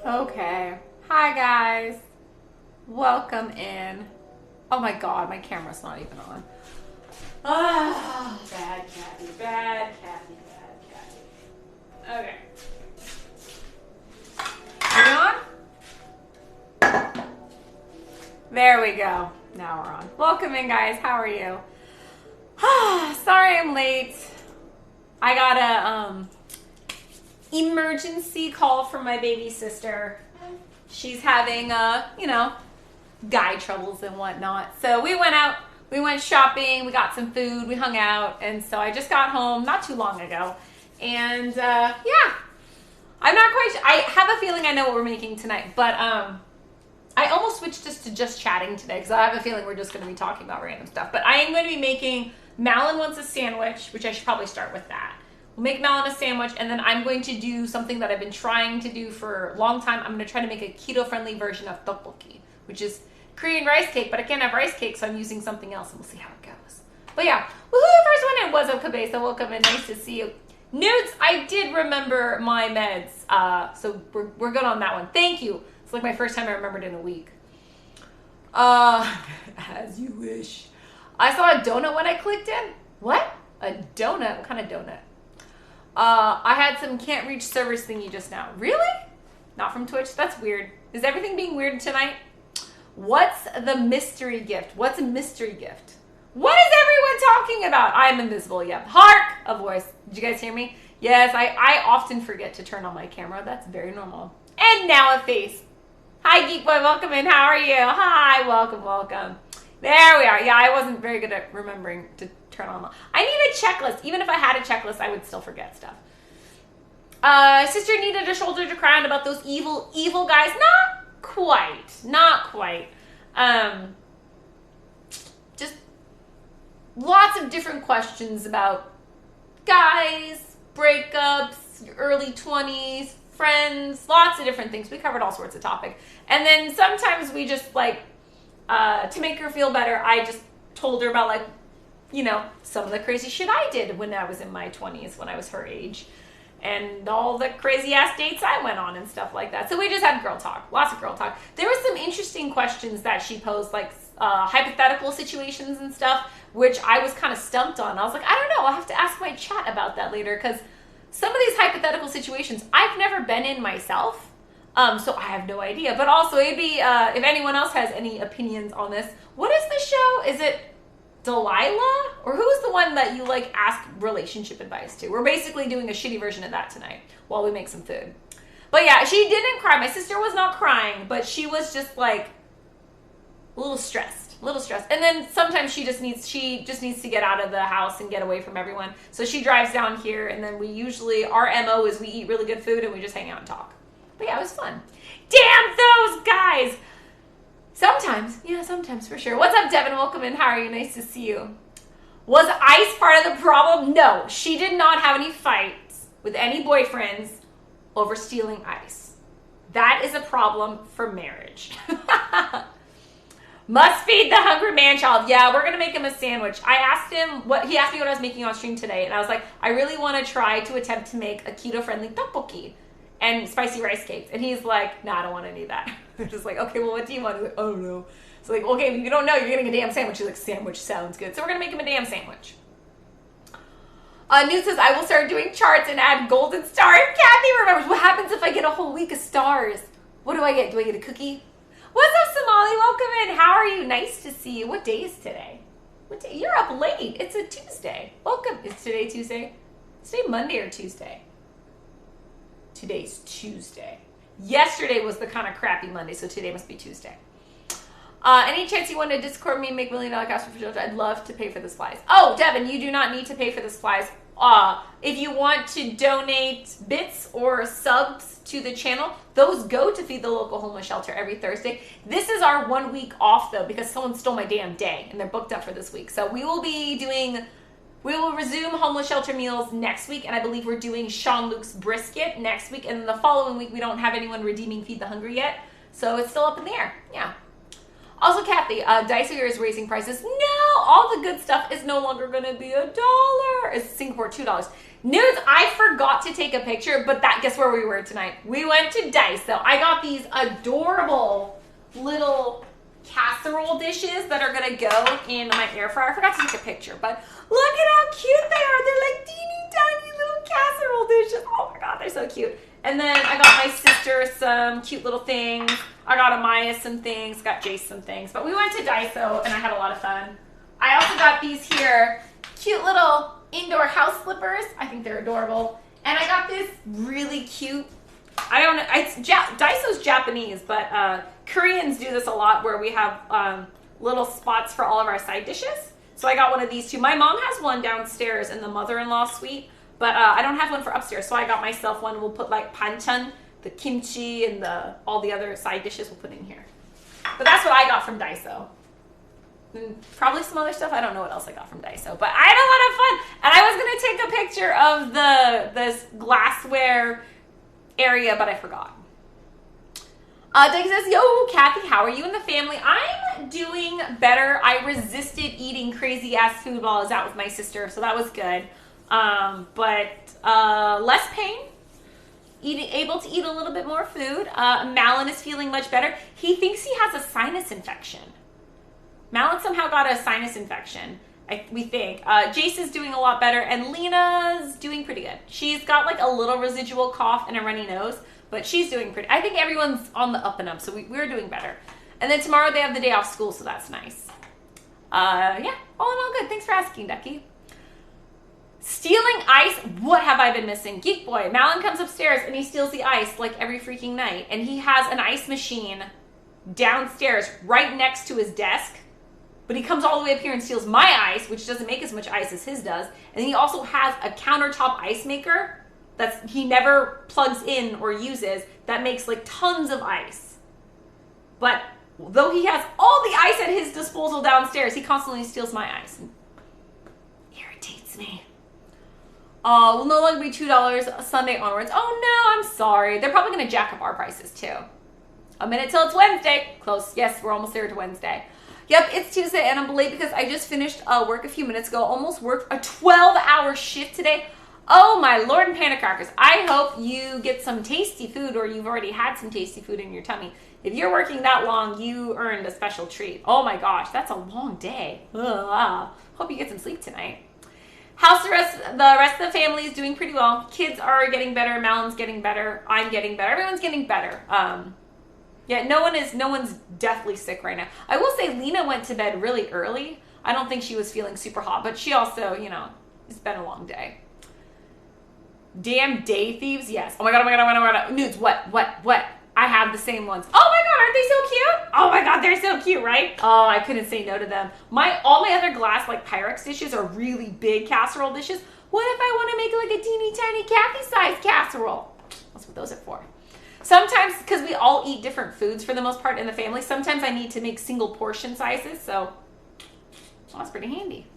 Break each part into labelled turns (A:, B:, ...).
A: Okay. Hi, guys. Welcome in. Oh my god, my camera's not even on. Ah, bad Kathy, bad Kathy, bad Kathy. Okay. Are we on? There we go. Now we're on. Welcome in, guys. How are you? Sorry I'm late. I got a emergency call from my baby sister. She's having guy troubles and whatnot. So we went out, we went shopping, we got some food, we hung out, and so I just got home not too long ago. And yeah, I'm not quite sure. I have a feeling I know what we're making tonight, but I almost switched to just chatting today because I have a feeling we're just going to be talking about random stuff. But I am going to be making, Malin wants a sandwich, which I should probably start with that. We'll make Malin a sandwich, and then I'm going to do something that I've been trying to do for a long time. I'm going to try to make a keto-friendly version of tteokbokki, which is Korean rice cake, but I can't have rice cake, so I'm using something else, and we'll see how it goes. But yeah, woohoo, first one in. What's up, Cabeza? Welcome in. Nice to see you. Nudes, I did remember my meds, so we're good on that one. Thank you. It's like my first time I remembered in a week. As you wish. I saw a donut when I clicked in. What? A donut? What kind of donut? I had some can't reach servers thingy just now. Really? Not from Twitch? That's weird. Is everything being weird tonight? What's the mystery gift? What's a mystery gift? What is everyone talking about? I'm invisible, yep. Hark! A voice. Did you guys hear me? Yes, I often forget to turn on my camera. That's very normal. And now a face. Hi, Geek Boy. Welcome in. How are you? Hi. Welcome, welcome. There we are. Yeah, I wasn't very good at remembering to turn on. I need a checklist. Even if I had a checklist, I would still forget stuff. Sister needed a shoulder to cry on about those evil guys. Not quite. Not quite. Just lots of different questions about guys, breakups, your early 20s, friends, lots of different things. We covered all sorts of topics. And then sometimes we just to make her feel better, I just told her about some of the crazy shit I did when I was in my 20s, when I was her age, and all the crazy ass dates I went on and stuff like that. So we just had girl talk, lots of girl talk. There were some interesting questions that she posed, hypothetical situations and stuff, which I was kind of stumped on. I was like, I don't know, I'll have to ask my chat about that later, because some of these hypothetical situations I've never been in myself. So I have no idea. But also, it'd be, if anyone else has any opinions on this, what is the show? Is it Delilah? Or who's the one that you, ask relationship advice to? We're basically doing a shitty version of that tonight while we make some food. But yeah, she didn't cry. My sister was not crying, but she was just, a little stressed. And then sometimes she just needs to get out of the house and get away from everyone. So she drives down here, and then our MO is we eat really good food and we just hang out and talk. But yeah, it was fun. Damn those guys! Sometimes for sure. What's up, Devin? Welcome in. How are you? Nice to see you. Was Ice part of the problem? No, she did not have any fights with any boyfriends over stealing ice. That is a problem for marriage. Must feed the hungry man child. Yeah, we're going to make him a sandwich. He asked me what I was making on stream today, and I was like, I really want to try to attempt to make a keto-friendly tteokbokki and spicy rice cakes. And he's like, no, I don't want any of that. I'm just like, okay, well, what do you want? He's like, I don't know. So okay, if you don't know, you're getting a damn sandwich. He's like, sandwich sounds good. So we're going to make him a damn sandwich. Newt says, I will start doing charts and add golden star. If Kathy remembers, what happens if I get a whole week of stars? What do I get? Do I get a cookie? What's up, Somali? Welcome in. How are you? Nice to see you. What day is today? What day? You're up late. It's a Tuesday. Welcome. Is today Tuesday? Is today Monday or Tuesday? Today's Tuesday. Yesterday was the kind of crappy Monday, so today must be Tuesday. Any chance you want to Discord me and make $1 million cash for JoJo? I'd love to pay for the supplies. Oh, Devin, you do not need to pay for the supplies. If you want to donate bits or subs to the channel, those go to feed the local homeless shelter every Thursday. This is our 1 week off, though, because someone stole my damn day, and they're booked up for this week. So we will resume homeless shelter meals next week, and I believe we're doing Sean Luke's brisket next week, and the following week we don't have anyone redeeming Feed the Hungry yet, so it's still up in the air. Yeah. Also, Kathy, Dicey is raising prices. No, all the good stuff is no longer going to be $1. It's Singapore $2. Nudes, I forgot to take a picture, but guess where we were tonight? We went to Daiso. I got these adorable little casserole dishes that are gonna go in my air fryer. I forgot to take a picture, but look at how cute they are. They're like teeny tiny little casserole dishes. Oh my God, they're so cute. And then I got my sister some cute little things. I got Amaya some things, got Jace some things. But we went to Daiso and I had a lot of fun. I also got these here cute little indoor house slippers. I think they're adorable. And I got this really cute, I don't know, Daiso's Japanese, but Koreans do this a lot where we have little spots for all of our side dishes. So I got one of these too. My mom has one downstairs in the mother-in-law suite, but I don't have one for upstairs. So I got myself one. We'll put like panchan, the kimchi, and all the other side dishes we'll put in here. But that's what I got from Daiso. And probably some other stuff. I don't know what else I got from Daiso, but I had a lot of fun. And I was going to take a picture of this glassware area, but I forgot. Doug says, yo, Kathy, how are you and the family? I'm doing better. I resisted eating crazy ass food while I was out with my sister, so that was good. But less pain. Able to eat a little bit more food. Malin is feeling much better. He thinks he has a sinus infection. Malin somehow got a sinus infection, we think. Jace is doing a lot better, and Lena's doing pretty good. She's got like a little residual cough and a runny nose, but she's doing pretty. I think everyone's on the up and up, so we're doing better. And then tomorrow they have the day off school, so that's nice. Yeah, all in all good. Thanks for asking, Ducky. Stealing ice, what have I been missing? Geek Boy, Malin comes upstairs and he steals the ice like every freaking night. And he has an ice machine downstairs right next to his desk. But he comes all the way up here and steals my ice, which doesn't make as much ice as his does. And he also has a countertop ice maker that he never plugs in or uses that makes like tons of ice. But though he has all the ice at his disposal downstairs, he constantly steals my ice. Irritates me. Will no longer be $2 Sunday onwards. Oh no, I'm sorry. They're probably going to jack up our prices too. A minute till it's Wednesday. Close. Yes, we're almost there to Wednesday. Yep, it's Tuesday and I'm late because I just finished work a few minutes ago. Almost worked a 12-hour shift today. Oh my Lord and panic crackers. I hope you get some tasty food, or you've already had some tasty food in your tummy. If you're working that long, you earned a special treat. Oh my gosh, that's a long day. Ugh. Hope you get some sleep tonight. The rest of the family is doing pretty well. Kids are getting better. Malin's getting better. I'm getting better. Everyone's getting better. Yeah, no one's deathly sick right now. I will say Lena went to bed really early. I don't think she was feeling super hot, but she also, it's been a long day. Damn day thieves, yes. Oh my god, oh my god, oh my god, oh my god. Nudes, what? I have the same ones. Oh my god, aren't they so cute? Oh my god, they're so cute, right? Oh, I couldn't say no to them. All my other glass, like Pyrex dishes are really big casserole dishes. What if I want to make like a teeny tiny Kathy-sized casserole? That's what those are for. Sometimes, because we all eat different foods for the most part in the family, sometimes I need to make single portion sizes, so that's pretty handy.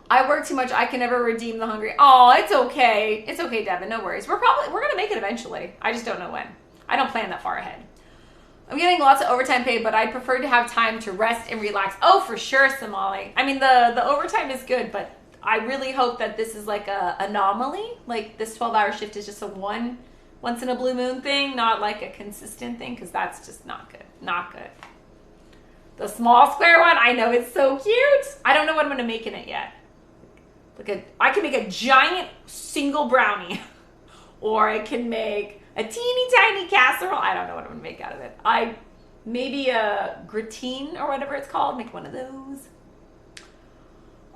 A: I work too much. I can never redeem the hungry. Oh, it's okay. It's okay, Devin. No worries. We're going to make it eventually. I just don't know when. I don't plan that far ahead. I'm getting lots of overtime pay, but I prefer to have time to rest and relax. Oh, for sure, Somali. I mean, the overtime is good, but I really hope that this is like a anomaly. Like this 12-hour shift is just a once in a blue moon thing, not like a consistent thing, because that's just not good. Not good. The small square one, I know it's so cute. I don't know what I'm going to make in it yet. I can make a giant single brownie, or I can make a teeny tiny casserole. I don't know what I'm going to make out of it. Maybe a gratine or whatever it's called. Make one of those.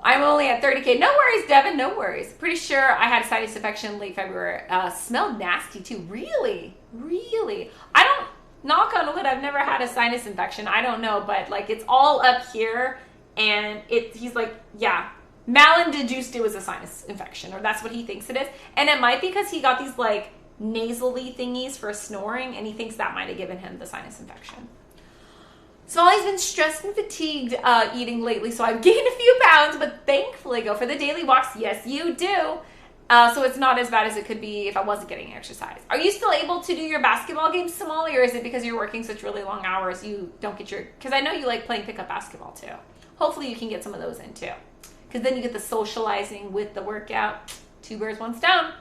A: I'm only at 30K. No worries, Devin. No worries. Pretty sure I had a sinus infection in late February. Smelled nasty too. Really? Really? I don't, knock on wood, I've never had a sinus infection. I don't know, but like it's all up here, and he's like, yeah. Malin deduced it was a sinus infection, or that's what he thinks it is. And it might be because he got these like nasally thingies for snoring, and he thinks that might have given him the sinus infection. Smalley's been stressed and fatigued eating lately, so I've gained a few pounds, but thankfully go for the daily walks. Yes, you do. So it's not as bad as it could be if I wasn't getting exercise. Are you still able to do your basketball games, Somali, or is it because you're working such really long hours you don't get your... Because I know you like playing pickup basketball too. hopefully you can get some of those in too. Because then you get the socializing with the workout. 2 birds, 1 stone.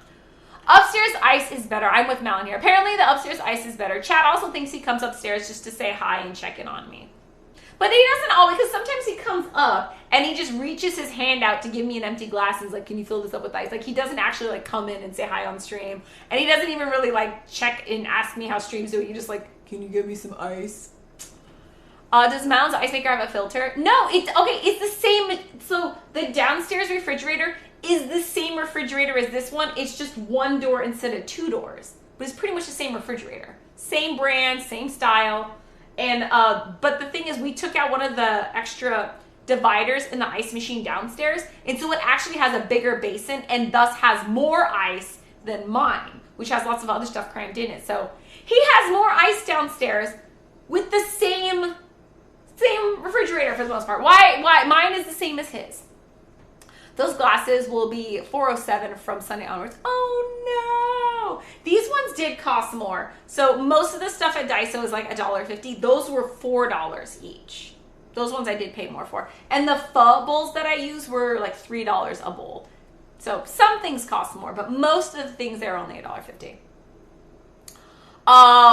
A: Upstairs ice is better. I'm with Malin here. Apparently the upstairs ice is better. Chad also thinks he comes upstairs just to say hi and check in on me. But he doesn't always, because sometimes he comes up and he just reaches his hand out to give me an empty glass and is like, can you fill this up with ice? Like, he doesn't actually like come in and say hi on stream. And he doesn't even really like check and ask me how stream's doing. He just like, can you give me some ice? Does Malin's ice maker have a filter? No, it's the same. So the downstairs refrigerator is the same refrigerator as this one. It's just 1 door instead of 2 doors. But it's pretty much the same refrigerator. Same brand, same style. And but the thing is, we took out one of the extra dividers in the ice machine downstairs, and so it actually has a bigger basin and thus has more ice than mine, which has lots of other stuff crammed in it. So he has more ice downstairs with the same refrigerator for the most part. Why mine is the same as his. Those glasses will be $407 from Sunday onwards. Oh no! These ones did cost more. So most of the stuff at Daiso is like $1.50. Those were $4 each. Those ones I did pay more for. And the pho bowls that I use were like $3 a bowl. So some things cost more, but most of the things there are only $1.50.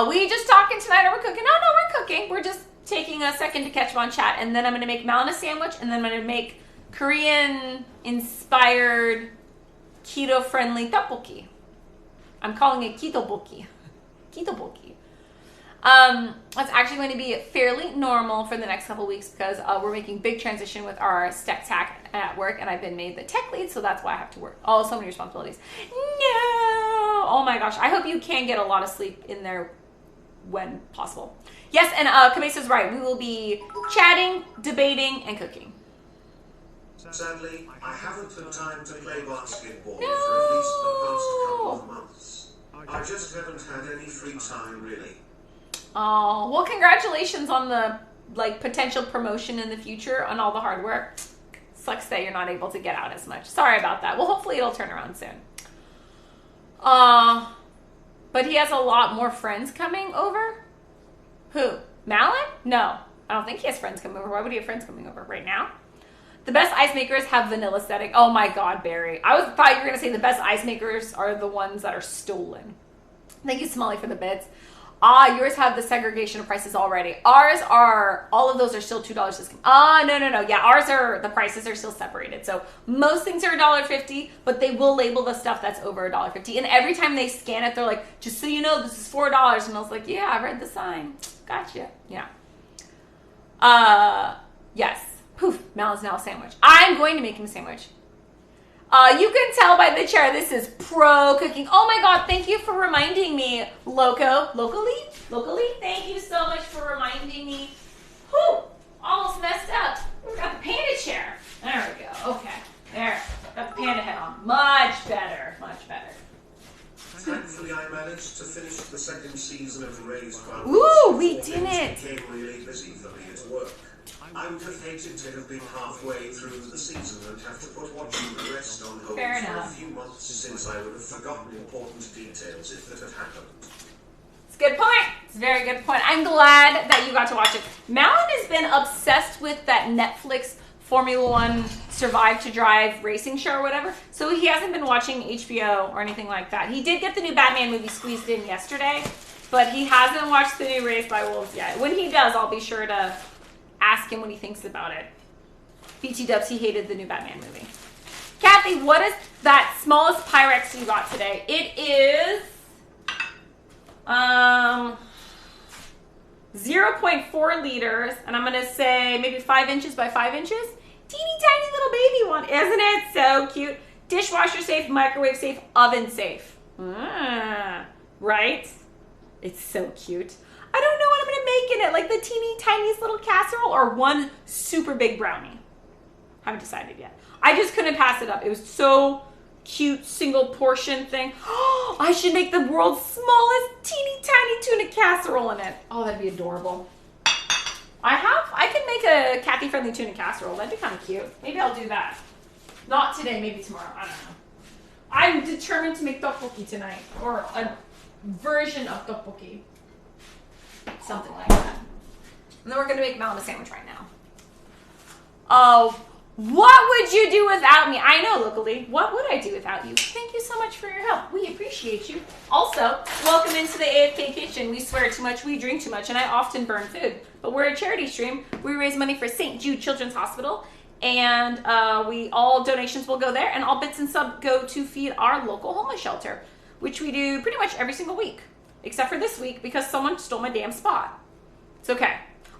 A: We just talking tonight or we're cooking? No, we're cooking. We're just taking a second to catch up on chat. And then I'm going to make Malin a sandwich, and then I'm going to make Korean-inspired, keto-friendly tteokbokki. I'm calling it kitobokki. Kitobokki. It's actually going to be fairly normal for the next couple weeks because we're making big transition with our step tech at work, and I've been made the tech lead, so that's why I have to work. Oh, so many responsibilities. No! Oh my gosh. I hope you can get a lot of sleep in there when possible. Yes, and Kamesa's right. We will be chatting, debating, and cooking.
B: Sadly, I haven't the time to play basketball for at least the past couple of months. I just haven't had any free time, really.
A: Oh, well, congratulations on the potential promotion in the future and all the hard work. Sucks that you're not able to get out as much. Sorry about that. Well, hopefully it'll turn around soon. But he has a lot more friends coming over. Who? Malin? No, I don't think he has friends coming over. Why would he have friends coming over right now? The best ice makers have vanilla setting. Oh my God, Barry. Thought you were going to say the best ice makers are the ones that are stolen. Thank you, Smalley, for the bits. Yours have the segregation of prices already. Ours are, all of those are still $2 discount. No. Yeah, ours are, the prices are still separated. So most things are $1.50, but they will label the stuff that's over $1.50. And every time they scan it, they're like, just so you know, this is $4. And I was like, yeah, I read the sign. Gotcha. Yeah. Yes. Poof, Malin's now a sandwich. I'm going to make him a sandwich. You can tell by the chair, this is pro cooking. Oh my God, thank you for reminding me, Locally, thank you so much for reminding me. Whew, almost messed up. We got the panda chair. There we go, okay. There, got the panda head on. Much better.
B: Thankfully, I managed to finish the 2nd season of the Raised Farm.
A: Ooh, we did it.
B: It became really busy for me at work. I would have hated to have been halfway through the season and have to put watching the rest on hold for a few months, since I would have forgotten important details if that had happened.
A: It's a good point. It's a very good point. I'm glad that you got to watch it. Malin has been obsessed with that Netflix Formula One Survive to Drive racing show or whatever. So he hasn't been watching HBO or anything like that. He did get the new Batman movie squeezed in yesterday, but he hasn't watched the new Raised by Wolves yet. When he does, I'll be sure to ask him what he thinks about it. BT Dubs, he hated the new Batman movie. Kathy, what is that smallest Pyrex you got today? It is 0.4 liters, and I'm gonna say maybe 5 inches by 5 inches. Teeny tiny little baby one, isn't it so cute? Dishwasher safe, microwave safe, oven safe. Right? It's so cute. I don't know what I'm gonna make in it, like the teeny tiniest little casserole or one super big brownie. Haven't decided yet. I just couldn't pass it up. It was so cute, single portion thing. Oh, I should make the world's smallest teeny tiny tuna casserole in it. Oh, that'd be adorable. I could make a Kathy friendly tuna casserole. That'd be kind of cute. Maybe I'll do that. Not today, maybe tomorrow. I don't know. I'm determined to make tteokbokki tonight, or a version of tteokbokki. Something like that. And then we're going to make Malin a sandwich right now. Oh, what would you do without me? I know, locally. What would I do without you? Thank you so much for your help. We appreciate you. Also, welcome into the AFK kitchen. We swear too much, we drink too much, and I often burn food. But we're a charity stream. We raise money for St. Jude Children's Hospital, and all donations will go there, and all bits and subs go to feed our local homeless shelter, which we do pretty much every single week, except for this week because someone stole my damn spot. It's okay.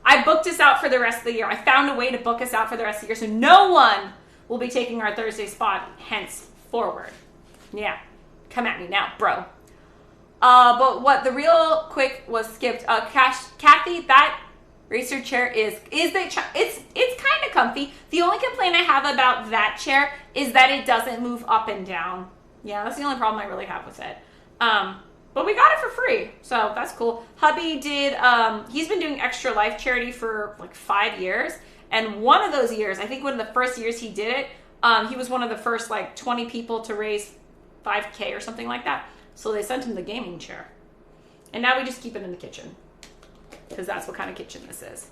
A: I booked us out for the rest of the year. I found a way to book us out for the rest of the year, so no one will be taking our Thursday spot henceforward. Yeah, come at me now, bro. But what the real quick was skipped. Kathy, that racer chair it's kind of comfy. The only complaint I have about that chair is that it doesn't move up and down. Yeah, that's the only problem I really have with it. But we got it for free, so that's cool. Hubby did, he's been doing Extra Life charity for like 5 years. And one of those years, I think one of the first years he did it, he was one of the first like 20 people to raise $5K or something like that. So they sent him the gaming chair. And now we just keep it in the kitchen, because that's what kind of kitchen this is.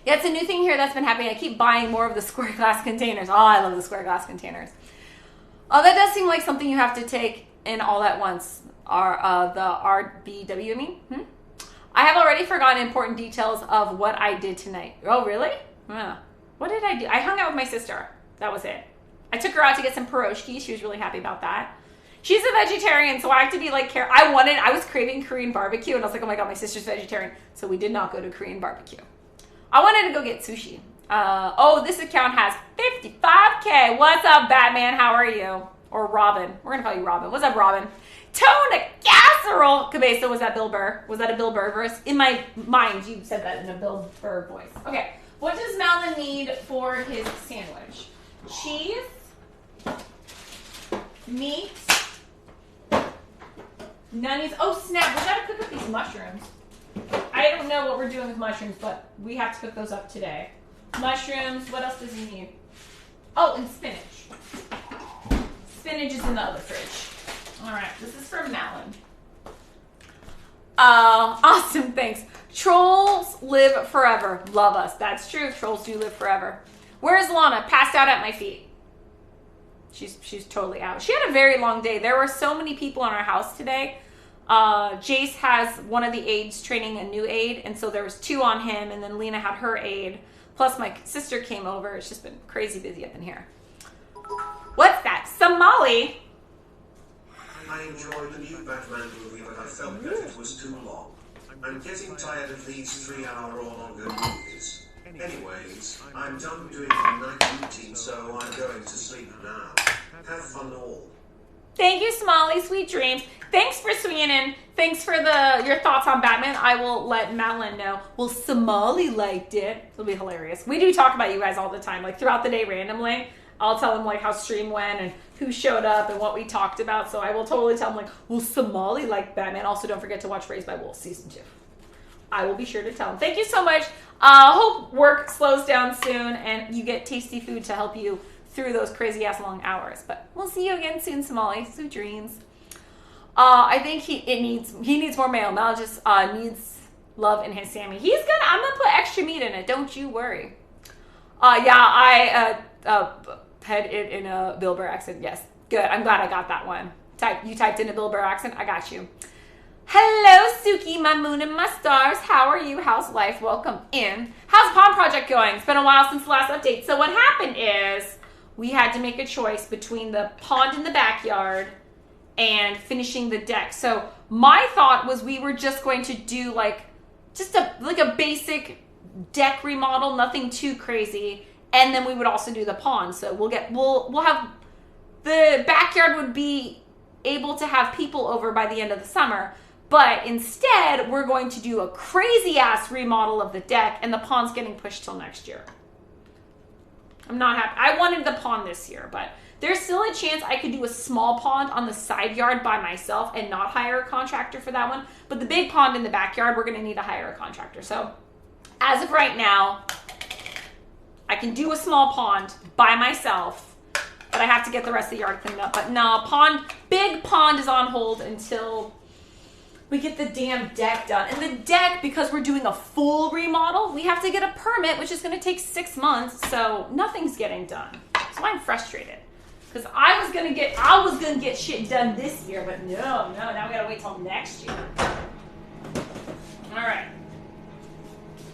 A: Yeah, it's a new thing here that's been happening. I keep buying more of the square glass containers. Oh, I love the square glass containers. Oh, that does seem like something you have to take in all at once. The RBW, I mean? I have already forgotten important details of what I did tonight. Oh, really? What did I do? I hung out with my sister. That was it. I took her out to get some pierogi. She was really happy about that. She's a vegetarian, so I have to be like, I was craving Korean barbecue, and I was like, oh my God, my sister's vegetarian. So we did not go to Korean barbecue. I wanted to go get sushi. This account has 55K. What's up, Batman? How are you? Or Robin. We're going to call you Robin. What's up, Robin? Tone a casserole. Cabeza, was that Bill Burr? Was that a Bill Burr verse? In my mind, you said that in a Bill Burr voice. Okay. What does Malin need for his sandwich? Cheese, meat, nunies. Oh, snap. We got to cook up these mushrooms. I don't know what we're doing with mushrooms, but we have to cook those up today. Mushrooms. What else does he need? Oh, and spinach. Spinach is in the other fridge. All right, this is from Malin. Awesome, thanks. Trolls live forever. Love us. That's true. Trolls do live forever. Where's Lana? Passed out at my feet. She's totally out. She had a very long day. There were so many people in our house today. Jace has one of the aides training a new aide, and so there was 2 on him, and then Lena had her aide. Plus my sister came over. It's just been crazy busy up in here. What's that? Somali?
B: I enjoyed the new Batman movie, but I felt that it was too long. I'm getting tired of these 3-hour or longer movies. Anyways, I'm done doing my night routine, so I'm going to sleep now. Have fun all.
A: Thank you, Somali. Sweet dreams. Thanks for swinging in. Thanks for your thoughts on Batman. I will let Malin know. Well, Somali liked it. It'll be hilarious. We do talk about you guys all the time, like throughout the day randomly. I'll tell them like how stream went and who showed up and what we talked about. So I will totally tell them like, well, Somali liked Batman. Also, don't forget to watch Raised by Wolves season 2. I will be sure to tell them. Thank you so much. Hope work slows down soon and you get tasty food to help you through those crazy ass long hours. But we'll see you again soon, Somali. Sweet dreams. I think he needs more mayo. Mal just needs love in his Sammy. I'm gonna put extra meat in it. Don't you worry. I had it in a Bill Burr accent. Yes, good. I'm glad I got that one. You typed in a Bill Burr accent. I got you. Hello, Suki, my moon and my stars. How are you? How's life? Welcome in. How's the pond project going? It's been a while since the last update. So what happened is we had to make a choice between the pond in the backyard and finishing the deck. So my thought was we were just going to do like a basic deck remodel, nothing too crazy, and then we would also do the pond. So we'll have the backyard would be able to have people over by the end of the summer. But instead, we're going to do a crazy-ass remodel of the deck, and the pond's getting pushed till next year. I'm not happy. I wanted the pond this year, but there's still a chance I could do a small pond on the side yard by myself and not hire a contractor for that one. But the big pond in the backyard, we're going to need to hire a contractor. So as of right now, I can do a small pond by myself, but I have to get the rest of the yard cleaned up. But no, big pond is on hold until we get the damn deck done. And the deck, because we're doing a full remodel, we have to get a permit, which is going to take 6 months. So nothing's getting done. So I'm frustrated because I was gonna get shit done this year, but no, now we gotta wait till next year. All right,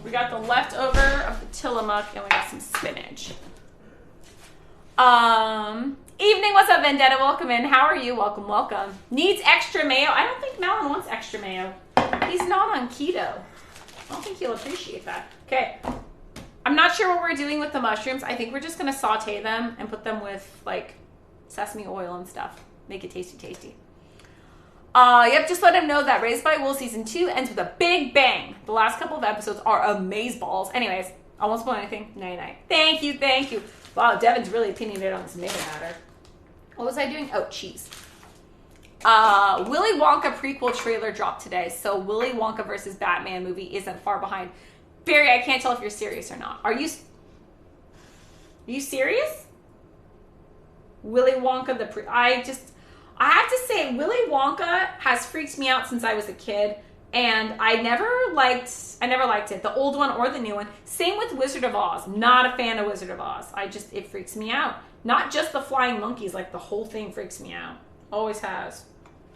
A: we got the leftover of the Tillamook, and we got some spinach. Evening, what's up, Vendetta? Welcome in. How are you? Welcome. Needs extra mayo. I don't think Malin wants extra mayo. He's not on keto. I don't think he'll appreciate that. Okay. I'm not sure what we're doing with the mushrooms. I think we're just going to saute them and put them with, like, sesame oil and stuff. Make it tasty. Yep, just let him know that Raised by Wolves Season 2 ends with a big bang. The last couple of episodes are amazeballs. Anyways, I won't spoil anything. Night. Thank you. Wow, Devin's really opinionated on this mayo matter. What was I doing? Oh, cheese. Willy Wonka prequel trailer dropped today, so Willy Wonka versus Batman movie isn't far behind. Barry, I can't tell if you're serious or not. Are you serious? Willy Wonka I have to say, Willy Wonka has freaked me out since I was a kid, and I never liked it, the old one or the new one. Same with Wizard of Oz. Not a fan of Wizard of Oz. It freaks me out. Not just the flying monkeys, like the whole thing freaks me out. Always has.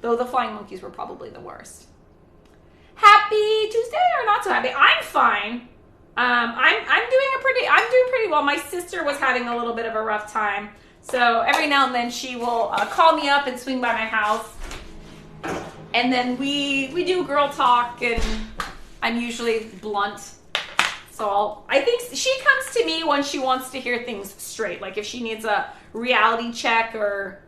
A: Though the flying monkeys were probably the worst. Happy Tuesday or not so happy? I'm fine. I'm doing pretty well. My sister was having a little bit of a rough time. So every now and then she will call me up and swing by my house. And then we do girl talk, and I'm usually blunt. So I think she comes to me when she wants to hear things straight. Like if she needs a reality check or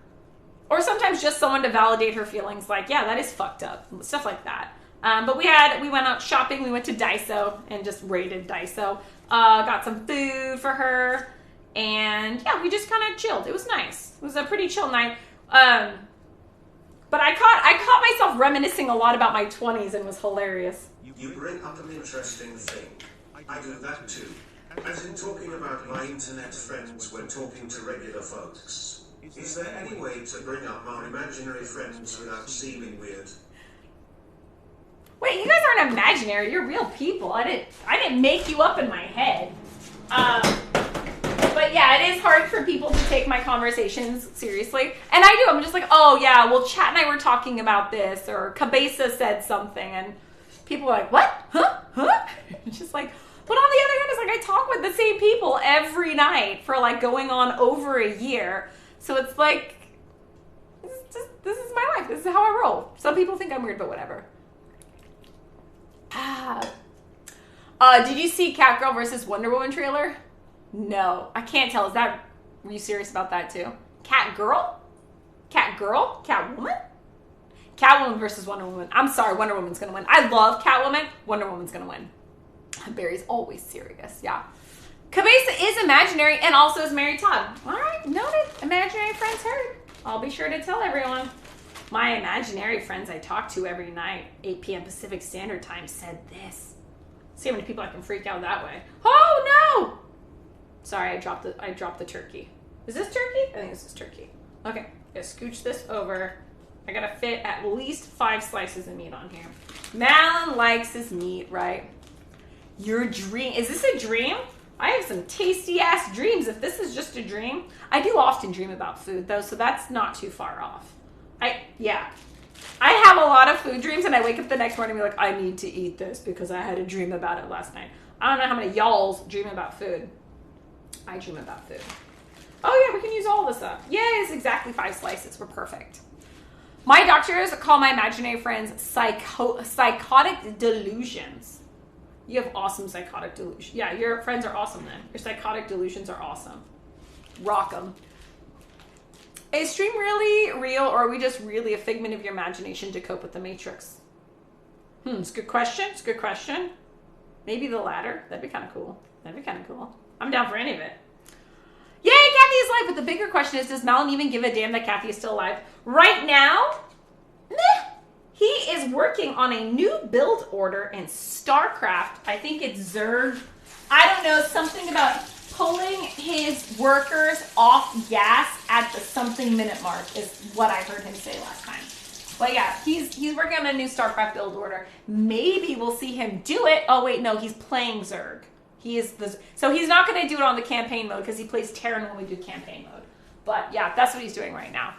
A: sometimes just someone to validate her feelings. Like, yeah, that is fucked up. Stuff like that. But we went out shopping. We went to Daiso and just raided Daiso. Got some food for her. And yeah, we just kind of chilled. It was nice. It was a pretty chill night. But I caught myself reminiscing a lot about my 20s and was hilarious.
B: You bring up an interesting thing. I do that too. As in talking about my internet friends when talking to regular folks. Is there any way to bring up our imaginary friends without seeming weird?
A: Wait, you guys aren't imaginary. You're real people. I didn't make you up in my head. But yeah, it is hard for people to take my conversations seriously. And I do. I'm just like, oh yeah, well, Chat and I were talking about this, or Cabeza said something, and people are like, what? Huh? It's just like, but on the other hand, it's like I talk with the same people every night for like going on over a year. So it's like, this is my life. This is how I roll. Some people think I'm weird, but whatever. Did you see Catgirl versus Wonder Woman trailer? No, I can't tell. Were you serious about that too? Catgirl? Catwoman? Catwoman versus Wonder Woman. I'm sorry, Wonder Woman's gonna win. I love Catwoman. Wonder Woman's gonna win. Barry's always serious, yeah. Cabeza is imaginary and also is married Todd. All right, noted. Imaginary friends heard. I'll be sure to tell everyone. My imaginary friends I talk to every night, 8 p.m. Pacific Standard Time, said this. See how many people I can freak out that way. Oh no! Sorry, I dropped the turkey. Is this turkey? I think this is turkey. Okay, gotta scooch this over. I gotta fit at least 5 slices of meat on here. Malin likes his meat, right? Your dream. Is this a dream? I have some tasty ass dreams if this is just a dream. I do often dream about food though, so that's not too far off. I have a lot of food dreams, and I wake up the next morning and be like, I need to eat this because I had a dream about it last night. I don't know how many y'alls dream about food. I dream about food. Oh yeah, we can use all this up. Yeah, it's exactly 5 slices. We're perfect. My doctors call my imaginary friends psychotic delusions. You have awesome psychotic delusions. Yeah, your friends are awesome then. Your psychotic delusions are awesome. Rock them. Is stream really real, or are we just really a figment of your imagination to cope with the Matrix? It's a good question. It's a good question. Maybe the latter. That'd be kind of cool. I'm down for any of it. Yay, Kathy is alive. But the bigger question is, does Malin even give a damn that Kathy is still alive? Right now, meh. He is working on a new build order in StarCraft. I think it's Zerg. I don't know, something about pulling his workers off gas at the something minute mark is what I heard him say last time. But yeah, he's working on a new StarCraft build order. Maybe we'll see him do it. Oh wait, no, he's playing Zerg. So he's not going to do it on the campaign mode because he plays Terran when we do campaign mode. But yeah, that's what he's doing right now.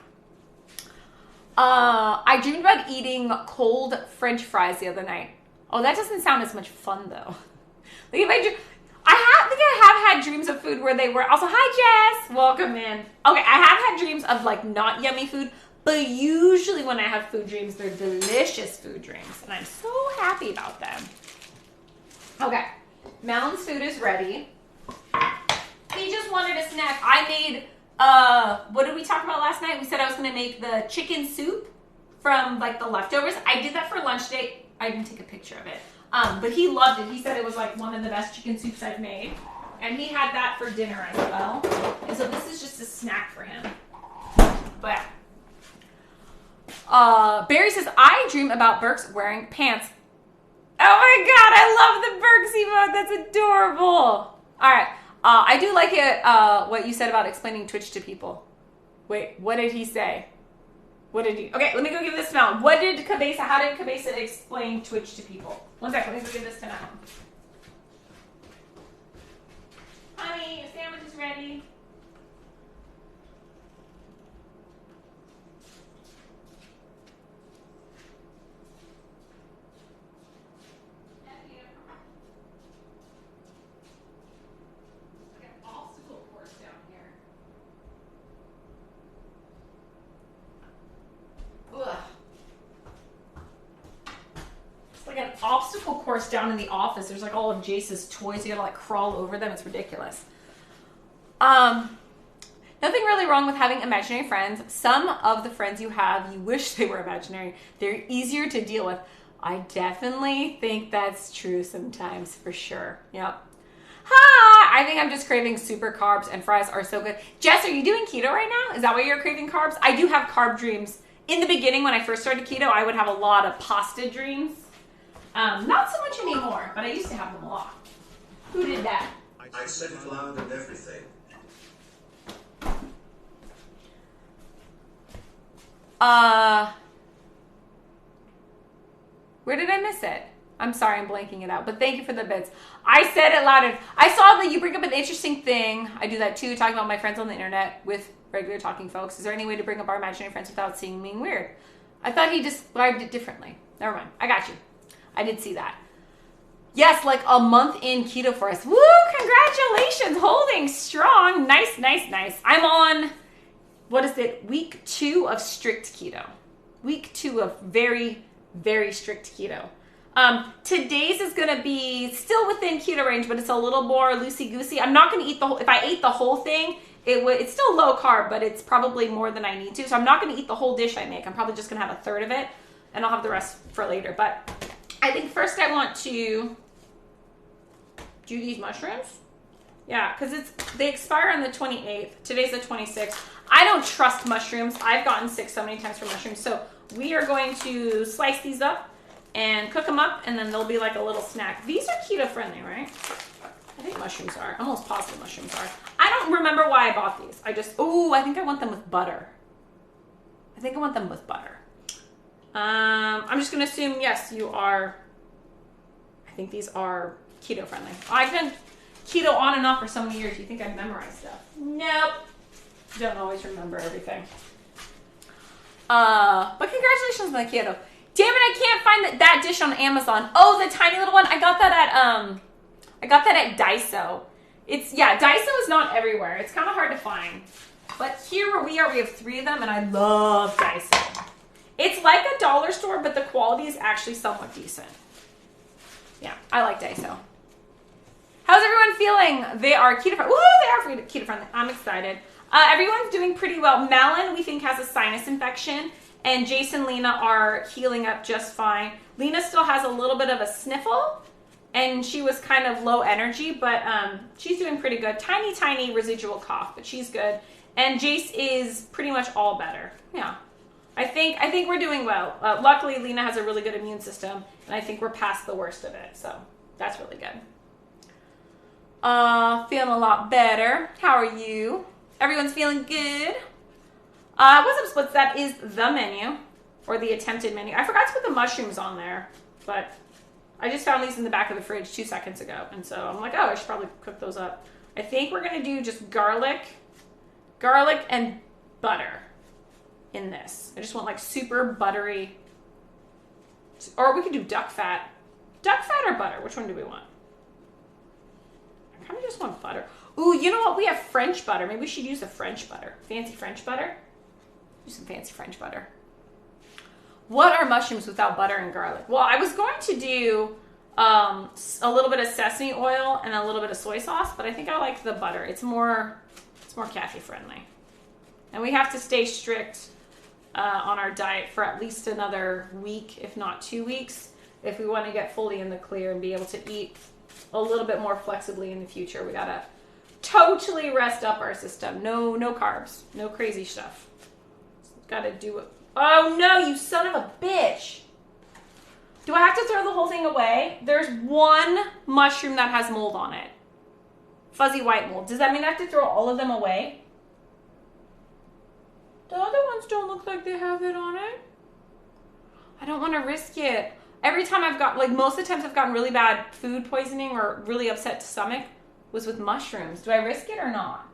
A: I dreamed about eating cold French fries the other night. Oh, that doesn't sound as much fun though. Like if I think I have had dreams of food where they were also, hi Jess, welcome in. Okay, I have had dreams of like not yummy food, but usually when I have food dreams, they're delicious food dreams, and I'm so happy about them. Okay, Melon's food is ready. He just wanted a snack. I made, what did we talk about last night? We said I was gonna make the chicken soup from like the leftovers. I did that for lunch today. I didn't take a picture of it. But he loved it. He said it was like one of the best chicken soups I've made. And he had that for dinner as well. And so this is just a snack for him. But Barry says, I dream about Burks wearing pants. Oh my god, I love the Burks emote. That's adorable. All right. I do like it, what you said about explaining Twitch to people. Wait, what did he say? What did he... Okay, let me go give this to Mel. How did Cabeza explain Twitch to people? One second, let me go give this to Mel. Honey, your sandwich is ready. Obstacle course down in the office. There's like all of Jace's toys. You gotta like crawl over them. It's ridiculous. Nothing really wrong with having imaginary friends. Some of the friends you have, you wish they were imaginary. They're easier to deal with. I definitely think that's true sometimes, for sure. Yep. Hi! I think I'm just craving super carbs, and fries are so good. Jess, are you doing keto right now? Is that why you're craving carbs? I do have carb dreams. In the beginning, when I first started keto, I would have a lot of pasta dreams. Not so much anymore, but I used to have them a lot. Who did that?
B: I said it loud and everything.
A: Where did I miss it? I'm sorry, I'm blanking it out, but thank you for the bits. I said it loud and I saw that you bring up an interesting thing. I do that too, talking about my friends on the internet with regular talking folks. Is there any way to bring up our imaginary friends without seeming weird? I thought he described it differently. Never mind. I got you. I did see that. Yes, like a month in keto for us. Woo, congratulations. Holding strong. Nice, nice, nice. I'm on, what is it? Week 2 of strict keto. Week 2 of very, very strict keto. Today's is going to be still within keto range, but it's a little more loosey-goosey. I'm not going to eat the whole, if I ate the whole thing, it's still low carb, but it's probably more than I need to. So I'm not going to eat the whole dish I make. I'm probably just going to have a third of it, and I'll have the rest for later. But I think first I want to do these mushrooms. Yeah, because they expire on the 28th. Today's the 26th. I don't trust mushrooms. I've gotten sick so many times from mushrooms. So we are going to slice these up and cook them up, and then they'll be like a little snack. These are keto friendly, right? I think mushrooms are. I'm almost positive mushrooms are. I don't remember why I bought these. I think I want them with butter. I'm just going to assume, yes, you are. I think these are keto friendly. I've been keto on and off for so many years. You think I've memorized stuff? Nope. Don't always remember everything. But congratulations on the keto. Damn it, I can't find that dish on Amazon. Oh, the tiny little one. I got that at Daiso. Daiso is not everywhere. It's kind of hard to find. But here where we are, we have 3 of them, and I love Daiso. It's like a dollar store, but the quality is actually somewhat decent. Yeah, I like Daiso. How's everyone feeling? They are keto friendly. Woo, they are keto friendly. I'm excited. Everyone's doing pretty well. Malin, we think, has a sinus infection, and Jason and Lena are healing up just fine. Lena still has a little bit of a sniffle, and she was kind of low energy, but she's doing pretty good. Tiny, tiny residual cough, but she's good. And Jace is pretty much all better. Yeah. I think we're doing well. Luckily, Lena has a really good immune system, and I think we're past the worst of it, so that's really good. Feeling a lot better. How are you? Everyone's feeling good? What's up, Splits? That is the menu. or the attempted menu. I forgot to put the mushrooms on there, but I just found these in the back of the fridge 2 seconds ago. And so I'm like, oh, I should probably cook those up. I think we're going to do just garlic and butter in this. I just want like super buttery, or we could do duck fat. Duck fat or butter? Which one do we want? I kind of just want butter. Ooh, you know what? We have French butter. Maybe we should use the French butter. Fancy French butter? Do some fancy French butter. What are mushrooms without butter and garlic? Well, I was going to do a little bit of sesame oil and a little bit of soy sauce, but I think I like the butter. It's more Kathy friendly. And we have to stay strict on our diet for at least another week, if not 2 weeks, if we want to get fully in the clear and be able to eat a little bit more flexibly in the future. We gotta totally rest up our system. No carbs, no crazy stuff. Gotta do it. Oh no, you son of a bitch. Do I have to throw the whole thing away? There's one mushroom that has mold on it. Fuzzy white mold. Does that mean I have to throw all of them away? The other ones don't look like they have it on it. I don't want to risk it. Every time I've got, like most of the times I've gotten really bad food poisoning or really upset stomach was with mushrooms. Do I risk it or not?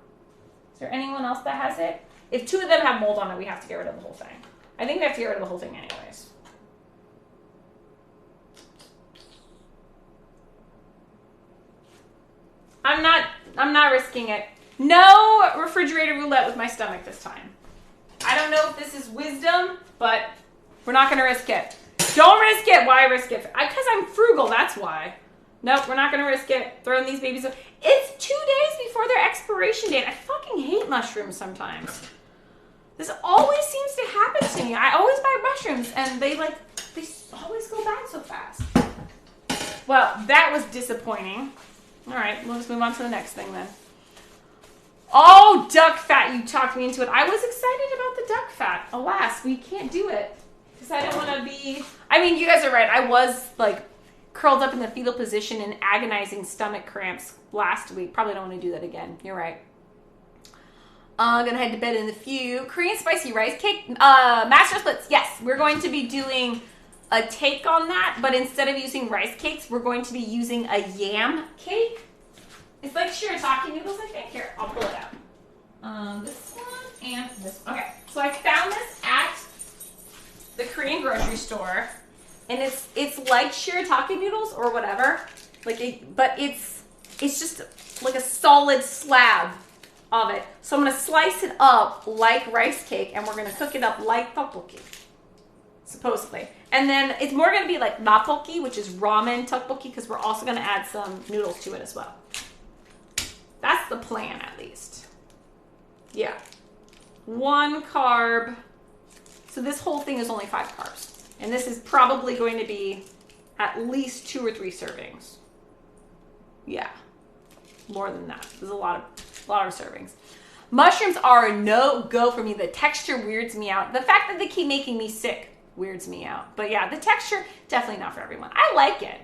A: Is there anyone else that has it? If 2 of them have mold on it, we have to get rid of the whole thing. I think we have to get rid of the whole thing anyways. I'm not risking it. No refrigerator roulette with my stomach this time. I don't know if this is wisdom, but we're not going to risk it. Don't risk it. Why risk it? Because I'm frugal, that's why. Nope, we're not going to risk it. Throwing these babies away. It's 2 days before their expiration date. I fucking hate mushrooms sometimes. This always seems to happen to me. I always buy mushrooms, and they always go bad so fast. Well, that was disappointing. All right, let's move on to the next thing then. Oh, duck fat. You talked me into it. I was excited about the duck fat. Alas, we can't do it because I don't want to be... I mean, you guys are right. I was like curled up in the fetal position in agonizing stomach cramps last week. Probably don't want to do that again. You're right. I'm going to head to bed in a few. Korean spicy rice cake. Master splits. Yes, we're going to be doing a take on that, but instead of using rice cakes, we're going to be using a yam cake. It's like shirataki noodles, I think. Here, I'll pull it out. This one and this one. Okay, so I found this at the Korean grocery store, and it's like shirataki noodles or whatever, but it's just like a solid slab of it. So I'm gonna slice it up like rice cake, and we're gonna cook it up like tteokbokki, supposedly. And then it's more gonna be like napokki, which is ramen tteokbokki, because we're also gonna add some noodles to it as well. That's the plan, at least. Yeah. 1 carb. So this whole thing is only 5 carbs. And this is probably going to be at least 2 or 3 servings. Yeah. More than that. There's a lot of servings. Mushrooms are a no-go for me. The texture weirds me out. The fact that they keep making me sick weirds me out. But yeah, the texture, definitely not for everyone. I like it.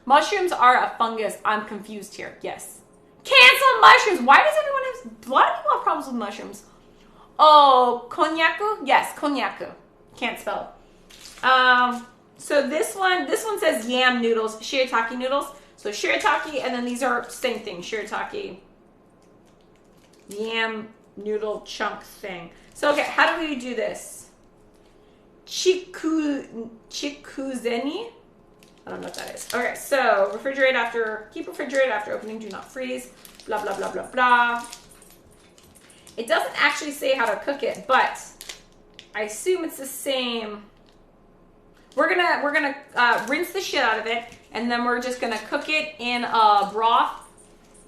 A: Mushrooms are a fungus. I'm confused here. Yes. Cancel mushrooms. Why do people have problems with mushrooms? Oh, konjaku? Yes, konjaku. Can't spell. So this one says yam noodles, shirataki noodles. So shirataki, and then these are same thing, shirataki, yam noodle chunk thing. So okay, how do we do this? Chikuzeni? I don't know what that is. Okay, so keep refrigerate after opening, do not freeze, blah, blah, blah, blah, blah. It doesn't actually say how to cook it, but I assume it's the same. We're gonna rinse the shit out of it, and then we're just gonna cook it in a broth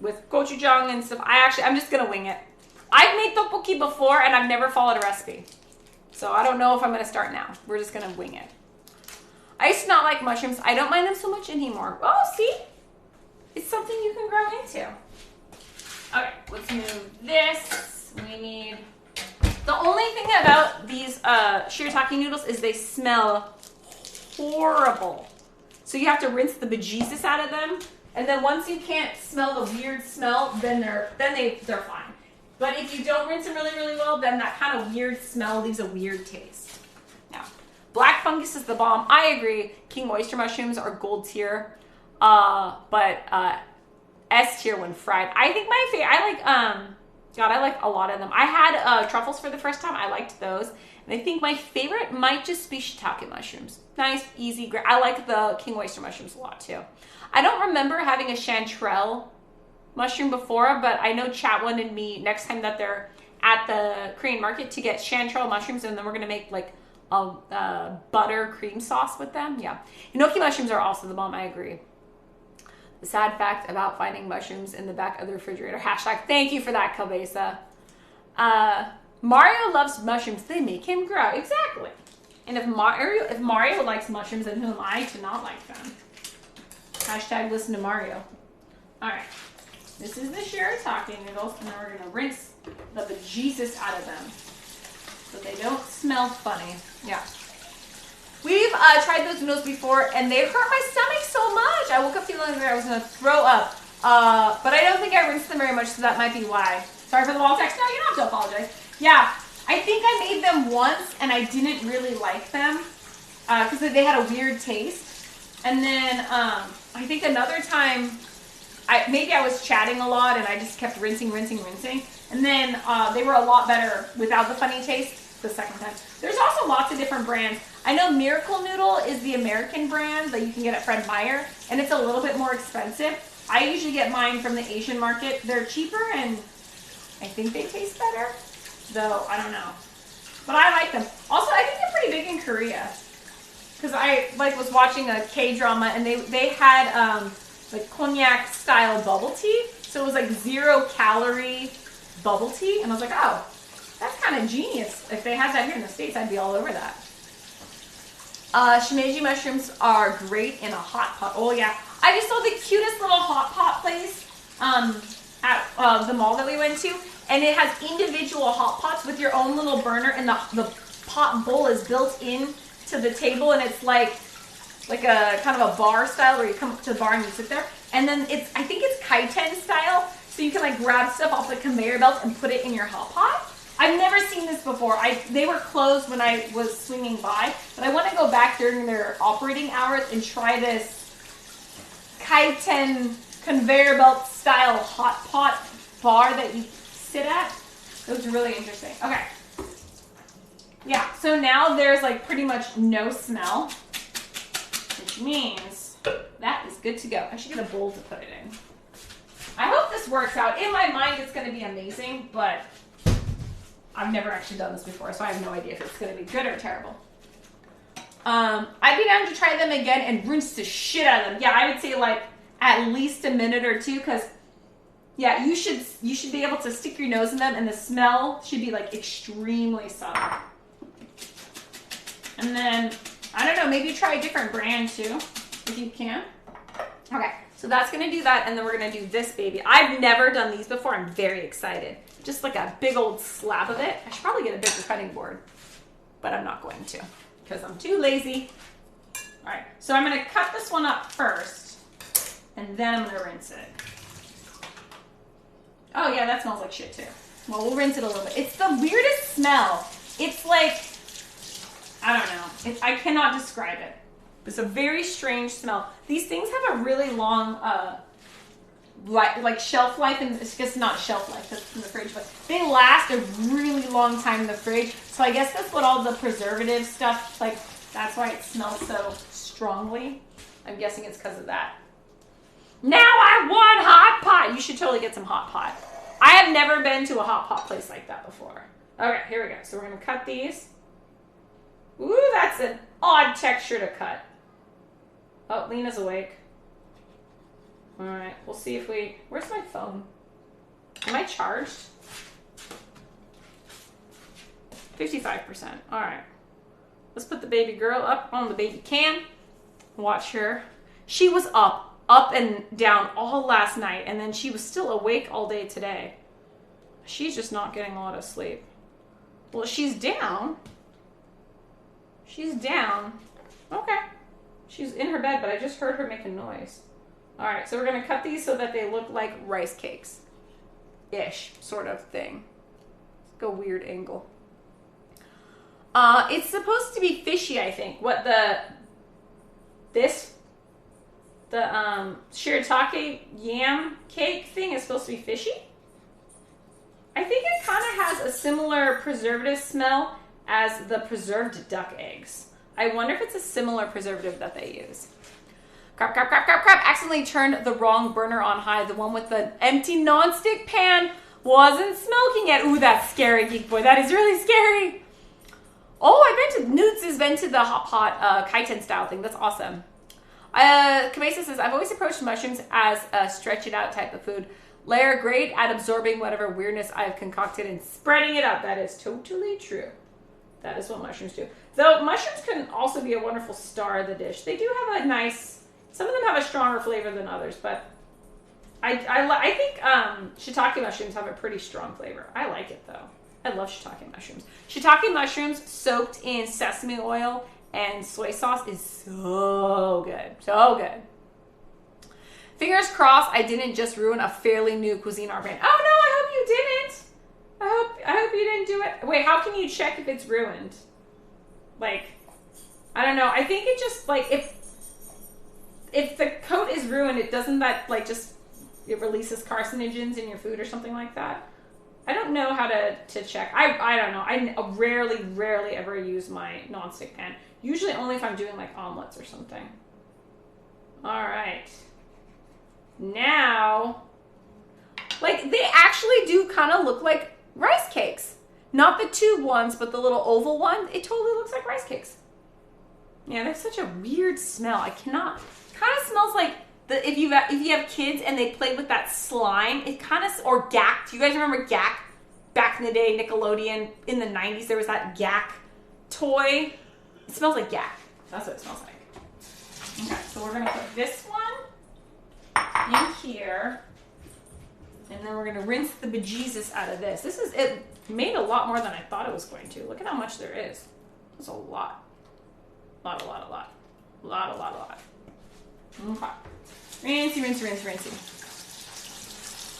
A: with gochujang and stuff. I'm just gonna wing it. I've made tteokbokki before, and I've never followed a recipe. So I don't know if I'm gonna start now. We're just gonna wing it. I used to not like mushrooms. I don't mind them so much anymore. Oh, see? It's something you can grow into. Okay, let's move this. We need... The only thing about these shirataki noodles is they smell horrible. So you have to rinse the bejesus out of them. And then once you can't smell the weird smell, then they're fine. But if you don't rinse them really, really well, then that kind of weird smell leaves a weird taste. Now, Black fungus is the bomb. I agree. King oyster mushrooms are gold tier. But S tier when fried. I think my favorite, I like a lot of them. I had truffles for the first time. I liked those. And I think my favorite might just be shiitake mushrooms. Nice, easy, great. I like the king oyster mushrooms a lot too. I don't remember having a chanterelle mushroom before, but I know Chat wanted me next time that they're at the Korean market to get chanterelle mushrooms, and then we're gonna make like a butter cream sauce with them. Yeah, enoki mushrooms are also the bomb. I agree. The sad fact about finding mushrooms in the back of the refrigerator. Hashtag thank you for that, Kelbesa. Mario loves mushrooms. They make him grow. Exactly. And if Mario likes mushrooms, then who am I to not like them? Hashtag listen to Mario. All right. This is the shirataki noodles, and then we're going to rinse the bejesus out of them so they don't smell funny. Yeah. We've tried those noodles before, and they hurt my stomach so much. I woke up feeling like I was going to throw up. But I don't think I rinsed them very much, so that might be why. Sorry for the long text. No, you don't have to apologize. Yeah, I think I made them once, and I didn't really like them because they had a weird taste. And then I think another time, maybe I was chatting a lot, and I just kept rinsing. And then they were a lot better without the funny taste the second time. There's also lots of different brands. I know Miracle Noodle is the American brand that you can get at Fred Meyer, and it's a little bit more expensive. I usually get mine from the Asian market. They're cheaper, and I think they taste better, though I don't know. But I like them. Also, I think they're pretty big in Korea, because I was watching a K-drama, and they had like cognac style bubble tea, so it was like 0-calorie bubble tea, and I was like, oh, that's kind of genius. If they had that here in the States, I'd be all over that. Shimeji mushrooms are great in a hot pot. Oh yeah, I just saw the cutest little hot pot place at the mall that we went to, and it has individual hot pots with your own little burner, and the pot bowl is built in to the table, and it's like a kind of a bar style where you come up to the bar and you sit there, and then I think it's kaiten style, so you can like grab stuff off the conveyor belt and put it in your hot pot. I've never seen this before. They were closed when I was swinging by, but I want to go back during their operating hours and try this kaiten conveyor belt style hot pot bar that you sit at. It was really interesting. Okay. Yeah, so now there's like pretty much no smell, which means that is good to go. I should get a bowl to put it in. I hope this works out. In my mind, it's going to be amazing, but I've never actually done this before, so I have no idea if it's going to be good or terrible. I'd be down to try them again and rinse the shit out of them. Yeah, I would say like at least a minute or two, because yeah, you should be able to stick your nose in them, and the smell should be like extremely subtle. And then, I don't know, maybe try a different brand too, if you can. Okay, so that's going to do that, and then we're going to do this baby. I've never done these before. I'm very excited. Just like a big old slab of it. I should probably get a bigger cutting board, but I'm not going to because I'm too lazy. All right, so I'm going to cut this one up first, and then I'm going to rinse it. Oh yeah, that smells like shit too. Well, we'll rinse it a little bit. It's the weirdest smell. It's like, I don't know. I cannot describe it. It's a very strange smell. These things have a really long like shelf life, and it's just not shelf life, that's in the fridge, but they last a really long time in the fridge. So I guess that's what all the preservative stuff, like that's why it smells so strongly. I'm guessing it's because of that. Now I want hot pot. You should totally get some hot pot. I have never been to a hot pot place like that before. Okay, here we go. So we're gonna cut these. Ooh, that's an odd texture to cut. Oh, Lena's awake. All right, we'll see if where's my phone? Am I charged? 55%. All right. Let's put the baby girl up on the baby cam. Watch her. She was up and down all last night, and then she was still awake all day today. She's just not getting a lot of sleep. Well, she's down. She's down. Okay. She's in her bed, but I just heard her make a noise. All right, so we're going to cut these so that they look like rice cakes-ish sort of thing. Go weird angle. It's supposed to be fishy, I think. What the shirataki yam cake thing is supposed to be fishy? I think it kind of has a similar preservative smell as the preserved duck eggs. I wonder if it's a similar preservative that they use. Crap. Accidentally turned the wrong burner on high. The one with the empty nonstick pan wasn't smoking yet. Ooh, that's scary, Geek Boy. That is really scary. Oh, Newt's has been to the hot pot kaiten style thing. That's awesome. Kamesa says, I've always approached mushrooms as a stretch it out type of food. Layer great at absorbing whatever weirdness I've concocted and spreading it out. That is totally true. That is what mushrooms do. Though mushrooms can also be a wonderful star of the dish. They do have a nice, some of them have a stronger flavor than others, but I think shiitake mushrooms have a pretty strong flavor. I like it though. I love shiitake mushrooms. Shiitake mushrooms soaked in sesame oil and soy sauce is so good. So good. Fingers crossed I didn't just ruin a fairly new cuisine art brand. Oh no, I hope you didn't. I hope you didn't do it. Wait, how can you check if it's ruined? Like, I don't know. I think it just, like, if the coat is ruined, it doesn't that, like, just, it releases carcinogens in your food or something like that? I don't know how to check. I don't know. I rarely ever use my nonstick pan. Usually only if I'm doing, like, omelets or something. All right. Now, like, they actually do kind of look like rice cakes. Not the tube ones, but the little oval one. It totally looks like rice cakes. Yeah, they have such a weird smell. I cannot. Kind of smells like if you have kids and they play with that slime. It kind of, or Gak. Do you guys remember Gak? Back in the day, Nickelodeon in the 90s, there was that Gak toy. It smells like Gak. That's what it smells like. Okay, so we're gonna put this one in here, and then we're gonna rinse the bejesus out of this. It made a lot more than I thought it was going to. Look at how much there is. There's a lot. Lot. Okay. Rinsey.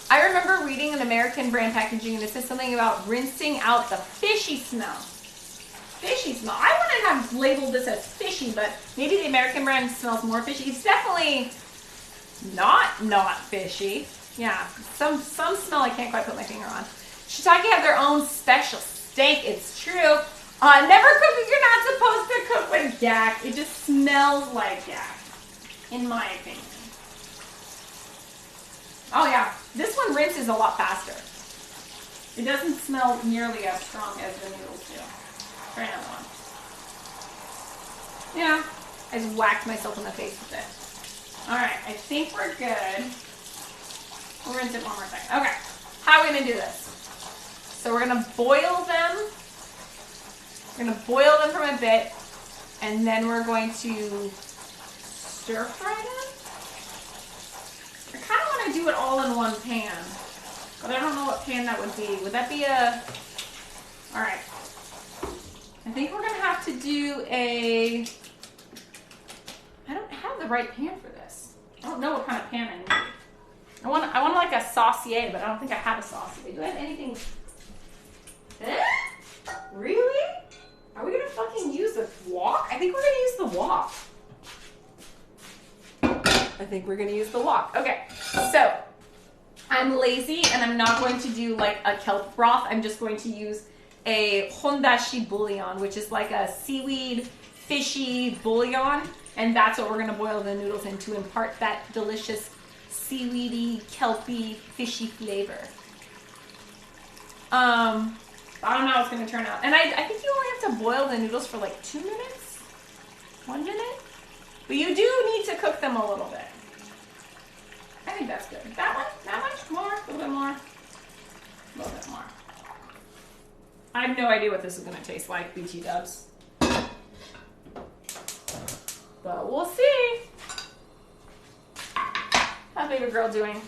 A: I remember reading an American brand packaging, and it says something about rinsing out the fishy smell. Fishy smell. I wouldn't have labeled this as fishy, but maybe the American brand smells more fishy. It's definitely not fishy. Yeah, some smell I can't quite put my finger on. Shiitake have their own special steak. It's true. Never cook if you're not supposed to cook with Gak. It just smells like Gak, in my opinion. Oh yeah, this one rinses a lot faster. It doesn't smell nearly as strong as the noodles do. Try another one. Yeah, I just whacked myself in the face with it. Alright, I think we're good. We'll rinse it one more time. Okay, how are we going to do this? So we're going to boil them. We're going to boil them for a bit, and then we're going to stir fry them. I kind of want to do it all in one pan, but I don't know what pan that would be. Would that be a... Alright. I think we're going to have to do a... I don't have the right pan for this. I don't know what kind of pan I need. I want like a saucier, but I don't think I have a saucier. Do I have anything? Really? Are we gonna fucking use the wok? I think we're gonna use the wok. Okay, so I'm lazy and I'm not going to do like a kelp broth. I'm just going to use a hondashi bouillon, which is like a seaweed fishy bouillon, and that's what we're gonna boil the noodles in to impart that delicious seaweedy, kelpy, fishy flavor. I don't know how it's going to turn out. And I think you only have to boil the noodles for like 2 minutes? 1 minute? But you do need to cook them a little bit. I think that's good. That one? That much? More? A little bit more? A little bit more. I have no idea what this is going to taste like, BT dubs. But we'll see. How's baby girl doing?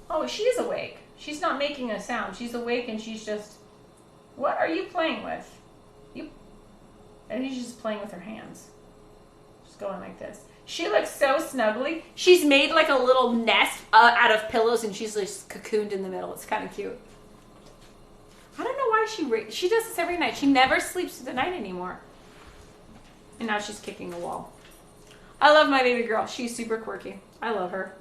A: Oh, she is awake. She's not making a sound. She's awake and she's just... What are you playing with? I think she's just playing with her hands. Just going like this. She looks so snuggly. She's made like a little nest out of pillows and she's just cocooned in the middle. It's kind of cute. I don't know why she does this every night. She never sleeps through the night anymore. And now she's kicking a wall. I love my baby girl. She's super quirky. I love her.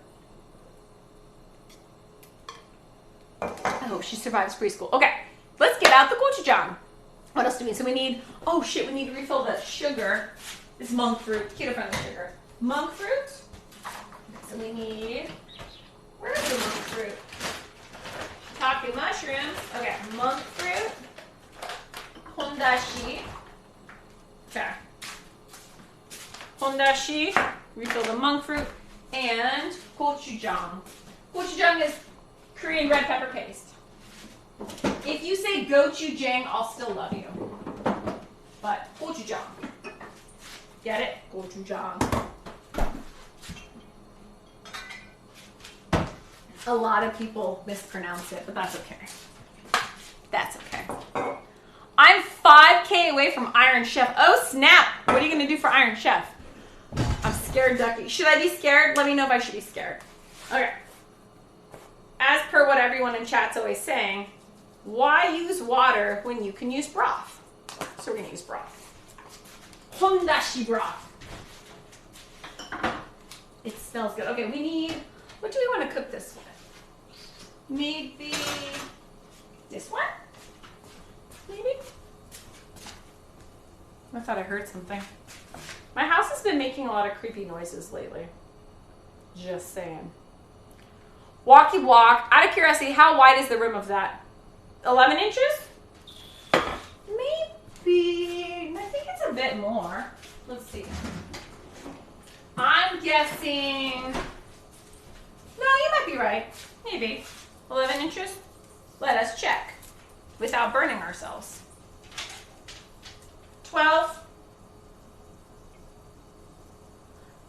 A: I hope she survives preschool. Okay, let's get out the gochujang. What else do we need? So we need, oh shit, we need to refill the sugar. This monk fruit, keto-friendly sugar. Monk fruit. So we need, where is the monk fruit? Shiitake mushrooms. Okay, monk fruit. Hondashi. Okay. Hondashi. Refill the monk fruit. And gochujang. Gochujang is Korean red pepper paste. If you say gochujang, I'll still love you. But gochujang. Get it? Gochujang. A lot of people mispronounce it, but that's okay. That's okay. I'm 5K away from Iron Chef. Oh, snap. What are you going to do for Iron Chef? I'm scared, Ducky. Should I be scared? Let me know if I should be scared. Okay. As per what everyone in chat's always saying, why use water when you can use broth? So we're going to use broth. Hondashi broth. It smells good. Okay, we need, what do we want to cook this with? Maybe this one? Maybe? I thought I heard something. My house has been making a lot of creepy noises lately. Just saying. Walkie walk. Out of curiosity, how wide is the rim of that? 11 inches? Maybe. I think it's a bit more. Let's see. I'm guessing. No, you might be right. Maybe. 11 inches? Let us check without burning ourselves. 12.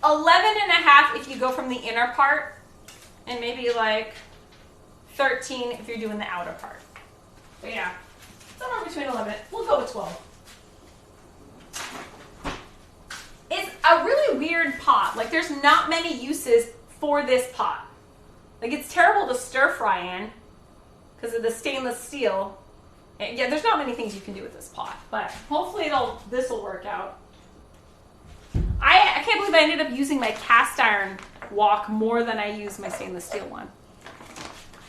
A: 11 and a half if you go from the inner part, and maybe like 13 if you're doing the outer part. But yeah, somewhere between 11. We'll go with 12. It's a really weird pot. Like, there's not many uses for this pot. Like, it's terrible to stir fry in because of the stainless steel. And yeah, there's not many things you can do with this pot, but hopefully this will work out. I can't believe I ended up using my cast iron wok more than I used my stainless steel one.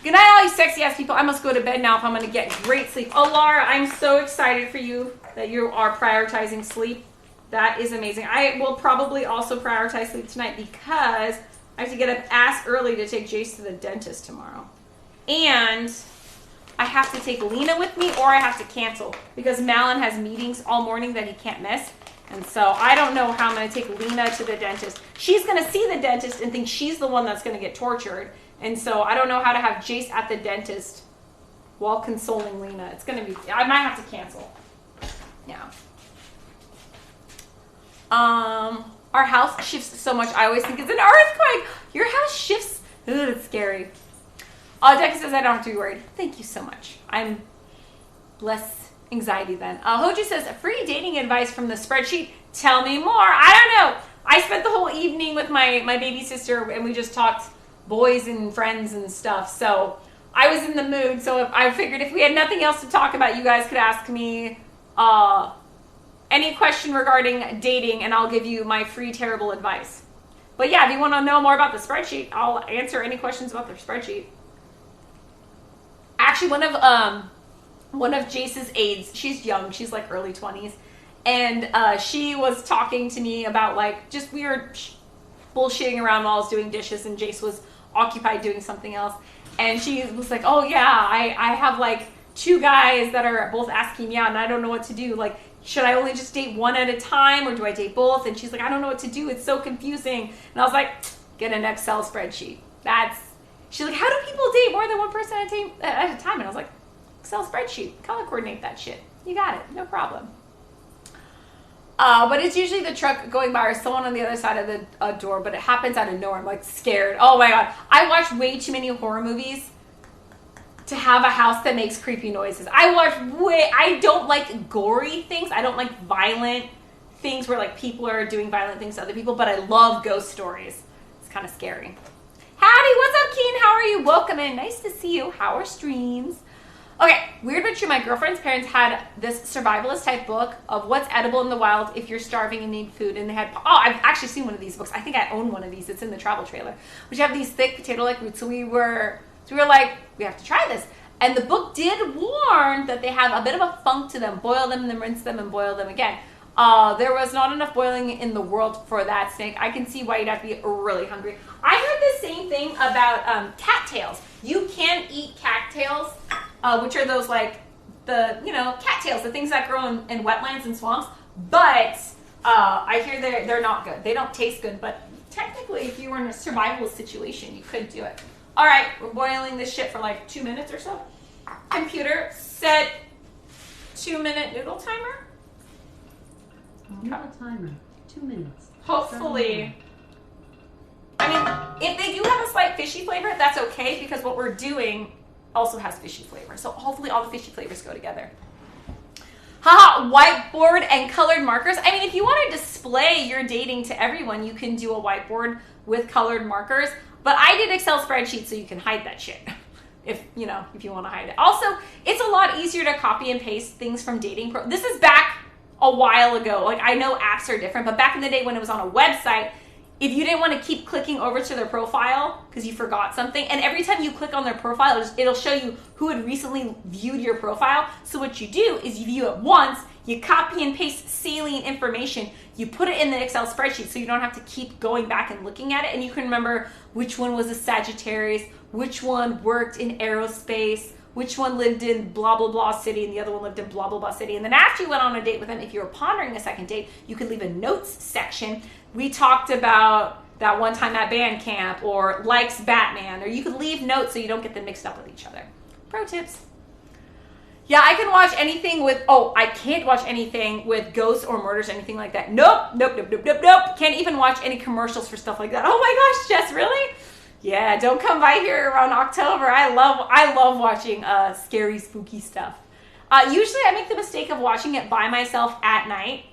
A: Good night, all you sexy ass people. I must go to bed now if I'm going to get great sleep. Oh, Laura, I'm so excited for you that you are prioritizing sleep. That is amazing. I will probably also prioritize sleep tonight because I have to get up ass early to take Jace to the dentist tomorrow. And I have to take Lena with me or I have to cancel because Malin has meetings all morning that he can't miss. And so I don't know how I'm going to take Lena to the dentist. She's going to see the dentist and think she's the one that's going to get tortured. And so I don't know how to have Jace at the dentist while consoling Lena. It's going to be, I might have to cancel. Yeah. Our house shifts so much. I always think it's an earthquake. Your house shifts. Ugh, it's scary. Deca says I don't have to be worried. Thank you so much. I'm less anxiety then. Hoju says, free dating advice from the spreadsheet. Tell me more. I don't know. I spent the whole evening with my baby sister and we just talked boys and friends and stuff. So I was in the mood. So I figured if we had nothing else to talk about, you guys could ask me any question regarding dating and I'll give you my free terrible advice. But yeah, if you want to know more about the spreadsheet, I'll answer any questions about the spreadsheet. Actually, one of Jace's aides, she's young, she's like early 20s, and she was talking to me about like just weird bullshitting around while I was doing dishes and Jace was occupied doing something else. And she was like, oh yeah, I have like 2 guys that are both asking me out and I don't know what to do. Like, should I only just date one at a time or do I date both? And she's like, I don't know what to do. It's so confusing. And I was like, get an Excel spreadsheet. She's like, how do people date more than one person at a time? And I was like, Excel spreadsheet. Color coordinate that shit. You got it. No problem. But it's usually the truck going by or someone on the other side of the door, but it happens out of nowhere. I'm like scared. Oh my God. I watch way too many horror movies to have a house that makes creepy noises. I don't like gory things. I don't like violent things where like people are doing violent things to other people, but I love ghost stories. It's kind of scary. Howdy, what's up, Keen? How are you? Welcome in. Nice to see you. How are streams? Okay, weird but true. My girlfriend's parents had this survivalist type book of what's edible in the wild if you're starving and need food. And they had, I've actually seen one of these books. I think I own one of these. It's in the travel trailer. Which have these thick potato-like roots. So we were like, we have to try this. And the book did warn that they have a bit of a funk to them. Boil them and then rinse them and boil them again. There was not enough boiling in the world for that snake. I can see why you'd have to be really hungry. I heard the same thing about cattails. You can eat cattails, which are those like the, cattails, the things that grow in wetlands and swamps. But I hear they're not good. They don't taste good. But technically, if you were in a survival situation, you could do it. All right, we're boiling this shit for like 2 minutes or so. Computer, set 2-minute noodle timer.
C: Noodle timer, 2 minutes.
A: Hopefully. I mean, if they do have a slight fishy flavor, that's okay because what we're doing also has fishy flavor. So hopefully all the fishy flavors go together. Haha, whiteboard and colored markers. I mean, if you want to display your dating to everyone, you can do a whiteboard with colored markers. But I did Excel spreadsheets so you can hide that shit. If you want to hide it. Also, it's a lot easier to copy and paste things from dating. This is back a while ago. Like, I know apps are different, but back in the day when it was on a website, if you didn't want to keep clicking over to their profile because you forgot something, and every time you click on their profile, it'll show you who had recently viewed your profile. So what you do is you view it once, you copy and paste salient information, you put it in the Excel spreadsheet so you don't have to keep going back and looking at it, and you can remember which one was a Sagittarius, which one worked in aerospace, which one lived in blah, blah, blah city, and the other one lived in blah, blah, blah city. And then after you went on a date with them, if you were pondering a second date, you could leave a notes section. We talked about that one time at band camp, or likes Batman, or you could leave notes so you don't get them mixed up with each other. Pro tips. Yeah, I can watch anything with, I can't watch anything with ghosts or murders or anything like that. Nope. Can't even watch any commercials for stuff like that. Oh my gosh, Jess, really? Yeah, don't come by here around October. I love watching scary, spooky stuff. Usually I make the mistake of watching it by myself at night.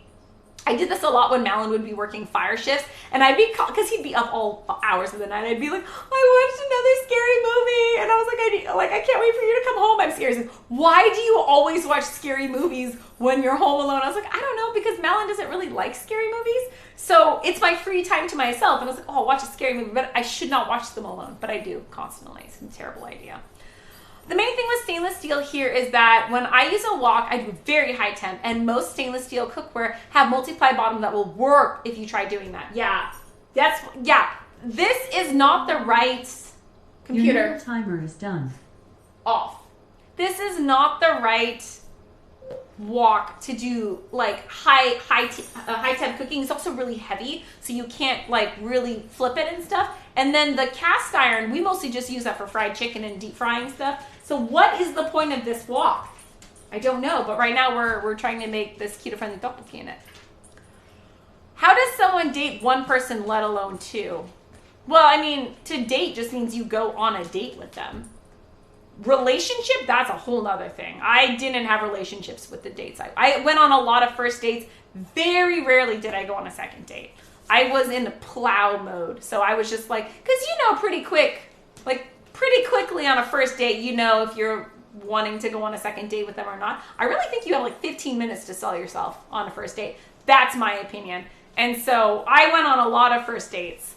A: I did this a lot when Malin would be working fire shifts, and I'd be, because he'd be up all hours of the night, I'd be like, I watched another scary movie, and I was like, I can't wait for you to come home. I'm scared. He's like, why do you always watch scary movies when you're home alone? I was like, I don't know, because Malin doesn't really like scary movies, so it's my free time to myself, and I was like, I'll watch a scary movie, but I should not watch them alone, but I do constantly. It's a terrible idea. The main thing with stainless steel here is that when I use a wok, I do very high temp, and most stainless steel cookware have multiply bottom that will work if you try doing that. This is not the right computer.
C: Your timer is done.
A: Off. This is not the right wok to do like high temp cooking. It's also really heavy, so you can't like really flip it and stuff. And then the cast iron, we mostly just use that for fried chicken and deep frying stuff. So what is the point of this wok? I don't know, but right now we're trying to make this keto-friendly tteokbokki in it. How does someone date one person, let alone two? Well, I mean, to date just means you go on a date with them. Relationship, that's a whole nother thing. I didn't have relationships with the dates. I went on a lot of first dates. Very rarely did I go on a second date. I was in plow mode. So I was just like, because pretty quickly on a first date, if you're wanting to go on a second date with them or not. I really think you have like 15 minutes to sell yourself on a first date. That's my opinion. And so I went on a lot of first dates.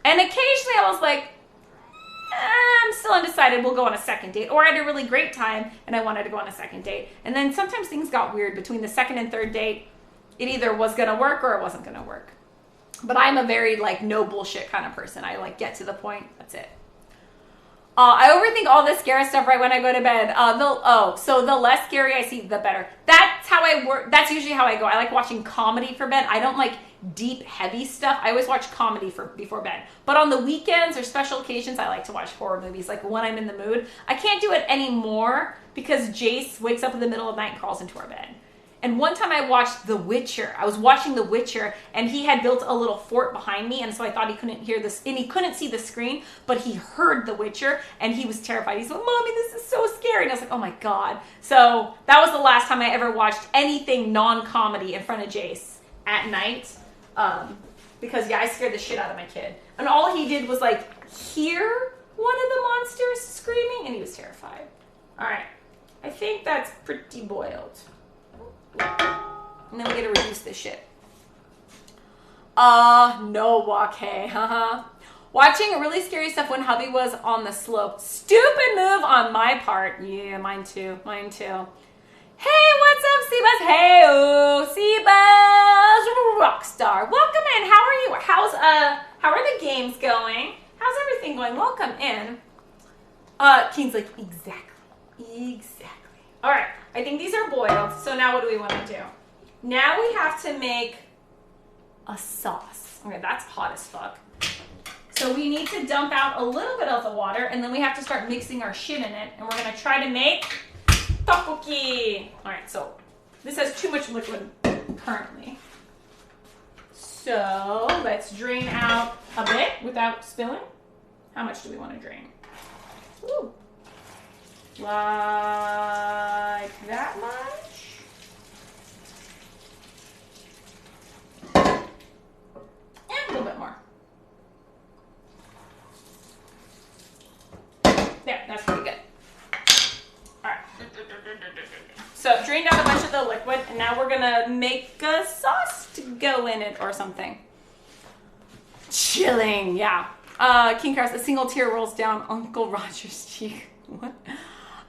A: And occasionally I was like, I'm still undecided, we'll go on a second date. Or I had a really great time and I wanted to go on a second date. And then sometimes things got weird between the second and third date. It either was going to work or it wasn't going to work. But I'm a very like no bullshit kind of person. I like get to the point. That's it. I overthink all this scary stuff right when I go to bed. So the less scary I see, the better. That's how I work. That's usually how I go. I like watching comedy for bed. I don't like deep, heavy stuff. I always watch comedy before bed. But on the weekends or special occasions, I like to watch horror movies, like when I'm in the mood. I can't do it anymore because Jace wakes up in the middle of the night and crawls into our bed. And one time I watched The Witcher. I was watching The Witcher, and he had built a little fort behind me, and so I thought he couldn't hear this, and he couldn't see the screen, but he heard The Witcher, and he was terrified. He's like, Mommy, this is so scary. And I was like, oh my God. So that was the last time I ever watched anything non-comedy in front of Jace at night, because I scared the shit out of my kid. And all he did was like hear one of the monsters screaming, and he was terrified. All right. I think that's pretty boiled. And then we gotta reduce this shit. No wok-hey, haha. Watching really scary stuff when hubby was on the slope. Stupid move on my part. Yeah, mine too. Mine too. Hey, what's up, Seabuzz? Hey, Seabuzz, rockstar. Welcome in. How are you? How are the games going? How's everything going? Welcome in. Keen's like, exactly. All right, I think these are boiled. So now what do we want to do? Now we have to make a sauce. Okay, that's hot as fuck. So we need to dump out a little bit of the water, and then we have to start mixing our shit in it, and we're gonna try to make tteokbokki. All right, so this has too much liquid currently. So let's drain out a bit without spilling. How much do we want to drain? Ooh. Like that much. And a little bit more. There, that's pretty good. All right. So drained out a bunch of the liquid, and now we're gonna make a sauce to go in it or something. Chilling, yeah. King Cars, a single tear rolls down Uncle Roger's cheek. What?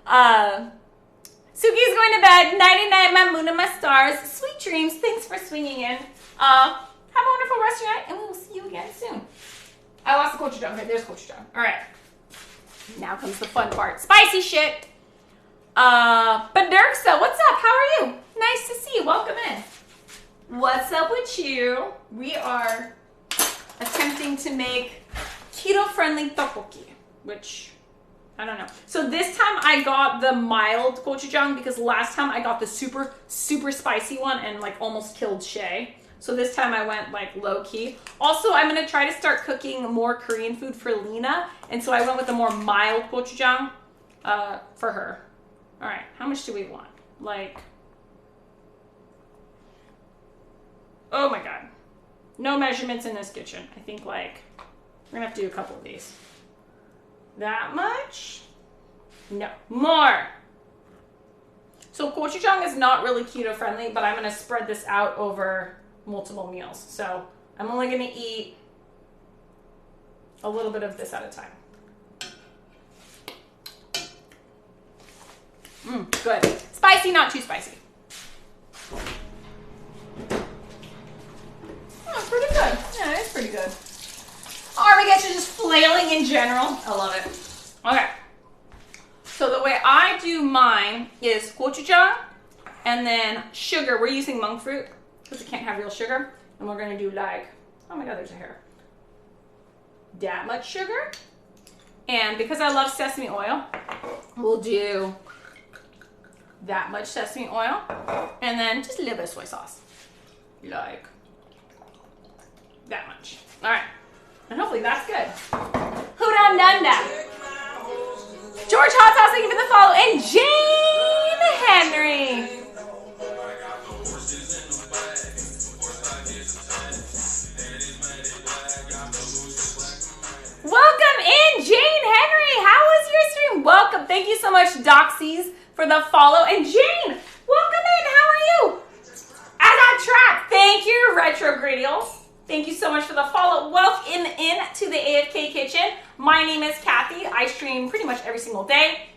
A: Suki's going to bed. Nighty night, my moon and my stars. Sweet dreams. Thanks for swinging in. Have a wonderful rest of your night, and we will see you again soon. I lost the gochujang. Okay, there's gochujang. All right. Now comes the fun part. Spicy shit. Badirksa, what's up? How are you? Nice to see you. Welcome in. What's up with you? We are attempting to make keto-friendly tteokbokki, which I don't know. So this time I got the mild gochujang because last time I got the super, super spicy one and like almost killed Shay. So this time I went like low key. Also, I'm gonna try to start cooking more Korean food for Lena. And so I went with the more mild gochujang for her. All right, how much do we want? Like, oh my God. No measurements in this kitchen. I think like, we're gonna have to do a couple of these. That much? No, more. So gochujang is not really keto friendly, but I'm gonna spread this out over multiple meals. So I'm only gonna eat a little bit of this at a time. Good. Spicy, not too spicy. Oh, pretty good. Yeah, it's pretty good. Armageddon is just flailing in general. I love it. Okay. So the way I do mine is gochujang and then sugar. We're using monk fruit because we can't have real sugar. And we're going to do like, oh my God, there's a hair. That much sugar. And because I love sesame oil, we'll do that much sesame oil. And then just a little bit of soy sauce. Like that much. All right. And hopefully that's good. Who done that? George Hot Sauce, thank you for the follow. And Jane Henry. Welcome in, Jane Henry. How was your stream? Welcome. Thank you so much, Doxies, for the follow. And Jane, welcome in. How are you? As I track. Thank you, Retrogradials. Thank you so much for the follow. Welcome in to the AFK Kitchen. My name is Kathy. I stream pretty much every single day.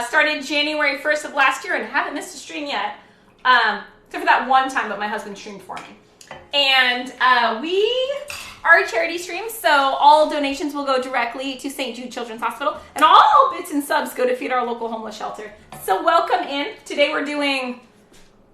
A: Started January 1st of last year and haven't missed a stream yet. Except for that one time, but my husband streamed for me. And we are a charity stream, so all donations will go directly to St. Jude Children's Hospital. And all bits and subs go to feed our local homeless shelter. So welcome in. Today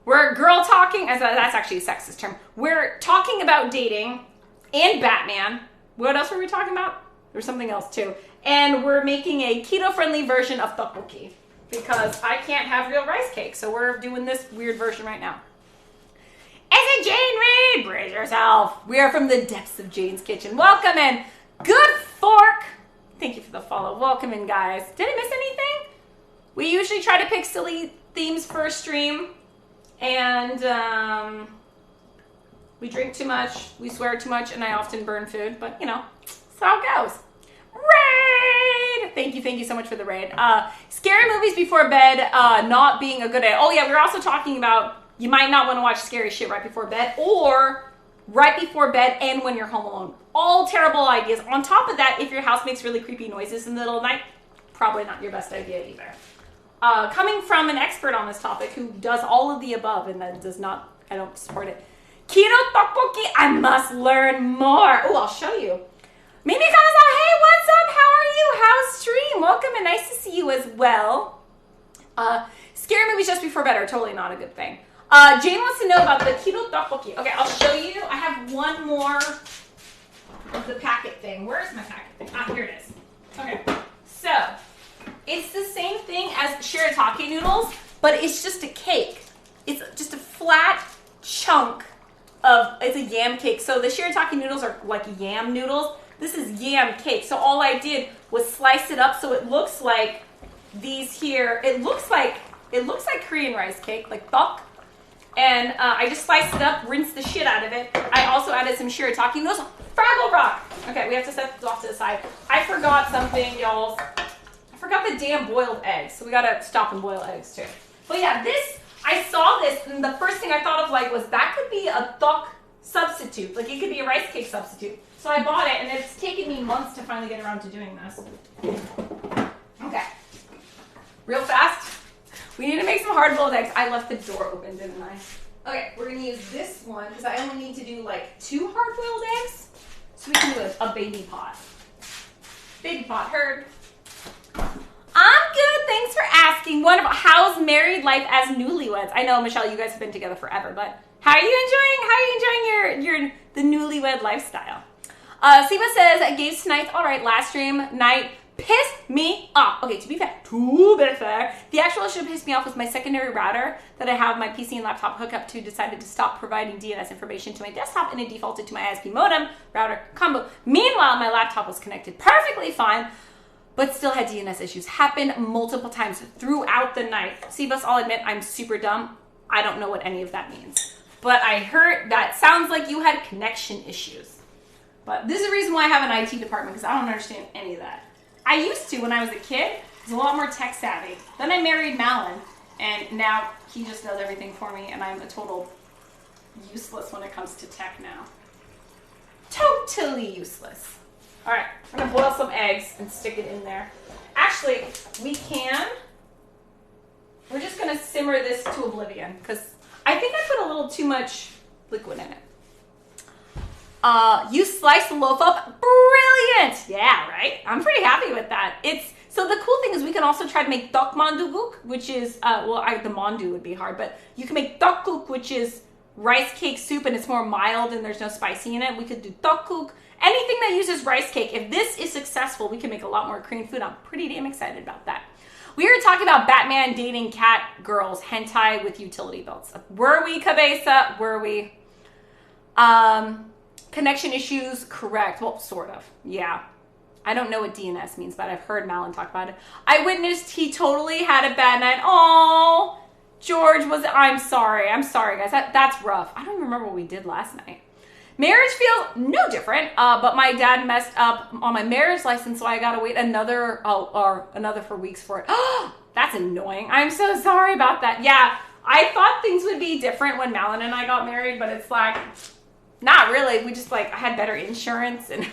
A: we're girl talking, as that's actually a sexist term. We're talking about dating and Batman. What else were we talking about? There's something else too. And we're making a keto-friendly version of tteokbokki because I can't have real rice cake. So we're doing this weird version right now. Is it Jane Reed? Brace yourself. We are from the depths of Jane's kitchen. Welcome in. Good fork. Thank you for the follow. Welcome in, guys. Did I miss anything? We usually try to pick silly themes for a stream. And we drink too much, we swear too much, and I often burn food. But, you know, that's how it goes. Ray! raid. Thank you so much for the raid. Scary movies before bed, not being a good idea. Oh yeah, we were also talking about you might not want to watch scary shit right before bed or right before bed and when you're home alone. All terrible ideas. On top of that, if your house makes really creepy noises in the middle of the night, probably not your best idea either. Coming from an expert on this topic who does all of the above and then does not, I don't support it. Keto tteokbokki, I must learn more. Oh, I'll show you. Mimi Kanazawa, hey, what's up? How are you? How's stream? Welcome and nice to see you as well. Scary movies just before bed are totally not a good thing. Jane wants to know about the keto tteokbokki. Okay, I'll show you. I have one more of the packet thing. Where's my packet thing? Ah, here it is. Okay, so it's the same thing as shirataki noodles, but it's just a cake. It's just a flat chunk of, it's a yam cake. So the shirataki noodles are like yam noodles. This is yam cake. So all I did was slice it up so it looks like these here. It looks like Korean rice cake, like tteok. And I just sliced it up, rinsed the shit out of it. I also added some shirataki noodles. Fraggle Rock! Okay, we have to set this off to the side. I forgot something, y'all. I forgot the damn boiled eggs. So we gotta stop and boil eggs too. But yeah, this, I saw this and the first thing I thought of like was that could be a tteok substitute. Like it could be a rice cake substitute. So I bought it and it's taken me months to finally get around to doing this. Okay. Real fast. We need to make some hard-boiled eggs. I left the door open, didn't I? Okay, we're gonna use this one because I only need to do like 2 hard-boiled eggs. So we can do a baby pot. Baby pot, heard. I'm good, thanks for asking. Wonderful. How's married life as newlyweds? I know, Michelle, you guys have been together forever, but how are you enjoying the newlywed lifestyle? Siva says, Gabe's tonight's all right. Last stream night pissed me off. Okay, to be fair, the actual issue that pissed me off was my secondary router that I have my PC and laptop hooked up to decided to stop providing DNS information to my desktop and it defaulted to my ISP modem router combo. Meanwhile, my laptop was connected perfectly fine, but still had DNS issues. Happened multiple times throughout the night. Cbus, I'll admit, I'm super dumb. I don't know what any of that means. But I heard that sounds like you had connection issues. But this is the reason why I have an IT department, because I don't understand any of that. I used to when I was a kid. I was a lot more tech savvy. Then I married Malin, and now he just does everything for me, and I'm a total useless when it comes to tech now. Totally useless. All right, I'm gonna boil some eggs and stick it in there. Actually, we're just gonna simmer this to oblivion, because I think I put a little too much liquid in it. You sliced the loaf up. Brilliant! Yeah, right? I'm pretty happy with that. So the cool thing is we can also try to make tteok manduguk, which is, the mandu would be hard, but you can make tteokguk, which is rice cake soup, and it's more mild and there's no spicy in it. We could do tteokguk. Anything that uses rice cake. If this is successful, we can make a lot more Korean food. I'm pretty damn excited about that. We were talking about Batman dating cat girls, hentai with utility belts. Were we, Cabeza? Were we? Connection issues, correct. Well, sort of. Yeah. I don't know what DNS means, but I've heard Malin talk about it. I witnessed he totally had a bad night. Oh, George I'm sorry. I'm sorry, guys. That's rough. I don't remember what we did last night. Marriage feels no different, but my dad messed up on my marriage license, so I gotta wait another for weeks for it. Oh, that's annoying. I'm so sorry about that. Yeah, I thought things would be different when Malin and I got married, but it's like, not really. We just I had better insurance, and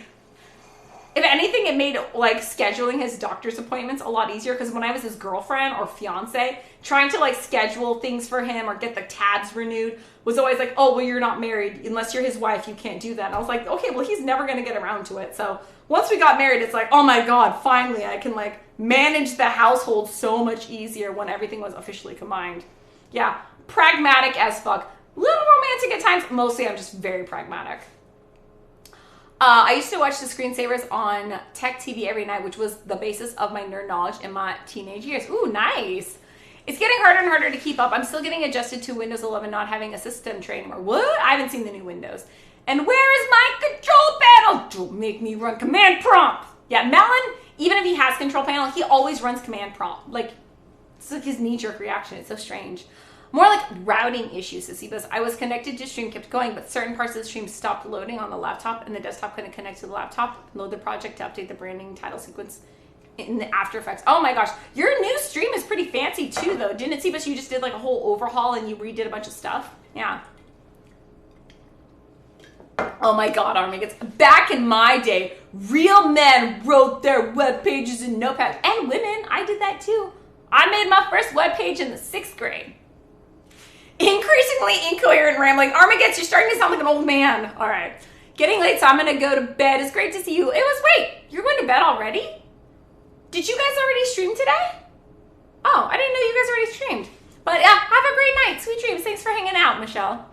A: if anything, it made scheduling his doctor's appointments a lot easier, because when I was his girlfriend or fiance, trying to schedule things for him or get the tabs renewed was always like, oh, well, you're not married. Unless you're his wife, you can't do that. And I was like, okay, well, he's never going to get around to it. So once we got married, it's like, oh my God, finally I can manage the household so much easier when everything was officially combined. Yeah, pragmatic as fuck. Little romantic at times. Mostly I'm just very pragmatic. I used to watch the screensavers on Tech TV every night, which was the basis of my nerd knowledge in my teenage years. Ooh, nice. It's getting harder and harder to keep up. I'm still getting adjusted to Windows 11 not having a system tray anymore. What? I haven't seen the new Windows. And where is my control panel? Don't make me run command prompt. Yeah, Melon, even if he has control panel, he always runs command prompt. It's like his knee-jerk reaction. It's so strange. More like routing issues, because I was connected to stream, kept going, but certain parts of the stream stopped loading on the laptop, and the desktop couldn't connect to the laptop. Load the project to update the branding title sequence. in the After Effects. Oh my gosh. Your new stream is pretty fancy too though. Didn't it see, but you just did like a whole overhaul and you redid a bunch of stuff? Yeah. Oh my god, Army. Back in my day, real men wrote their web pages in Notepad. And women, I did that too. I made my first web page in the 6th grade. Increasingly incoherent rambling. Armageddon, you're starting to sound like an old man. All right. Getting late, so I'm going to go to bed. It's great to see you. Wait, you're going to bed already? Did you guys already stream today? Oh, I didn't know you guys already streamed. But yeah, have a great night. Sweet dreams. Thanks for hanging out, Michelle.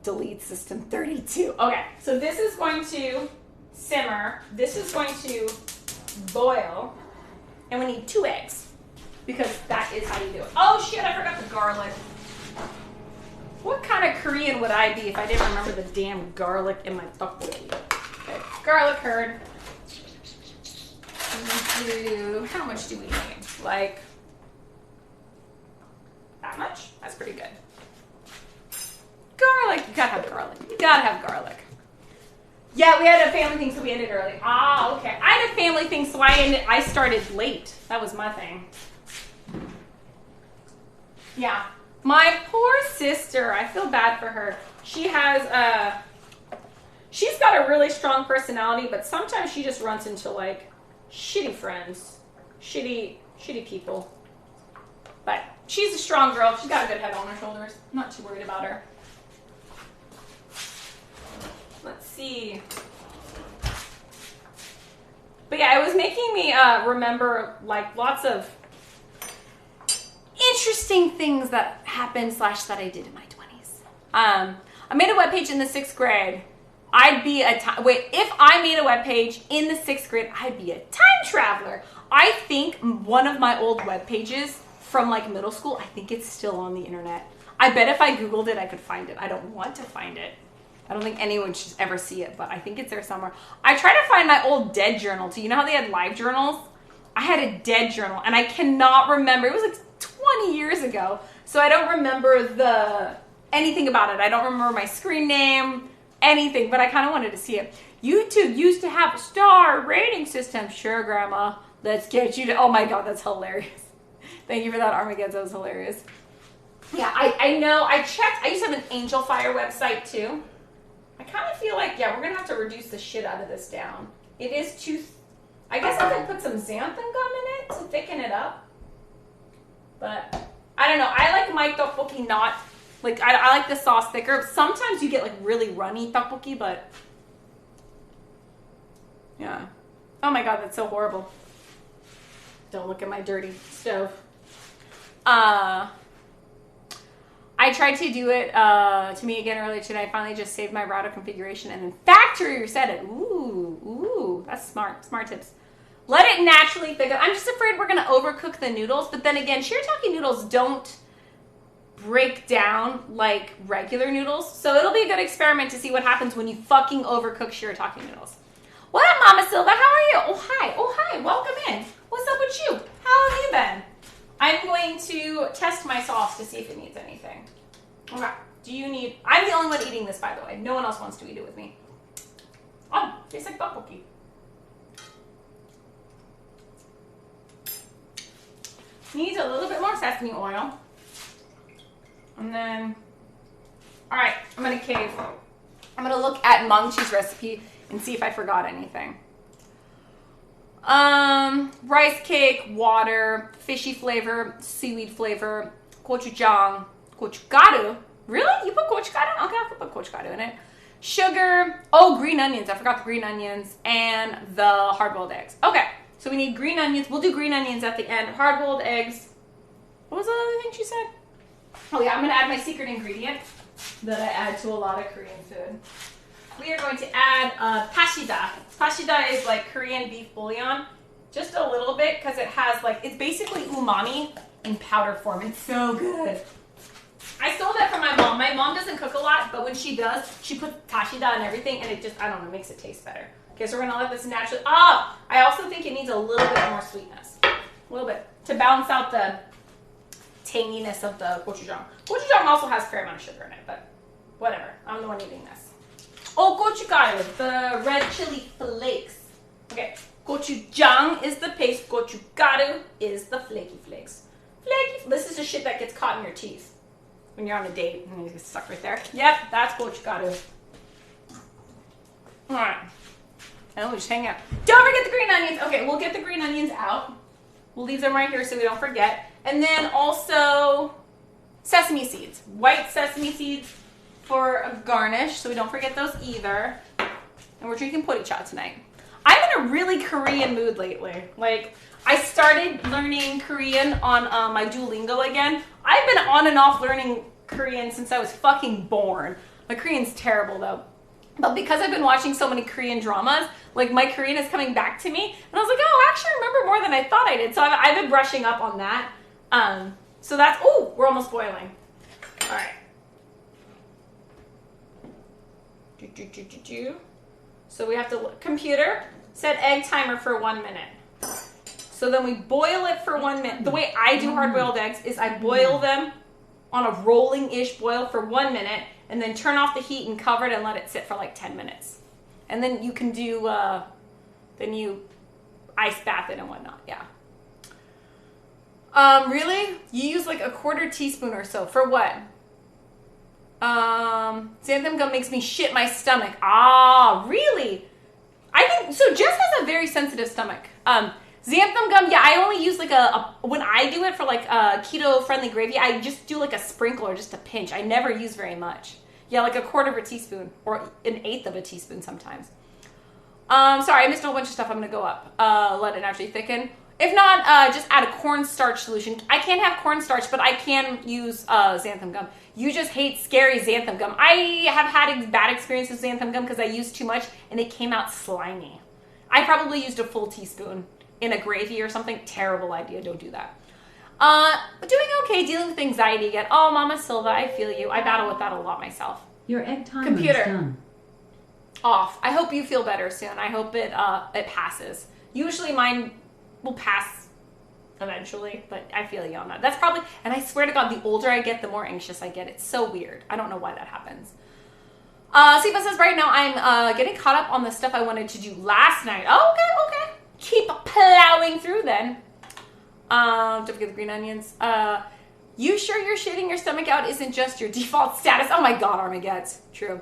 A: Delete system 32. Okay, so this is going to simmer. This is going to boil. And we need 2 eggs because that is how you do it. Oh shit, I forgot the garlic. What kind of Korean would I be if I didn't remember the damn garlic in my tteokbokki? Okay, garlic curd. How much do we need? Like that much? That's pretty good. Garlic. You gotta have garlic. You gotta have garlic. Yeah, we had a family thing, so we ended early. Ah, okay. I had a family thing, so I started late. That was my thing. Yeah. My poor sister. I feel bad for her. She has she's got a really strong personality, but sometimes she just runs into like shitty friends, shitty people. But she's a strong girl. She's got a good head on her shoulders. I'm not too worried about her. Let's see. But yeah, it was making me remember like lots of interesting things that happened / that I did in my 20s. I made a webpage in the 6th grade. I'd be if I made a webpage in the 6th grade, I'd be a time traveler. I think one of my old web pages from like middle school, I think it's still on the internet. I bet if I Googled it, I could find it. I don't want to find it. I don't think anyone should ever see it, but I think it's there somewhere. I tried to find my old dead journal too. You know how they had live journals? I had a dead journal and I cannot remember. It was like 20 years ago. So I don't remember anything about it. I don't remember my screen name, anything, but I kind of wanted to see it. YouTube used to have a star rating system. Sure, Grandma. Let's get you to, oh my God, that's hilarious. Thank you for that, Armageddon. That was hilarious. Yeah, I know. I checked. I used to have an Angel Fire website too. I kind of feel like, yeah, we're going to have to reduce the shit out of this down. It is too, I guess I could put some xanthan gum in it to thicken it up. But, I don't know. I like my tteokbokki not, like, I like the sauce thicker. Sometimes you get, like, really runny tteokbokki, but, yeah. Oh my God, that's so horrible. Don't look at my dirty stove. I tried to do it to me again earlier today. I finally just saved my router configuration and then factory reset it. Ooh, that's smart. Smart tips. Let it naturally thicken. I'm just afraid we're going to overcook the noodles. But then again, shirataki noodles don't break down like regular noodles. So it'll be a good experiment to see what happens when you fucking overcook shirataki noodles. What up, Mama Silva? How are you? Oh, hi. Oh, hi. Welcome in. What's up with you? How have you been? I'm going to test my sauce to see if it needs anything. Okay. Do you need... I'm the only one eating this, by the way. No one else wants to eat it with me. Oh, tastes like tteokbokki. Needs a little bit more sesame oil. And then... Alright, I'm going to cave. I'm going to look at Mangchi's recipe and see if I forgot anything. Rice cake, water, fishy flavor, seaweed flavor, gochujang, gochugaru. Really? You put gochugaru? Okay, I could put gochugaru in it. Sugar. Oh, green onions. I forgot the green onions and the hard-boiled eggs. Okay, so we need green onions. We'll do green onions at the end. Hard-boiled eggs. What was the other thing she said? Oh yeah, I'm gonna add my secret ingredient that I add to a lot of Korean food. We are going to add pashida. Pashida is like Korean beef bouillon. Just a little bit because it has like, it's basically umami in powder form. It's so good. I stole that from my mom. My mom doesn't cook a lot, but when she does, she puts pashida and everything and it just, I don't know, makes it taste better. Okay, so we're gonna let this naturally, I also think it needs a little bit more sweetness. A little bit. To balance out the tanginess of the gochujang. Gochujang also has a fair amount of sugar in it, but whatever. I'm the one eating this. Oh, gochugaru, the red chili flakes. Okay, Gochujang is the paste. Gochugaru is the flaky flakes. This is the shit that gets caught in your teeth when you're on a date and you get stuck right there. Yep, that's gochugaru. All right. And we'll just hang out. Don't forget the green onions. Okay, we'll get the green onions out. We'll leave them right here so we don't forget. And then also sesame seeds. White sesame seeds for a garnish, so we don't forget those either. And we're drinking poticha tonight. I'm in a really Korean mood lately. Like, I started learning Korean on my Duolingo again. I've been on and off learning Korean since I was fucking born. My Korean's terrible though. But because I've been watching so many Korean dramas, like my Korean is coming back to me. And I was like, oh, I actually remember more than I thought I did. So I've been brushing up on that. So that's, oh, we're almost boiling. All right. So we have to, computer, set egg timer for 1 minute. So then we boil it for 1 minute. The way I do hard-boiled eggs is I boil them on a rolling-ish boil for 1 minute and then turn off the heat and cover it and let it sit for like 10 minutes. And then you can do, then you ice bath it and whatnot, yeah. Really? You use like a 1/4 teaspoon or so. For what? Xanthan gum makes me shit my stomach. Ah, really? I think, so Jess has a very sensitive stomach. Xanthan gum, yeah, I only use like when I do it for like a keto-friendly gravy, I just do like a sprinkle or just a pinch. I never use very much. Yeah, like a 1/4 teaspoon or 1/8 teaspoon sometimes. Sorry, I missed a whole bunch of stuff. I'm gonna go up. Let it naturally thicken. If not, just add a cornstarch solution. I can't have cornstarch, but I can use xanthan gum. You just hate scary xanthan gum. I have had bad experiences with xanthan gum because I used too much and it came out slimy. I probably used a full teaspoon in a gravy or something. Terrible idea. Don't do that. Doing okay, dealing with anxiety again. Oh, Mama Silva, I feel you. I battle with that a lot myself.
C: Your egg timer is done.
A: Off. I hope you feel better soon. I hope it passes. Usually mine will pass eventually, but I feel you on that. That's probably, and I swear to God, the older I get, the more anxious I get. It's so weird. I don't know why that happens. Siva says, right now I'm getting caught up on the stuff I wanted to do last night. Oh, okay. Keep plowing through then. Don't forget the green onions. You sure you're shitting your stomach out isn't just your default status? Oh my God, Armageddon. True.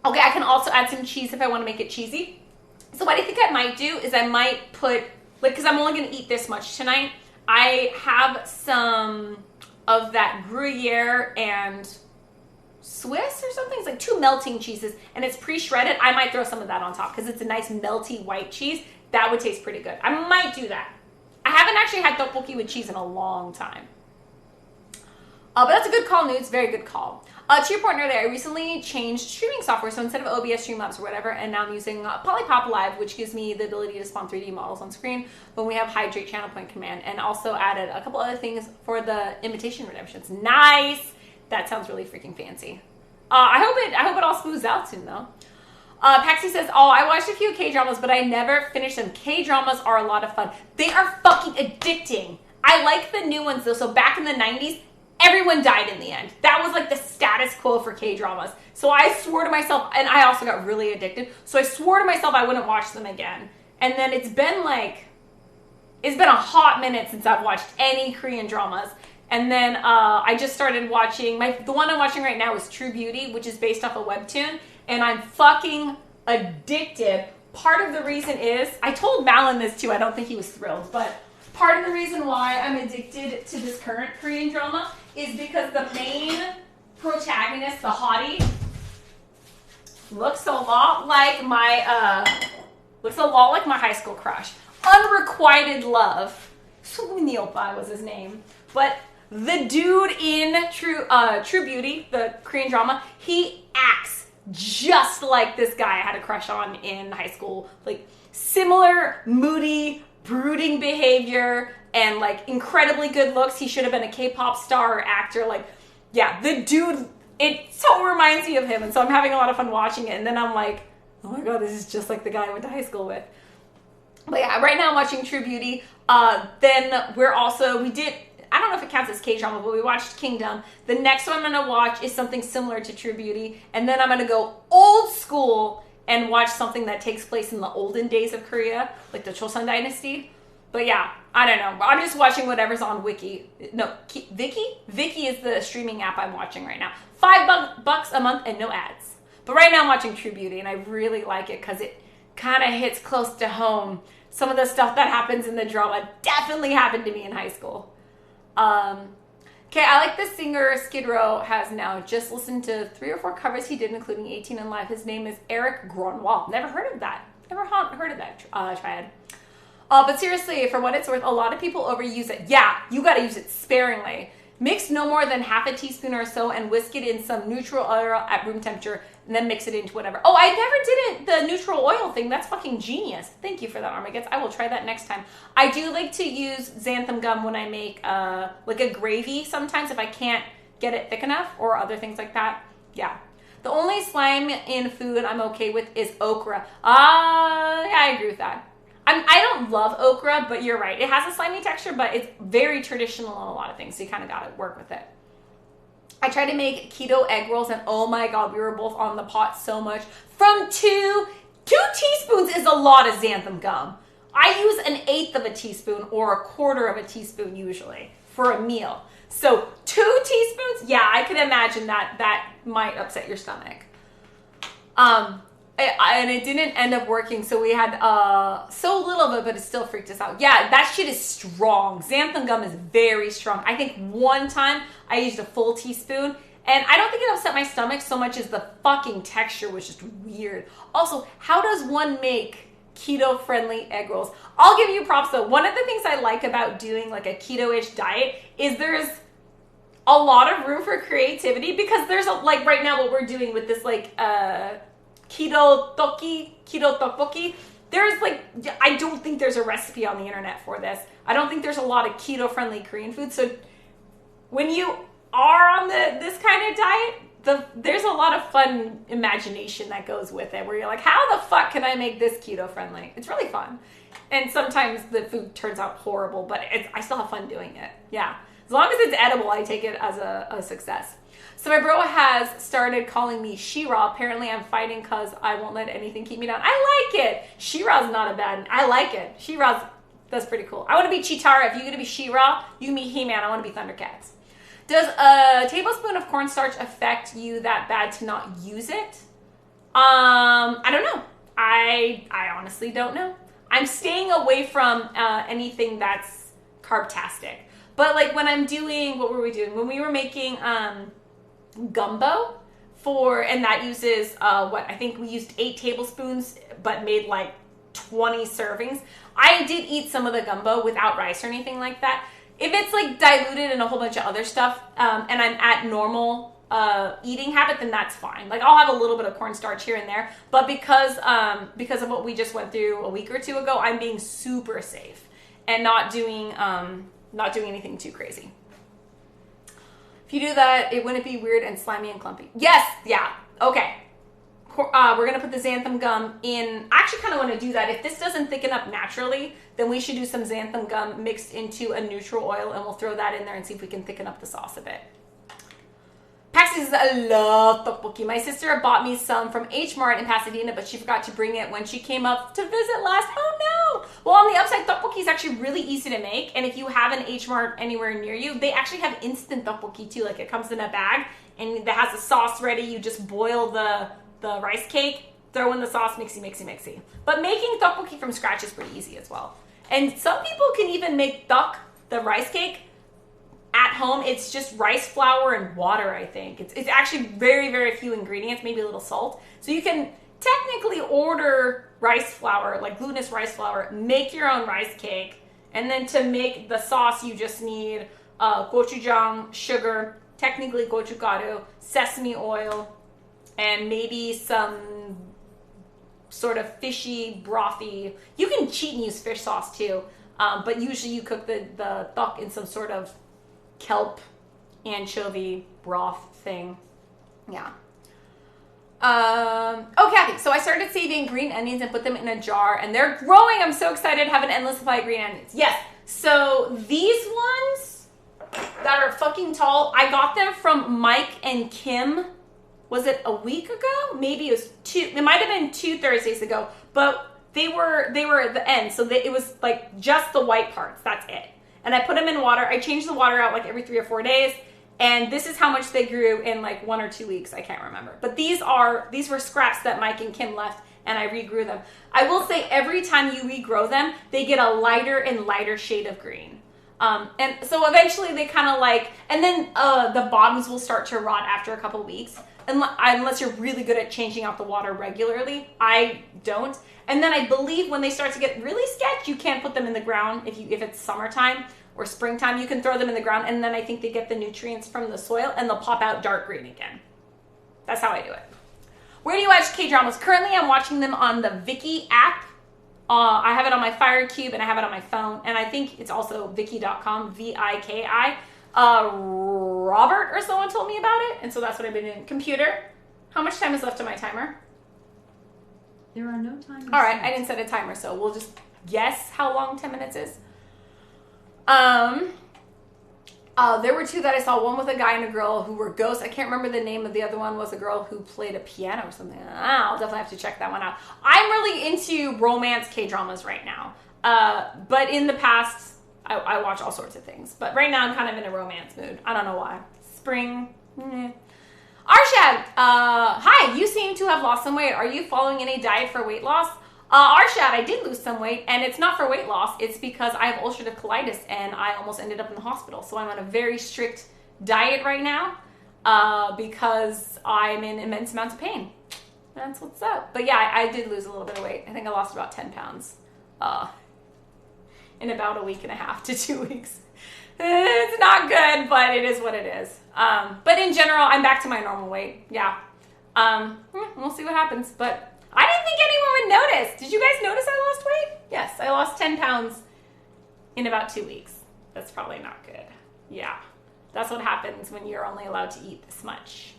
A: Okay, I can also add some cheese if I want to make it cheesy. So what I think I might do is I might put, like, because I'm only going to eat this much tonight, I have some of that Gruyere and Swiss or something. It's like 2 melting cheeses, and it's pre-shredded. I might throw some of that on top because it's a nice melty white cheese. That would taste pretty good. I might do that. I haven't actually had tteokbokki with cheese in a long time. But that's a good call, Nudes. Very good call. To your partner there, I recently changed streaming software. So instead of OBS Streamlabs or whatever, and now I'm using Polypop Live, which gives me the ability to spawn 3D models on screen when we have Hydrate Channel Point Command, and also added a couple other things for the Imitation Redemptions. Nice! That sounds really freaking fancy. I hope it all smooths out soon, though. Paxi says, oh, I watched a few K-dramas, but I never finished them. K-dramas are a lot of fun. They are fucking addicting. I like the new ones, though. So back in the 90s, everyone died in the end. That was like the status quo for K-dramas. So I swore to myself, and I also got really addicted, so I swore to myself I wouldn't watch them again. And then it's been a hot minute since I've watched any Korean dramas. And then I just started watching, the one I'm watching right now is True Beauty, which is based off a webtoon, and I'm fucking addicted. Part of the reason is, I told Malin this too, I don't think he was thrilled, but part of the reason why I'm addicted to this current Korean drama is because the main protagonist, the hottie, looks a lot like my high school crush. Unrequited Love. Soon Oppa was his name. But the dude in True Beauty, the Korean drama, he acts just like this guy I had a crush on in high school. Like, similar, moody, brooding behavior, and like incredibly good looks. He should have been a K-pop star or actor. Like, yeah, the dude, it so reminds me of him. And so I'm having a lot of fun watching it. And then I'm like, oh my God, this is just like the guy I went to high school with. But yeah, right now I'm watching True Beauty. Then I don't know if it counts as K-drama, but we watched Kingdom. The next one I'm going to watch is something similar to True Beauty. And then I'm going to go old school and watch something that takes place in the olden days of Korea, like the Chosun Dynasty. But yeah, I don't know. I'm just watching whatever's on Wiki. No, Viki? Viki is the streaming app I'm watching right now. $5 a month and no ads. But right now I'm watching True Beauty, and I really like it because it kind of hits close to home. Some of the stuff that happens in the drama definitely happened to me in high school. Okay, I like the singer Skid Row has now just listened to 3 or 4 covers he did, including 18 and Live. His name is Eric Gronwall. Never heard of that. Never heard of that triad. But seriously, for what it's worth, a lot of people overuse it. Yeah, you gotta use it sparingly. Mix no more than half a teaspoon or so and whisk it in some neutral oil at room temperature, and then mix it into whatever. Oh, I never did the neutral oil thing. That's fucking genius. Thank you for that, Armageddon. I will try that next time. I do like to use xanthan gum when I make like a gravy sometimes if I can't get it thick enough, or other things like that. Yeah. The only slime in food I'm okay with is okra. Yeah, I agree with that. I don't love okra, but you're right. It has a slimy texture, but it's very traditional in a lot of things, so you kind of got to work with it. I tried to make keto egg rolls, and oh my god, we were both on the pot so much. From 2 teaspoons is a lot of xanthan gum. I use 1/8 of a teaspoon or 1/4 of a teaspoon usually for a meal. So 2 teaspoons, yeah, I can imagine that might upset your stomach. And it didn't end up working, so we had so little of it, but it still freaked us out. Yeah, that shit is strong. Xanthan gum is very strong. I think one time I used a full teaspoon, and I don't think it upset my stomach so much as the fucking texture was just weird. Also, how does one make keto-friendly egg rolls? I'll give you props though. One of the things I like about doing like a keto-ish diet is there's a lot of room for creativity, because there's like right now what we're doing with this like keto tteokbokki. There's like, I don't think there's a recipe on the internet for this. I don't think there's a lot of keto-friendly Korean food. So when you are on this kind of diet, there's a lot of fun imagination that goes with it, where you're like, how the fuck can I make this keto-friendly? It's really fun. And sometimes the food turns out horrible, but I still have fun doing it. Yeah. As long as it's edible, I take it as a success. So my bro has started calling me She-Ra. Apparently I'm fighting because I won't let anything keep me down. I like it. She-Ra's not a bad, I like it. She-Ra's, that's pretty cool. I want to be Cheetara. If you're going to be She-Ra, you can be He-Man. I want to be Thundercats. Does a tablespoon of cornstarch affect you that bad to not use it? I don't know. I honestly don't know. I'm staying away from anything that's carb-tastic. But like when I'm doing, what were we doing? When we were making gumbo and that uses I think we used 8 tablespoons but made like 20 servings. I did eat some of the gumbo without rice or anything like that. If it's like diluted in a whole bunch of other stuff and I'm at normal eating habit, then that's fine. Like I'll have a little bit of cornstarch here and there, but because of what we just went through a week or 2 ago, I'm being super safe and not doing anything too crazy. If you do that, it wouldn't be weird and slimy and clumpy. Yes, yeah, okay. We're gonna put the xanthan gum in. I actually kind of want to do that. If this doesn't thicken up naturally, then we should do some xanthan gum mixed into a neutral oil, and we'll throw that in there and see if we can thicken up the sauce a bit. Paxi says, I love tteokbokki. My sister bought me some from H Mart in Pasadena, but she forgot to bring it when she came up to visit last. Oh no! Well, on the upside, tteokbokki is actually really easy to make, and if you have an H Mart anywhere near you, they actually have instant tteokbokki too. Like it comes in a bag, and that has a sauce ready. You just boil the rice cake, throw in the sauce, mixy. But making tteokbokki from scratch is pretty easy as well. And some people can even make the rice cake, at home. It's just rice flour and water, I think. It's actually very, very few ingredients, maybe a little salt. So you can technically order rice flour, like glutinous rice flour, make your own rice cake, and then to make the sauce, you just need gochujang, sugar, technically gochugaru, sesame oil, and maybe some sort of fishy, brothy. You can cheat and use fish sauce too, but usually you cook the tteok in some sort of kelp anchovy broth thing. Yeah. Oh, Kathy, so I started saving green onions and put them in a jar, and they're growing. I'm so excited to have an endless supply of green onions. Yes, so these ones that are fucking tall, I got them from Mike and Kim was it a week ago? Maybe it was it might have been 2 Thursdays ago, but they were at the end. So it was like just the white parts. That's it. And I put them in water. I changed the water out like every 3 or 4 days. And this is how much they grew in like 1 or 2 weeks. I can't remember. But these were scraps that Mike and Kim left, and I regrew them. I will say every time you regrow them, they get a lighter and lighter shade of green. And so eventually they kind of like, and then the bottoms will start to rot after a couple weeks. Unless you're really good at changing out the water regularly. I don't. And then I believe when they start to get really sketched, you can't put them in the ground if it's summertime or springtime. You can throw them in the ground, and then I think they get the nutrients from the soil, and they'll pop out dark green again. That's how I do it. Where do you watch K-dramas? Currently, I'm watching them on the Viki app. I have it on my Fire Cube, and I have it on my phone, and I think it's also Viki.com, V-I-K-I. Robert or someone told me about it, and so that's what I've been doing. Computer, how much time is left on my timer?
C: There are no timers.
A: All right, I didn't set a timer, so we'll just guess how long 10 minutes is. There were 2 that I saw. One with a guy and a girl who were ghosts. I can't remember the name of the other one. Was a girl who played a piano or something. I'll definitely have to check that one out. I'm really into romance K-dramas right now. But in the past, I watch all sorts of things. But right now, I'm kind of in a romance mood. I don't know why. Spring. Arshad, hi. You seem to have lost some weight. Are you following any diet for weight loss? Arshad, I did lose some weight, and it's not for weight loss. It's because I have ulcerative colitis, and I almost ended up in the hospital. So I'm on a very strict diet right now because I'm in immense amounts of pain. That's what's up. But yeah, I did lose a little bit of weight. I think I lost about 10 pounds in about a week and a half to 2 weeks. It's not good, but it is what it is. But in general, I'm back to my normal weight. Yeah. We'll see what happens, but I didn't think anyone would notice. Did you guys notice I lost weight? Yes, I lost 10 pounds in about 2 weeks. That's probably not good. Yeah, that's what happens when you're only allowed to eat this much.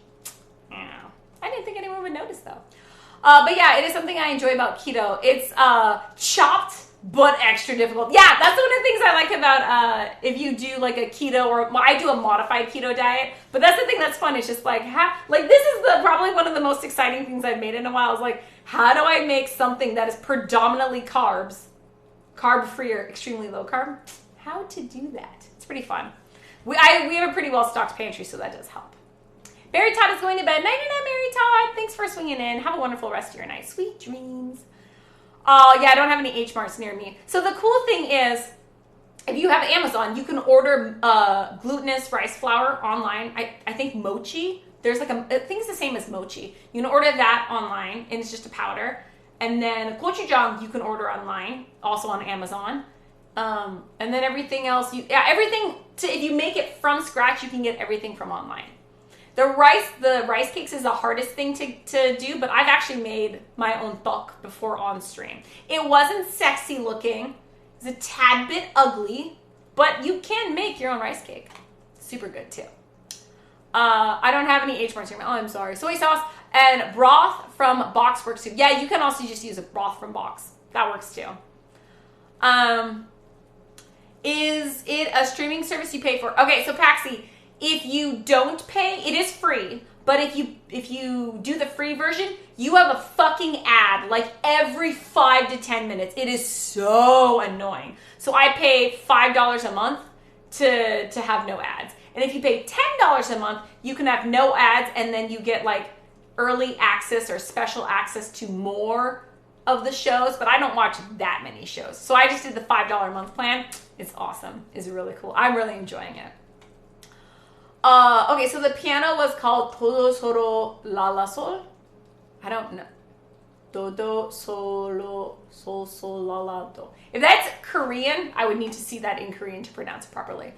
A: Yeah. I didn't think anyone would notice though. But yeah, it is something I enjoy about keto. It's chopped but extra difficult. Yeah, that's one of the things I like about if you do like a keto or I do a modified keto diet. But that's the thing that's fun. It's just like this is probably one of the most exciting things I've made in a while. Is like, how do I make something that is predominantly carbs, carb-free or extremely low carb? How to do that? It's pretty fun. We have a pretty well stocked pantry, so that does help. Mary Todd is going to bed. Night night, Mary Todd. Thanks for swinging in. Have a wonderful rest of your night. Sweet dreams. Yeah, I don't have any H Marts near me. So the cool thing is, if you have Amazon, you can order glutinous rice flour online. I think mochi. There's like I think it's the same as mochi. You can order that online, and it's just a powder. And then gochujang you can order online, also on Amazon. And then everything else, if you make it from scratch, you can get everything from online. The rice cakes is the hardest thing to do, but I've actually made my own tok before on stream. It wasn't sexy looking. It's a tad bit ugly, but you can make your own rice cake. Super good too. I don't have any H marks here. Oh, I'm sorry. Soy sauce and broth from Box works too. Yeah, you can also just use a broth from Box. That works too. Is it a streaming service you pay for? Okay, so Paxi, if you don't pay, it is free. But if you do the free version, you have a fucking ad like every 5 to 10 minutes. It is so annoying. So I pay $5 a month to have no ads. And if you pay $10 a month, you can have no ads, and then you get like early access or special access to more of the shows. But I don't watch that many shows. So I just did the $5 a month plan. It's awesome. It's really cool. I'm really enjoying it. Okay, so the piano was called Todo Solo La La Sol. I don't know. Todo Solo Sol Sol La La Do. If that's Korean, I would need to see that in Korean to pronounce it properly.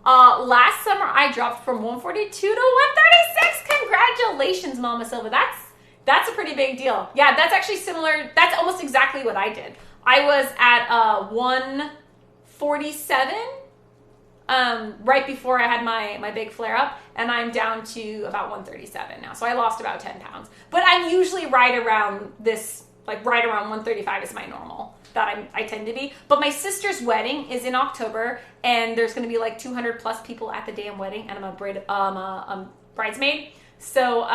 A: Last summer I dropped from 142 to 136. Congratulations, Mama Silva. That's a pretty big deal. Yeah, that's actually similar. That's almost exactly what I did. I was at 147 right before I had my big flare up, and I'm down to about 137 now. So I lost about 10 pounds. But I'm usually right around this, like right around 135 is my normal that I tend to be. But my sister's wedding is in October, and there's going to be like 200 plus people at the damn wedding, and I'm a bridesmaid. So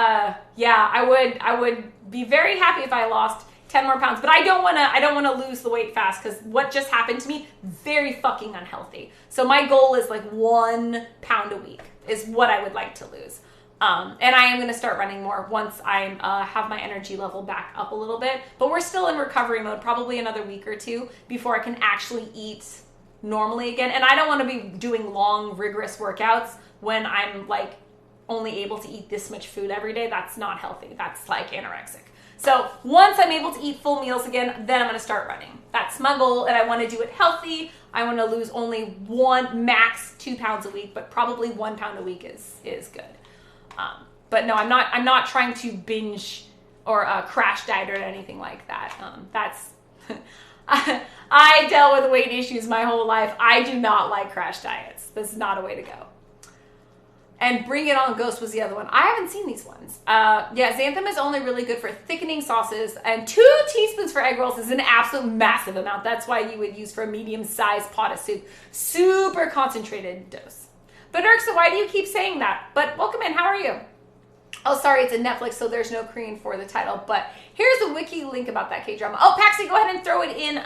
A: yeah, I would be very happy if I lost 10 more pounds, but I don't want to lose the weight fast because what just happened to me, very fucking unhealthy. So my goal is like 1 pound a week is what I would like to lose. And I am going to start running more once I have my energy level back up a little bit, but we're still in recovery mode, probably another week or two before I can actually eat normally again. And I don't want to be doing long, rigorous workouts when I'm like only able to eat this much food every day. That's not healthy. That's like anorexic. So once I'm able to eat full meals again, then I'm going to start running. That's my goal, and I want to do it healthy. I want to lose only 1, max 2 pounds a week, but probably 1 pound a week is good. But no, I'm not trying to binge or crash diet or anything like that. That's I dealt with weight issues my whole life. I do not like crash diets. This is not a way to go. And Bring It On Ghost was the other one. I haven't seen these ones. Yeah, xanthan is only really good for thickening sauces, and 2 teaspoons for egg rolls is an absolute massive amount. That's why you would use for a medium-sized pot of soup. Super concentrated dose. But Urxa, why do you keep saying that? But welcome in, how are you? Oh, sorry, it's a Netflix, so there's no Korean for the title. But here's a wiki link about that K-drama. Oh, Paxi, go ahead and throw it in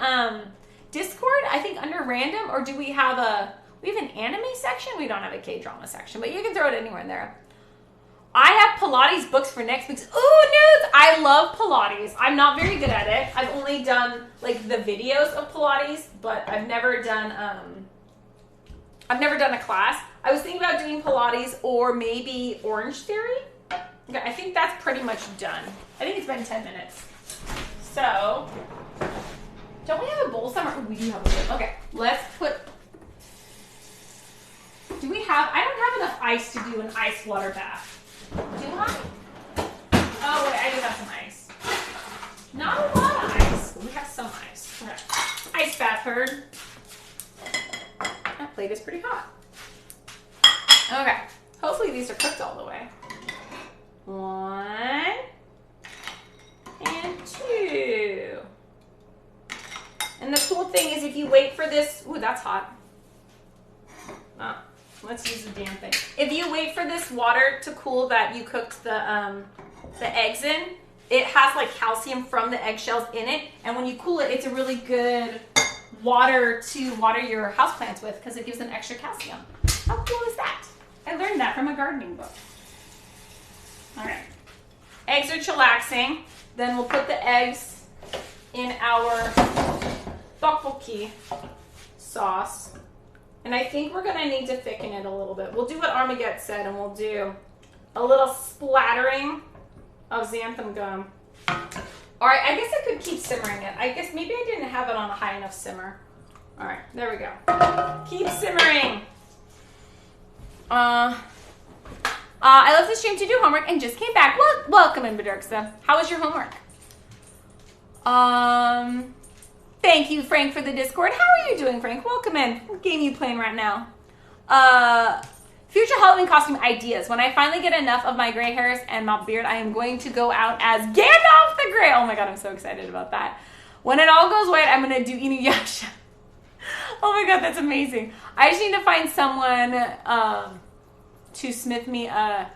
A: Discord, I think under random, or do we have an anime section? We don't have a K-drama section, but you can throw it anywhere in there. I have Pilates books for next week's. Ooh, nudes! I love Pilates. I'm not very good at it. I've only done like the videos of Pilates, but I've never done a class. I was thinking about doing Pilates or maybe Orange Theory. Okay, I think that's pretty much done. I think it's been 10 minutes. So, don't we have a bowl somewhere? Oh, we do have a bowl. Okay, let's put... Do we have... I don't have enough ice to do an ice water bath. Do I? Oh, wait, I do have some ice. Not a lot of ice. We have some ice. Okay. Ice bath, herd. That plate is pretty hot. Okay. Hopefully these are cooked all the way. 1 and 2. And the cool thing is if you wait for this... Ooh, that's hot. Let's use the damn thing. If you wait for this water to cool that you cooked the eggs in, it has like calcium from the eggshells in it. And when you cool it, it's a really good water to water your houseplants with because it gives them extra calcium. How cool is that? I learned that from a gardening book. All right. Eggs are chillaxing. Then we'll put the eggs in our tteokbokki sauce. And I think we're going to need to thicken it a little bit. We'll do what Armageddon said, and we'll do a little splattering of xanthan gum. All right, I guess I could keep simmering it. I guess maybe I didn't have it on a high enough simmer. All right, there we go. Keep simmering. I left the stream to do homework and just came back. Well, welcome in, Badirksa. How was your homework? Thank you, Frank, for the Discord. How are you doing, Frank? Welcome in. What game are you playing right now? Future Halloween costume ideas. When I finally get enough of my gray hairs and my beard, I am going to go out as Gandalf the Grey. Oh my god, I'm so excited about that. When it all goes white, I'm going to do Inuyasha. Oh my god, that's amazing. I just need to find someone to smith me a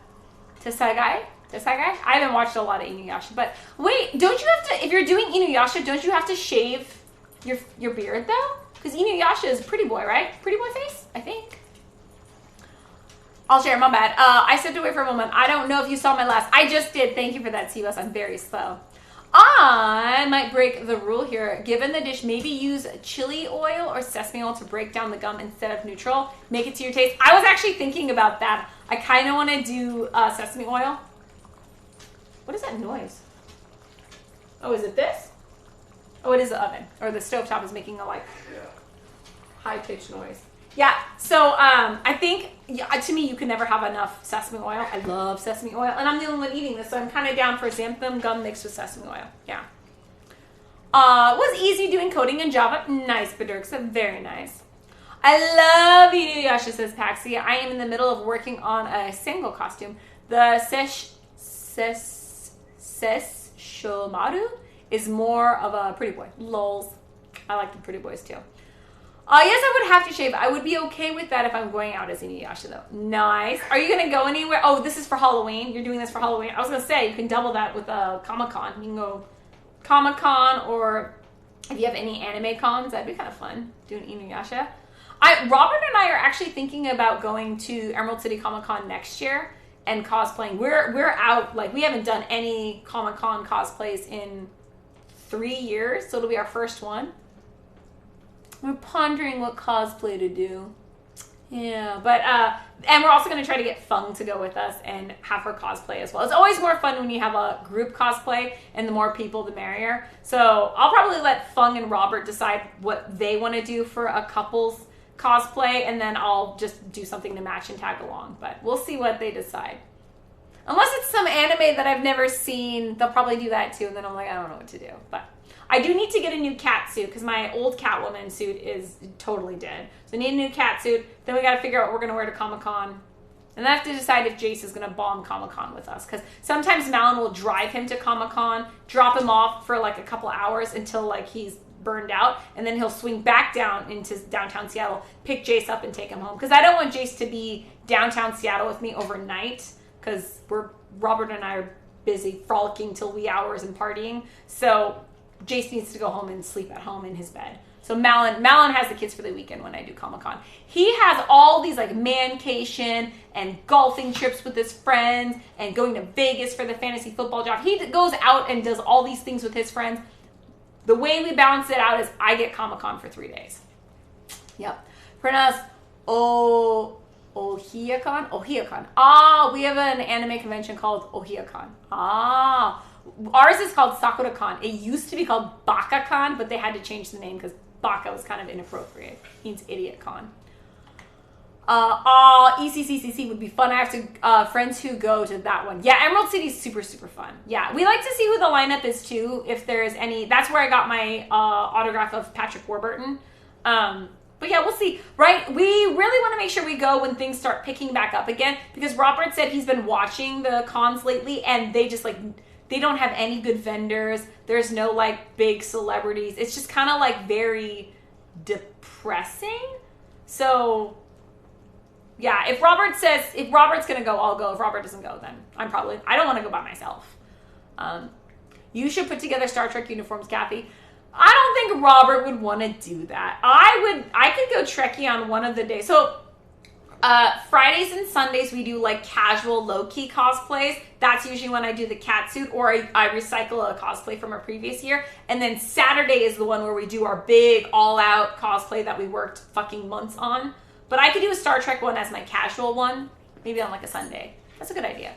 A: Tasagai. I haven't watched a lot of Inuyasha, but wait, don't you have to, if you're doing Inuyasha, don't you have to shave your beard though? Because Inuyasha is a pretty boy, right? Pretty boy face, I think. I'll share, my bad. I stepped away for a moment. I don't know if you saw my last. I just did. Thank you for that, Sivas. I'm very slow. I might break the rule here. Given the dish, maybe use chili oil or sesame oil to break down the gum instead of neutral. Make it to your taste. I was actually thinking about that. I kind of want to do sesame oil. What is that noise? Oh, is it this? Oh, it is the oven. Or the stovetop is making a like high-pitched noise. Yeah, so I think, to me, you can never have enough sesame oil. I love sesame oil, and I'm the only one eating this, so I'm kind of down for xanthan gum mixed with sesame oil. Yeah. Was easy doing coding in Java. Nice, Badirksa. Very nice. I love Inuyasha, says Paxi. I am in the middle of working on a single costume. The Sesshomaru is more of a pretty boy. Lols. I like the pretty boys, too. Yes, I would have to shave. I would be okay with that if I'm going out as Inuyasha, though. Nice. Are you going to go anywhere? Oh, this is for Halloween. You're doing this for Halloween. I was going to say, you can double that with Comic-Con. You can go Comic-Con, or if you have any anime cons, that'd be kind of fun, doing Inuyasha. Robert and I are actually thinking about going to Emerald City Comic-Con next year and cosplaying. We're out, like, we haven't done any Comic-Con cosplays in 3 years, so it'll be our first one. We're pondering what cosplay to do. Yeah, but, and we're also going to try to get Fung to go with us and have her cosplay as well. It's always more fun when you have a group cosplay, and the more people, the merrier. So I'll probably let Fung and Robert decide what they want to do for a couple's cosplay, and then I'll just do something to match and tag along. But we'll see what they decide. Unless it's some anime that I've never seen, they'll probably do that too, and then I'm like, I don't know what to do. But I do need to get a new cat suit because my old Catwoman suit is totally dead. So I need a new cat suit. Then we got to figure out what we're going to wear to Comic-Con. And then I have to decide if Jace is going to bomb Comic-Con with us. Because sometimes Malin will drive him to Comic-Con, drop him off for like a couple hours until like he's burned out. And then he'll swing back down into downtown Seattle, pick Jace up and take him home. Because I don't want Jace to be downtown Seattle with me overnight. Because Robert and I are busy frolicking till wee hours and partying. So Jace needs to go home and sleep at home in his bed. So Malin has the kids for the weekend when I do Comic-Con. He has all these like mancation and golfing trips with his friends and going to Vegas for the fantasy football job. He goes out and does all these things with his friends. The way we balance it out is I get Comic-Con for 3 days. Yep. Pronounce Ohiyakon? Ohiyakon. Ah, we have an anime convention called Ohiyakon. Ah. Ours is called Sakura-Con. It used to be called Baka-Con, but they had to change the name because Baka was kind of inappropriate. It means idiot-con. ECCCC would be fun. I have to friends who go to that one. Yeah, Emerald City is super, super fun. Yeah, we like to see who the lineup is too, if there's any. That's where I got my autograph of Patrick Warburton. But yeah, we'll see, right? We really want to make sure we go when things start picking back up again, because Robert said he's been watching the cons lately, and they just like, they don't have any good vendors. There's no like big celebrities. It's just kind of like very depressing. So yeah, if Robert's going to go, I'll go. If Robert doesn't go, then I don't want to go by myself. You should put together Star Trek uniforms, Kathy. I don't think Robert would want to do that. I could go Trekkie on one of the days. So Fridays and Sundays we do like casual low-key cosplays. That's usually when I do the cat suit, or I recycle a cosplay from a previous year. And then Saturday is the one where we do our big all-out cosplay that we worked fucking months on. But I could do a Star Trek one as my casual one, maybe on like a Sunday. That's a good idea.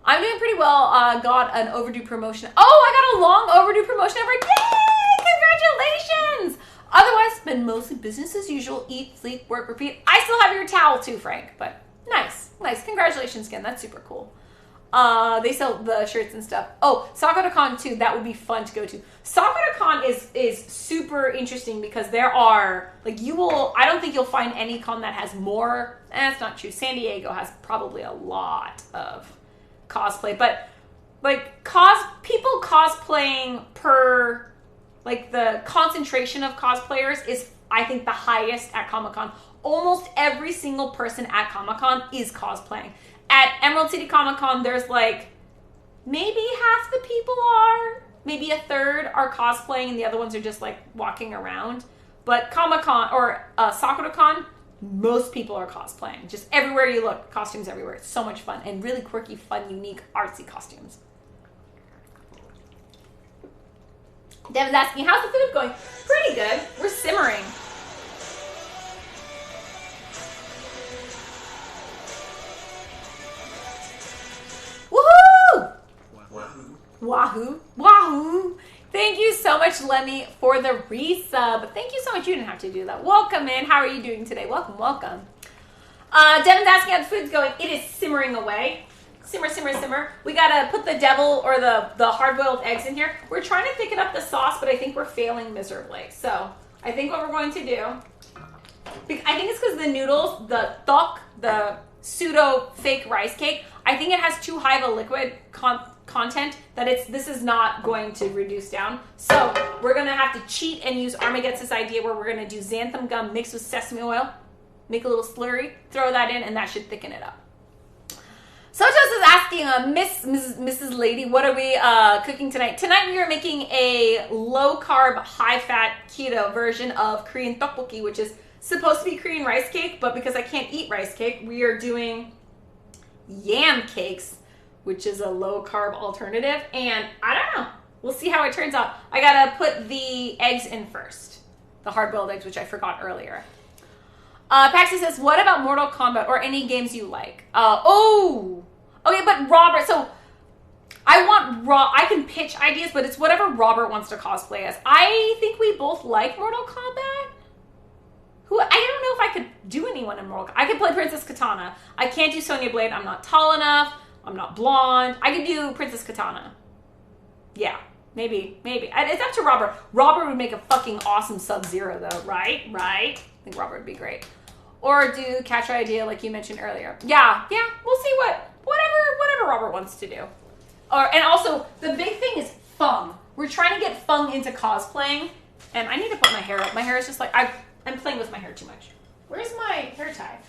A: I'm doing pretty well. Got an overdue promotion. Oh, I got a long overdue promotion ever. Yay! Congratulations! Otherwise, been mostly business as usual. Eat, sleep, work, repeat. I still have your towel too, Frank, but nice. Nice. Congratulations again. That's super cool. They sell the shirts and stuff. Oh, Sakura-Con too. That would be fun to go to. Sakura-Con is super interesting because there are, like, I don't think you'll find any con that has more. That's not true. San Diego has probably a lot of cosplay, but like people cosplaying per, like, the concentration of cosplayers is, I think, the highest at Comic-Con. Almost every single person at Comic-Con is cosplaying. At Emerald City Comic-Con, there's like maybe half the people are, maybe a third are cosplaying, and the other ones are just like walking around. But Comic-Con or Sakura-Con, most people are cosplaying. Just everywhere you look, costumes everywhere. It's so much fun, and really quirky, fun, unique, artsy costumes. Devin's asking, how's the food going? Pretty good. We're simmering. Woohoo! Wahoo! Wahoo! Thank you so much, Lemmy, for the resub. Thank you so much. You didn't have to do that. Welcome in. How are you doing today? Welcome, welcome. Devin's asking how the food's going. It is simmering away. Simmer, simmer, simmer. We gotta put the devil or the hard-boiled eggs in here. We're trying to thicken up the sauce, but I think we're failing miserably. So I think what we're going to do, I think it's because the noodles, the pseudo fake rice cake, I think it has too high of a liquid content that this is not going to reduce down. So we're gonna have to cheat and use Army Gets this idea where we're gonna do xanthan gum mixed with sesame oil, make a little slurry, throw that in, and that should thicken it up. Sotos is asking, Mrs. Lady, what are we cooking tonight? Tonight we are making a low-carb, high-fat keto version of Korean tteokbokki, which is supposed to be Korean rice cake, but because I can't eat rice cake, we are doing yam cakes, which is a low-carb alternative. And I don't know. We'll see how it turns out. I gotta put the eggs in first. The hard-boiled eggs, which I forgot earlier. Paxi says, what about Mortal Kombat or any games you like? Okay, but Robert, so I can pitch ideas, but it's whatever Robert wants to cosplay as. I think we both like Mortal Kombat. I don't know if I could do anyone in Mortal Kombat. I could play Princess Katana. I can't do Sonya Blade. I'm not tall enough. I'm not blonde. I could do Princess Katana. Yeah, maybe. It's up to Robert. Robert would make a fucking awesome Sub-Zero, though, right? I think Robert would be great. Or do Catch Your Idea like you mentioned earlier. Yeah, we'll see whatever Robert wants to do. And also, the big thing is Fung. We're trying to get Fung into cosplaying, and I need to put my hair up. My hair is just like, I'm playing with my hair too much. Where's my hair tie?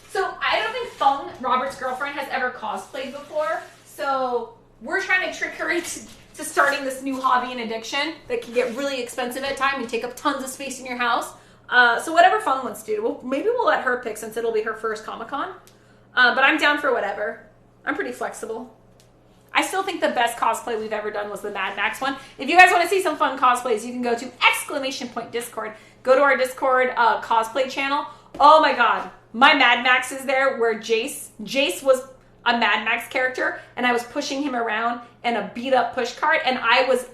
A: So I don't think Fung, Robert's girlfriend, has ever cosplayed before, so we're trying to trick her into starting this new hobby and addiction that can get really expensive at times and take up tons of space in your house. So whatever Fung wants to do, maybe we'll let her pick since it'll be her first Comic-Con. But I'm down for whatever. I'm pretty flexible. I still think the best cosplay we've ever done was the Mad Max one. If you guys want to see some fun cosplays, you can go to ! Discord. Go to our Discord cosplay channel. Oh my god. My Mad Max is there where Jace was a Mad Max character, and I was pushing him around in a beat-up push cart, and I was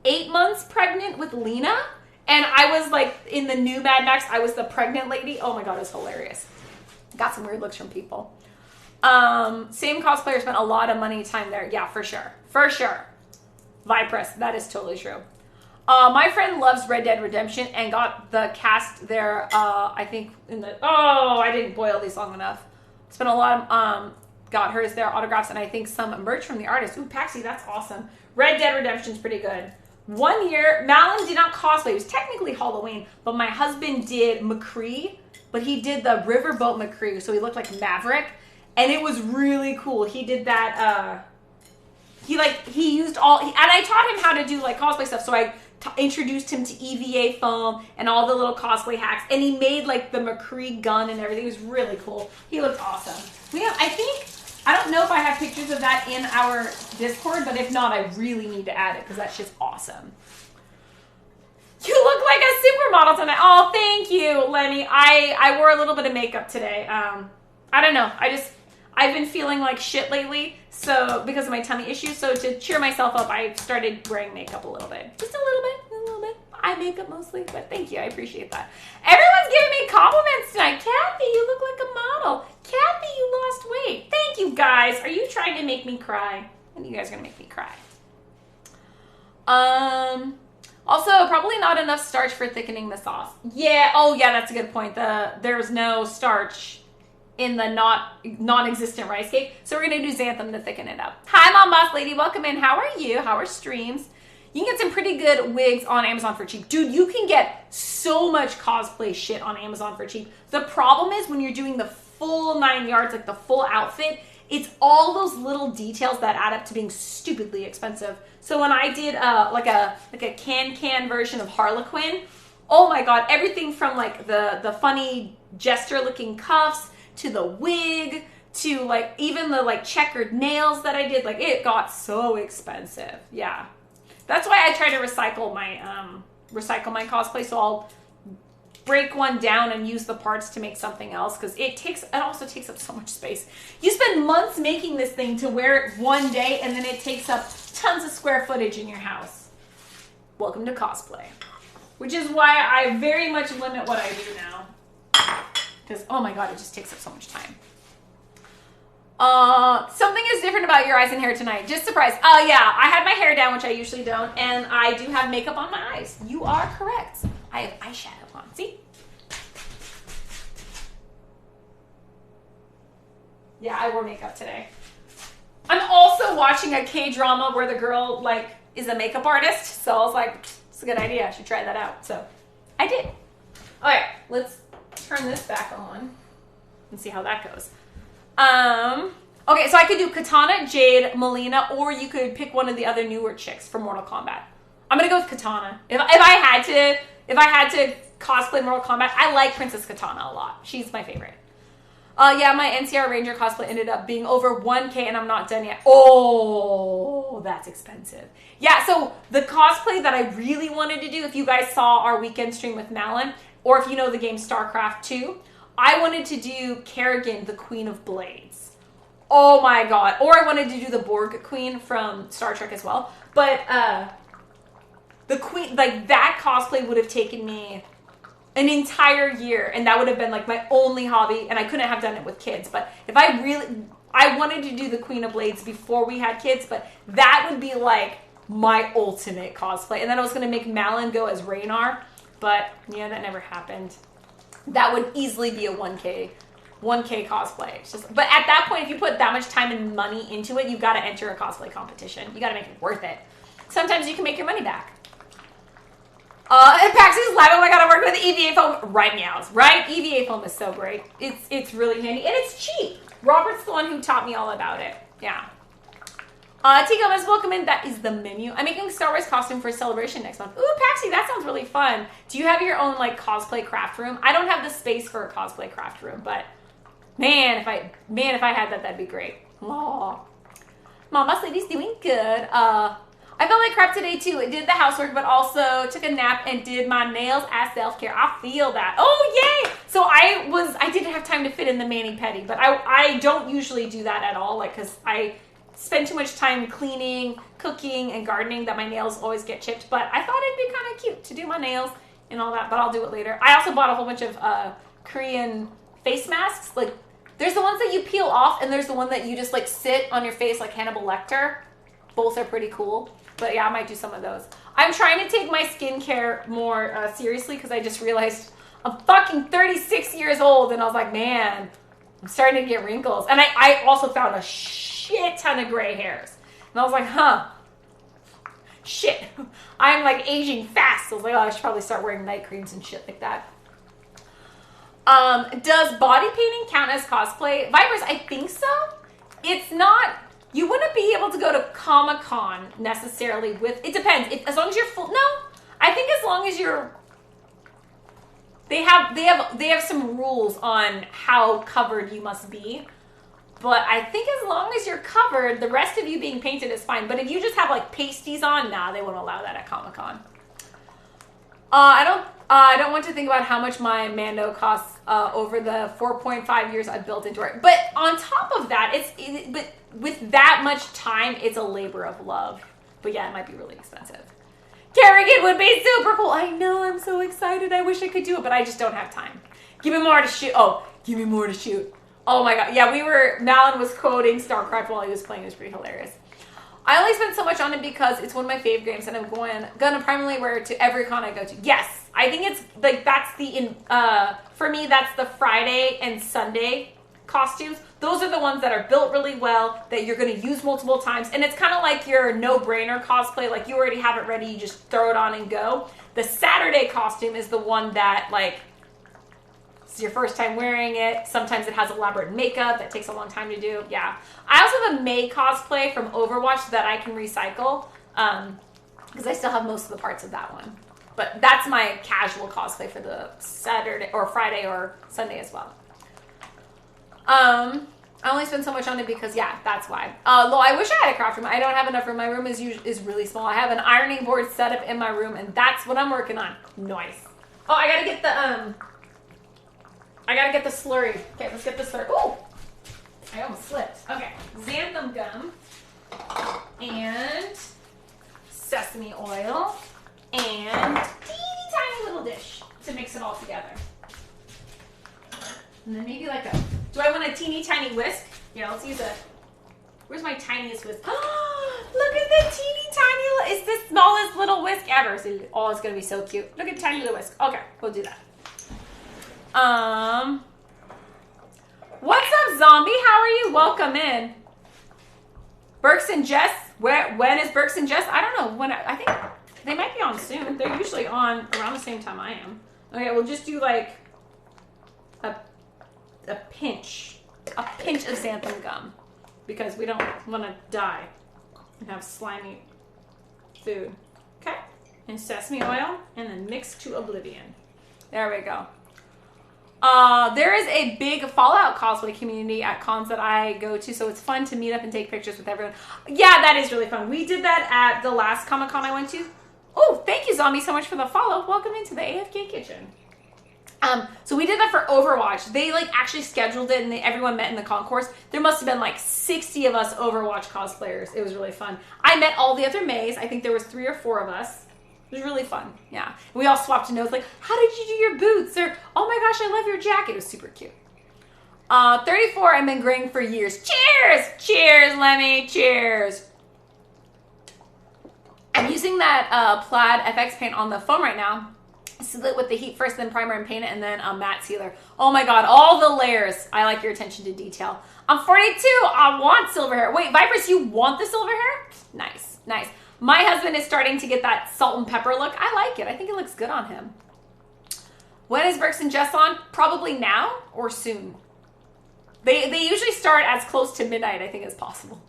A: 8 months pregnant with Lena, and I was like, in the new Mad Max, I was the pregnant lady. Oh my god, it was hilarious. Got some weird looks from people. Same cosplayer spent a lot of money time there. Yeah, for sure. Vipress, that is totally true. My friend loves Red Dead Redemption and got the cast there, I think I didn't boil these long enough. Spent a lot of, got hers there, autographs, and I think some merch from the artist. Ooh, Paxi, that's awesome. Red Dead Redemption's pretty good. One year, Malin did not cosplay. It was technically Halloween, but my husband did McCree, but he did the Riverboat McCree, so he looked like Maverick, and it was really cool. He did that, he used and I taught him how to do like cosplay stuff, so I introduced him to EVA foam and all the little cosplay hacks, and he made like the McCree gun and everything. It was really cool. He looked awesome. I don't know if I have pictures of that in our Discord, but if not, I really need to add it because that shit's awesome. You look like a supermodel tonight. Oh, thank you, Lenny. I wore a little bit of makeup today. I don't know. I've been feeling like shit lately, so because of my tummy issues. So to cheer myself up, I started wearing makeup a little bit. Just a little bit. Eye makeup mostly, but thank you. I appreciate that. Everyone's giving me compliments tonight. Kathy, you look like a model. Kathy, you lost weight. Thank you, guys. Are you trying to make me cry? I think you guys are going to make me cry. Also, probably not enough starch for thickening the sauce. Yeah. Oh, yeah, that's a good point. There's no starch in the non-existent rice cake. So we're going to do xanthan to thicken it up. Hi, Mom Boss Lady. Welcome in. How are you? How are streams? You can get some pretty good wigs on Amazon for cheap. Dude, you can get so much cosplay shit on Amazon for cheap. The problem is when you're doing the full 9 yards, like the full outfit, it's all those little details that add up to being stupidly expensive. So when I did like a can version of Harlequin, oh my god, everything from like the funny jester looking cuffs to the wig to like even the like checkered nails that I did, like it got so expensive. Yeah. That's why I try to recycle my cosplay, so I'll break one down and use the parts to make something else, because it also takes up so much space. You spend months making this thing to wear it one day, and then it takes up tons of square footage in your house. Welcome to cosplay. Which is why I very much limit what I do now. Because, oh my god, it just takes up so much time. Something is different about your eyes and hair tonight. Just surprised. Yeah, I had my hair down, which I usually don't, and I do have makeup on my eyes. You are correct. I have eyeshadow on. See? Yeah, I wore makeup today. I'm also watching a K-drama where the girl, like, is a makeup artist. So I was like, it's a good idea. I should try that out. So I did. All right, let's turn this back on and see how that goes. Okay, so I could do Katana, Jade, Melina, or you could pick one of the other newer chicks from Mortal Kombat. I'm gonna go with Katana. If I had to cosplay Mortal Kombat, I like Princess Katana a lot. She's my favorite. Yeah, my NCR Ranger cosplay ended up being over 1K and I'm not done yet. Oh, that's expensive. Yeah, so the cosplay that I really wanted to do, if you guys saw our weekend stream with Malin, or if you know the game StarCraft 2, I wanted to do Kerrigan, the Queen of Blades. Oh my god. Or I wanted to do the Borg Queen from Star Trek as well. But the Queen, like that cosplay would have taken me an entire year, and that would have been like my only hobby, and I couldn't have done it with kids. But if I wanted to do the Queen of Blades before we had kids, but that would be like my ultimate cosplay. And then I was going to make Malin go as Raynar, but yeah, that never happened. That would easily be a 1K cosplay. It's just, but at that point, if you put that much time and money into it, you've got to enter a cosplay competition. You got to make it worth it. Sometimes you can make your money back. And Paxie's live. Oh my god, I work with EVA foam. Right, meows. Right? EVA foam is so great. It's really handy. And it's cheap. Robert's the one who taught me all about it. Yeah. Tika, let's welcome in. That is the menu. I'm making a Star Wars costume for a celebration next month. Ooh, Paxie, that sounds really fun. Do you have your own, like, cosplay craft room? I don't have the space for a cosplay craft room, but man, if I had that, that'd be great. Aw. Mama Lady's doing good. I felt like crap today too. I did the housework, but also took a nap and did my nails as self-care. I feel that. Oh, yay! So I didn't have time to fit in the mani-pedi, but I don't usually do that at all, like, because I spend too much time cleaning, cooking, and gardening that my nails always get chipped. But I thought it'd be kind of cute to do my nails and all that, but I'll do it later. I also bought a whole bunch of Korean face masks. Like, there's the ones that you peel off, and there's the one that you just, like, sit on your face like Hannibal Lecter. Both are pretty cool. But yeah, I might do some of those. I'm trying to take my skincare more seriously because I just realized I'm fucking 36 years old. And I was like, man, I'm starting to get wrinkles. And I also found a shit ton of gray hairs. And I was like, shit. I'm like aging fast. So I was like, oh, I should probably start wearing night creams and shit like that. Does body painting count as cosplay? Vipers, I think so. It's not... You wouldn't be able to go to Comic-Con necessarily with... It depends. As long as you're full... No. I think as long as you're... They have some rules on how covered you must be. But I think as long as you're covered, the rest of you being painted is fine. But if you just have, like, pasties on, nah, they won't allow that at Comic-Con. I don't want to think about how much my Mando costs over the 4.5 years I've built into it. But on top of that, but with that much time, it's a labor of love. But yeah, it might be really expensive. Kerrigan would be super cool. I know, I'm so excited. I wish I could do it, but I just don't have time. Give me more to shoot. Oh, give me more to shoot. Oh my god. Yeah, Malin was quoting StarCraft while he was playing. It was pretty hilarious. I only spend so much on it because it's one of my favorite games, and I'm gonna primarily wear it to every con I go to. Yes, I think it's like for me that's the Friday and Sunday costumes. Those are the ones that are built really well, that you're gonna use multiple times, and it's kind of like your no-brainer cosplay. Like you already have it ready, you just throw it on and go. The Saturday costume is the one that like it's your first time wearing it. Sometimes it has elaborate makeup that takes a long time to do. Yeah. I also have a May cosplay from Overwatch that I can recycle because I still have most of the parts of that one. But that's my casual cosplay for the Saturday or Friday or Sunday as well. I only spend so much on it because, yeah, that's why. Though I wish I had a craft room. I don't have enough room. My room is really small. I have an ironing board set up in my room, and that's what I'm working on. Nice. Oh, I gotta get the slurry. Okay, let's get the slurry. Ooh! I almost slipped. Okay. Xanthan gum. And sesame oil. And teeny tiny little dish to mix it all together. And then maybe like do I want a teeny tiny whisk? Yeah, let's use where's my tiniest whisk? Look at the teeny tiny, it's the smallest little whisk ever. So, oh, it's gonna be so cute. Look at tiny little whisk. Okay, we'll do that. What's up, zombie? How are you? Welcome in. Burks and Jess. When is Burks and Jess? I don't know. I think they might be on soon. They're usually on around the same time I am. Okay, we'll just do like a pinch of xanthan gum because we don't want to die and have slimy food. Okay, and sesame oil, and then mix to oblivion. There we go. There is a big Fallout cosplay community at cons that I go to, so it's fun to meet up and take pictures with everyone. Yeah, that is really fun. We did that at the last Comic-Con I went to. Oh, thank you, Zombie, so much for the follow. Welcome into the AFK kitchen. So we did that for Overwatch. They like actually scheduled it and everyone met in the concourse. There must have been like 60 of us Overwatch cosplayers. It was really fun. I met all the other Mays. I think there was 3 or 4 of us. It was really fun. Yeah. We all swapped notes like, how did you do your boots? Or, oh my gosh, I love your jacket. It was super cute. 34, I've been graying for years. Cheers! Cheers, Lemmy. Cheers. I'm using that plaid FX paint on the phone right now. Seal it with the heat first, then primer and paint it, and then a matte sealer. Oh my god, all the layers. I like your attention to detail. I'm 42. I want silver hair. Wait, Vipers, you want the silver hair? Nice, nice. My husband is starting to get that salt and pepper look. I like it. I think it looks good on him. When is Burks and Jess on? Probably now or soon. They usually start as close to midnight, I think, as possible.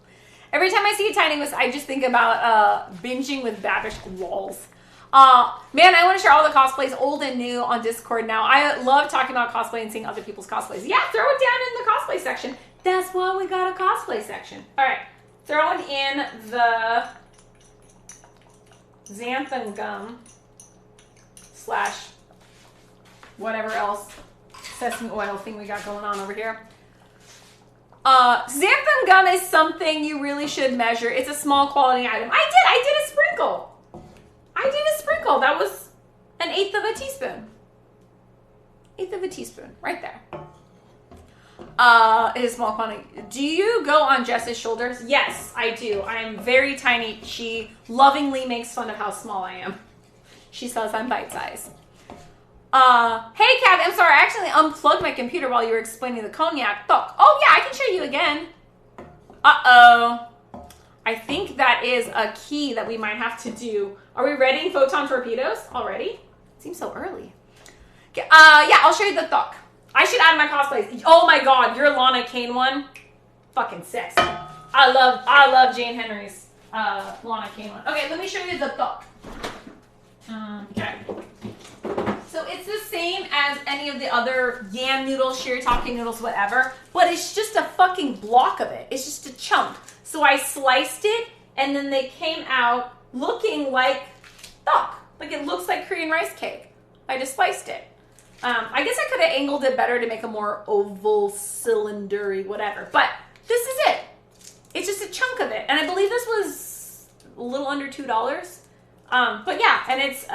A: Every time I see a Tiny Whisk, I just think about binging with Babish walls. Man, I want to share all the cosplays, old and new, on Discord now. I love talking about cosplay and seeing other people's cosplays. Yeah, throw it down in the cosplay section. That's why we got a cosplay section. All right, throwing in the xanthan gum / whatever else sesame oil thing we got going on over here. Xanthan gum is something you really should measure. It's a small quality item. I did a sprinkle. That was an 1/8 of a teaspoon. 1/8 of a teaspoon, right there. It is small quantity. Do you go on Jess's shoulders? Yes, I do. I am very tiny. She lovingly makes fun of how small I am. She says I'm bite-sized. Hey, Cav, I'm sorry. I actually unplugged my computer while you were explaining the cognac. Oh, yeah, I can show you again. Uh-oh. I think that is a key that we might have to do. Are we readying photon torpedoes already? Seems so early. Yeah, I'll show you the Thok. I should add my cosplays. Oh my god, your Lana Kane one. Fucking sexy. I love Jane Henry's Lana Kane one. Okay, let me show you the Thok. Okay. So it's the same as any of the other yam noodles, shirataki noodles, whatever, but it's just a fucking block of it. It's just a chunk. So I sliced it, and then they came out looking like Thok. Like it looks like Korean rice cake. I just sliced it. I guess I could have angled it better to make a more oval, cylinder-y, whatever. But this is it. It's just a chunk of it. And I believe this was a little under $2. But yeah, and it's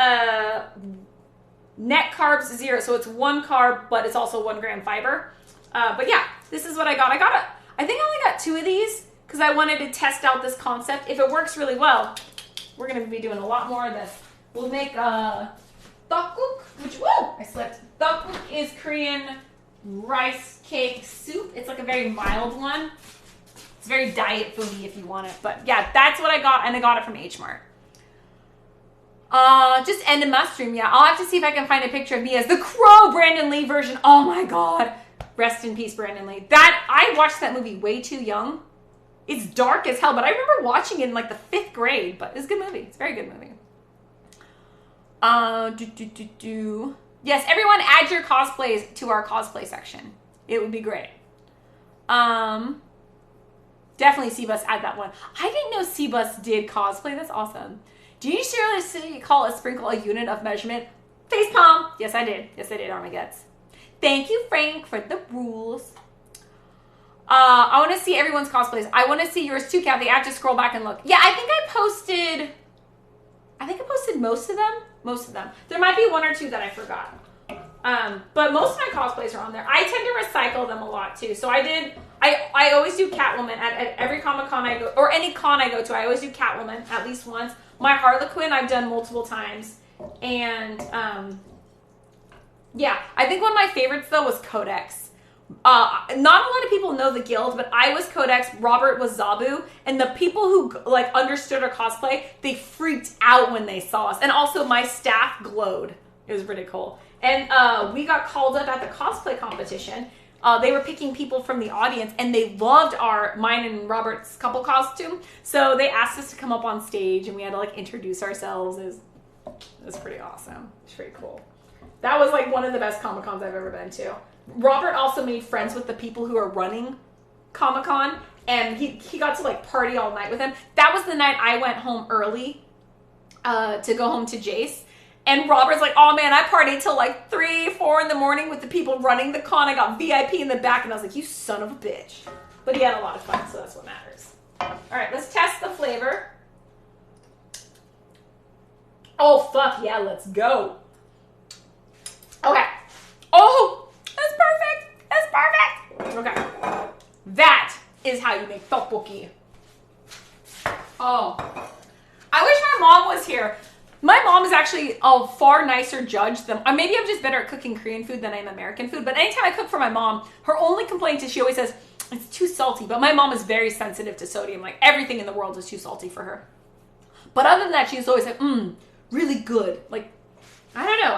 A: net carbs 0. So it's 1 carb, but it's also 1 gram fiber. But yeah, this is what I got. I think I only got 2 of these because I wanted to test out this concept. If it works really well, we're going to be doing a lot more of this. We'll make Tteokguk, which, whoa, I slipped. Tteokguk is Korean rice cake soup. It's like a very mild one. It's very diet foodie if you want it. But yeah, that's what I got, and I got it from H Mart. Just ended my stream. Yeah, I'll have to see if I can find a picture of me as the Crow Brandon Lee version. Oh my god. Rest in peace, Brandon Lee. I watched that movie way too young. It's dark as hell, but I remember watching it in like the 5th grade. But it's a good movie. It's a very good movie. Yes, everyone add your cosplays to our cosplay section. It would be great. Definitely C-Bus, add that one. I didn't know C-Bus did cosplay. That's awesome. Do you seriously call a sprinkle a unit of measurement? Facepalm. Yes, I did. Yes, I did, Armageddon. Thank you, Frank, for the rules. I want to see everyone's cosplays. I want to see yours too, Kathy. I have to scroll back and look. Yeah, I think I posted most of them. Most of them. There might be 1 or 2 that I forgot. But most of my cosplays are on there. I tend to recycle them a lot too. So I always do Catwoman at every Comic-Con I go, or any con I go to. I always do Catwoman at least once. My Harlequin I've done multiple times. And yeah, I think one of my favorites though was Codex. Not a lot of people know the guild, but I was Codex, Robert was Zabu, and the people who like understood our cosplay, they freaked out when they saw us. And also my staff glowed. It was pretty cool. And we got called up at the cosplay competition. They were picking people from the audience, and they loved mine and Robert's couple costume. So they asked us to come up on stage, and we had to like introduce ourselves. It was pretty awesome. It was pretty cool. That was like one of the best Comic-Cons I've ever been to. Robert also made friends with the people who are running Comic-Con, and he got to like party all night with them. That was the night I went home early to go home to Jace. And Robert's like, oh man, I partied till like 3, 4 in the morning with the people running the con. I got VIP in the back, and I was like, you son of a bitch. But he had a lot of fun, so that's what matters. All right, let's test the flavor. Oh, fuck yeah, let's go. Okay. Oh, that's perfect. That's perfect. Okay. That is how you make tteokbokki. Oh. I wish my mom was here. My mom is actually a far nicer judge than... maybe I'm just better at cooking Korean food than I am American food, but anytime I cook for my mom, her only complaint is she always says, it's too salty. But my mom is very sensitive to sodium. Like, everything in the world is too salty for her. But other than that, she's always like, really good. Like, I don't know.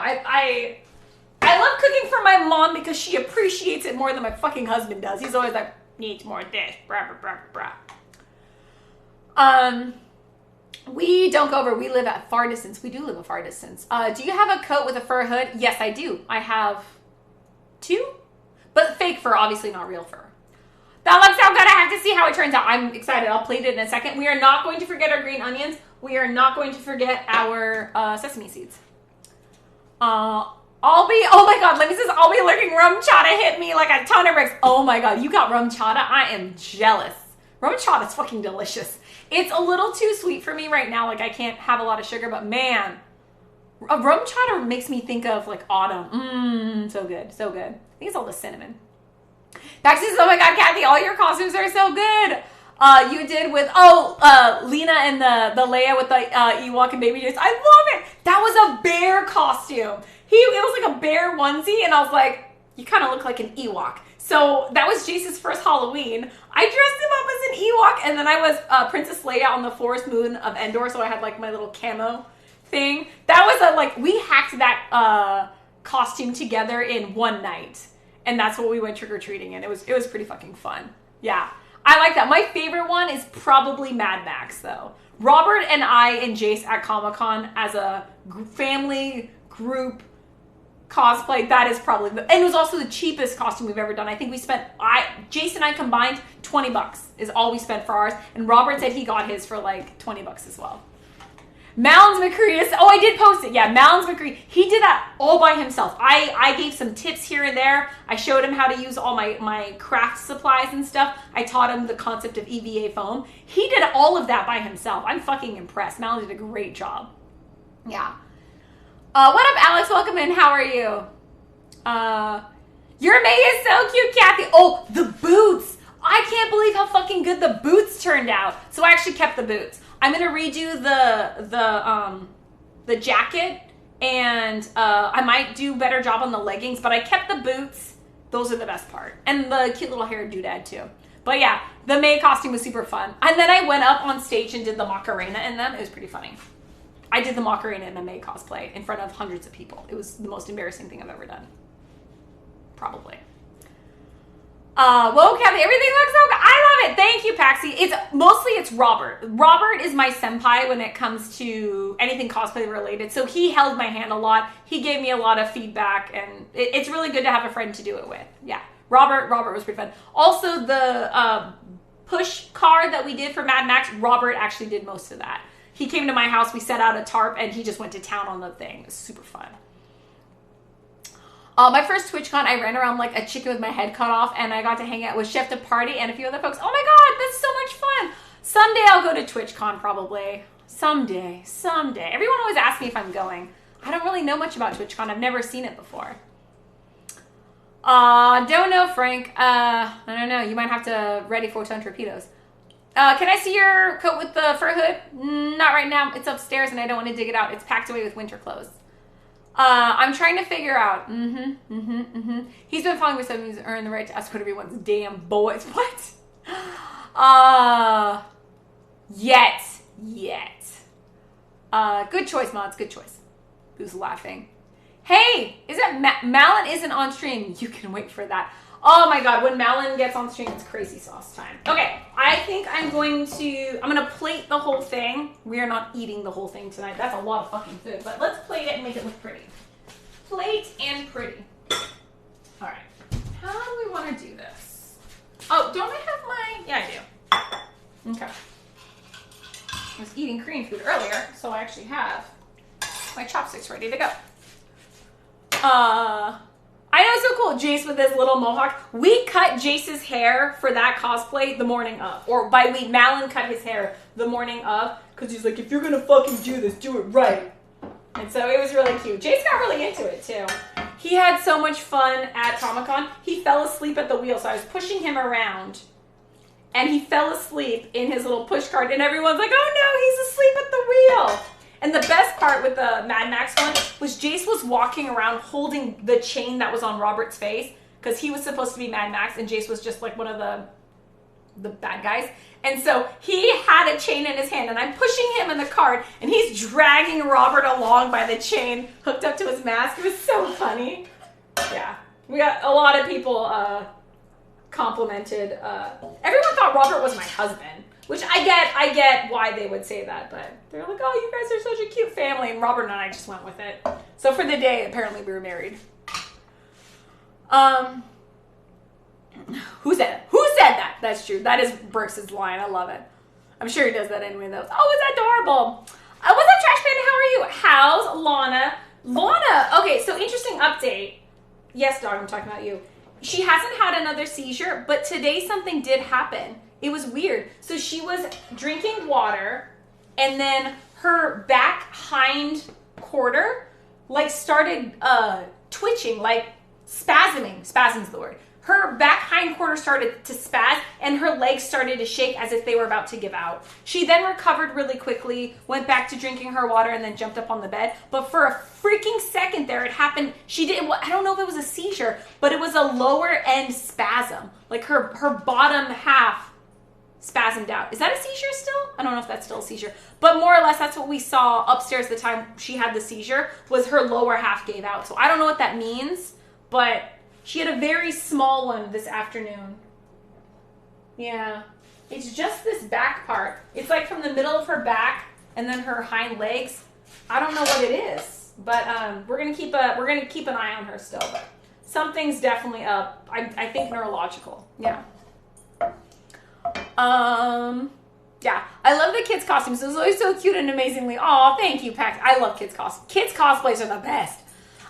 A: I love cooking for my mom because she appreciates it more than my fucking husband does. He's always like, needs more of this. Blah, blah, blah, blah. We don't go over. We live at far distance. We do live a far distance. Do you have a coat with a fur hood? Yes, I do. I have 2, but fake fur, obviously not real fur. That looks so good. I have to see how it turns out. I'm excited. I'll plate it in a second. We are not going to forget our green onions. We are not going to forget our sesame seeds. Oh my god, let me say, I'll be looking. Rum chata hit me like a ton of bricks. Oh my god, you got rum chata? I am jealous. Rum chata is fucking delicious. It's a little too sweet for me right now. Like, I can't have a lot of sugar, but man, a rum chata makes me think of like autumn. So good, so good. I think it's all the cinnamon. Paxi says, oh my god, Kathy, all your costumes are so good. You did with, Lena and the Leia with the Ewok and Baby Jace. I love it. That was a bear costume. It was like a bear onesie, and I was like, you kind of look like an Ewok. So that was Jace's first Halloween. I dressed him up as an Ewok, and then I was Princess Leia on the forest moon of Endor, so I had like my little camo thing. That was we hacked that costume together in one night, and that's what we went trick-or-treating in. It was pretty fucking fun. Yeah, I like that. My favorite one is probably Mad Max, though. Robert and I and Jace at Comic-Con as a family group cosplay, that is probably and it was also the cheapest costume we've ever done. I think we spent Jason and I combined $20 is all we spent for ours, and Robert said he got his for like $20 as well. Mounds McCree is, I did post it. Yeah, Mounds McCree, he did that all by himself. I gave some tips here and there. I showed him how to use all my craft supplies and stuff. I taught him the concept of EVA foam. He did all of that by himself. I'm fucking impressed. Mounds did a great job. Yeah. What up, Alex? Welcome in. How are you? Your May is so cute, Kathy. Oh, the boots. I can't believe how fucking good the boots turned out. So I actually kept the boots. I'm gonna redo the jacket, and I might do a better job on the leggings, but I kept the boots. Those are the best part. And the cute little hair doodad too. But yeah, the May costume was super fun. And then I went up on stage and did the Macarena in them. It was pretty funny. I did the Macarena in the May cosplay in front of hundreds of people. It was the most embarrassing thing I've ever done. Probably. Whoa, Kathy, everything looks so good. I love it. Thank you, Paxi. It's Robert. Robert is my senpai when it comes to anything cosplay related. So he held my hand a lot. He gave me a lot of feedback, and it's really good to have a friend to do it with. Yeah. Robert was pretty fun. Also, the push card that we did for Mad Max, Robert actually did most of that. He came to my house, we set out a tarp, and he just went to town on the thing. It was super fun. My first TwitchCon, I ran around like a chicken with my head cut off, and I got to hang out with Chef de Party and a few other folks. Oh my god, that's so much fun. Someday I'll go to TwitchCon, probably. Someday. Everyone always asks me if I'm going. I don't really know much about TwitchCon. I've never seen it before. Don't know, Frank. I don't know. You might have to ready 4-ton torpedoes. Can I see your coat with the fur hood? Not right now. It's upstairs and I don't want to dig it out. It's packed away with winter clothes. I'm trying to figure out. He's been following me, so he's earned the right to ask what everyone's damn boys. What? Yet. Good choice, mods. Good choice. Who's laughing? Hey, is it Malin isn't on stream? You can wait for that. Oh my god, when Malin gets on stream, it's crazy sauce time. Okay, I think I'm gonna plate the whole thing. We are not eating the whole thing tonight. That's a lot of fucking food, but let's plate it and make it look pretty. Plate and pretty. All right, how do we want to do this? Oh, don't I have my, yeah, I do. Okay. I was eating Korean food earlier, so I actually have my chopsticks ready to go. I know, it's so cool. Jace with his little mohawk. We cut Jace's hair for that cosplay the morning of. Or Malin cut his hair the morning of. Because he's like, if you're going to fucking do this, do it right. And so it was really cute. Jace got really into it too. He had so much fun at Comic-Con. He fell asleep at the wheel. So I was pushing him around. And he fell asleep in his little push cart. And everyone's like, oh no, he's asleep at the wheel. And the best part with the Mad Max one was Jace was walking around holding the chain that was on Robert's face because he was supposed to be Mad Max and Jace was just like one of the bad guys. And so he had a chain in his hand and I'm pushing him in the cart and he's dragging Robert along by the chain hooked up to his mask. It was so funny. Yeah. We got a lot of people complimented. Everyone thought Robert was my husband. Which I get why they would say that, but they're like, oh, you guys are such a cute family, and Robert and I just went with it. So for the day, apparently we were married. Who said that? That's true. That is Brooks' line. I love it. I'm sure he does that anyway, though. Oh, it's adorable. What's up, Trash Panda? How are you? How's Lana? Lana, okay, so interesting update. Yes, dog, I'm talking about you. She hasn't had another seizure, but today something did happen. It was weird. So she was drinking water and then her back hind quarter started twitching, spasming. Spasm's the word. Her back hind quarter started to spaz and her legs started to shake as if they were about to give out. She then recovered really quickly, went back to drinking her water and then jumped up on the bed. But for a freaking second there, it happened. I don't know if it was a seizure, but it was a lower end spasm. Like her bottom half spasmed out. Is that a seizure still? I don't know if that's still a seizure. But more or less, that's what we saw upstairs the time she had the seizure, was her lower half gave out. So I don't know what that means, but she had a very small one this afternoon. Yeah. It's just this back part. It's like from the middle of her back and then her hind legs. I don't know what it is, but we're gonna keep an eye on her still. But something's definitely up. I think neurological. Yeah. Yeah, I love the kids' costumes. It was always so cute and amazingly. Aw, thank you, Pax. I love kids' costumes. Kids' cosplays are the best.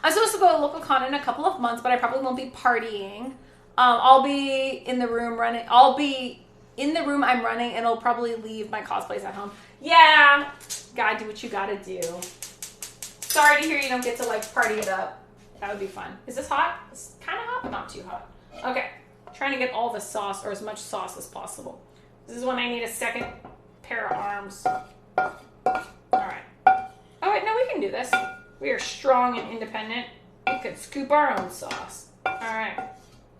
A: I'm supposed to go to local con in a couple of months, but I probably won't be partying. I'll be in the room running. I'll be in the room I'm running, and I'll probably leave my cosplays at home. Yeah, gotta do what you gotta do. Sorry to hear you don't get to party it up. That would be fun. Is this hot? It's kind of hot, but not too hot. Okay. Trying to get all the sauce, or as much sauce as possible. This is when I need a second pair of arms. Alright. Oh wait, no, we can do this. We are strong and independent. We could scoop our own sauce. Alright.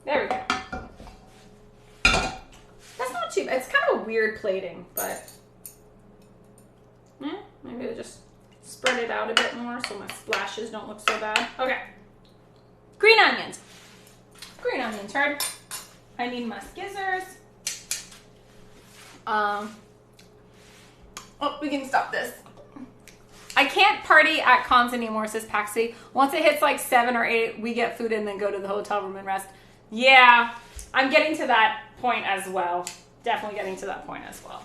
A: There we go. That's not too bad. It's kind of a weird plating, but maybe I'll just spread it out a bit more so my splashes don't look so bad. Okay. Green onions. Green onions, right? I need my scissors. Oh, we can stop this. I can't party at cons anymore, says Paxi. Once it hits 7 or 8, we get food and then go to the hotel room and rest. Yeah, I'm getting to that point as well. Definitely getting to that point as well.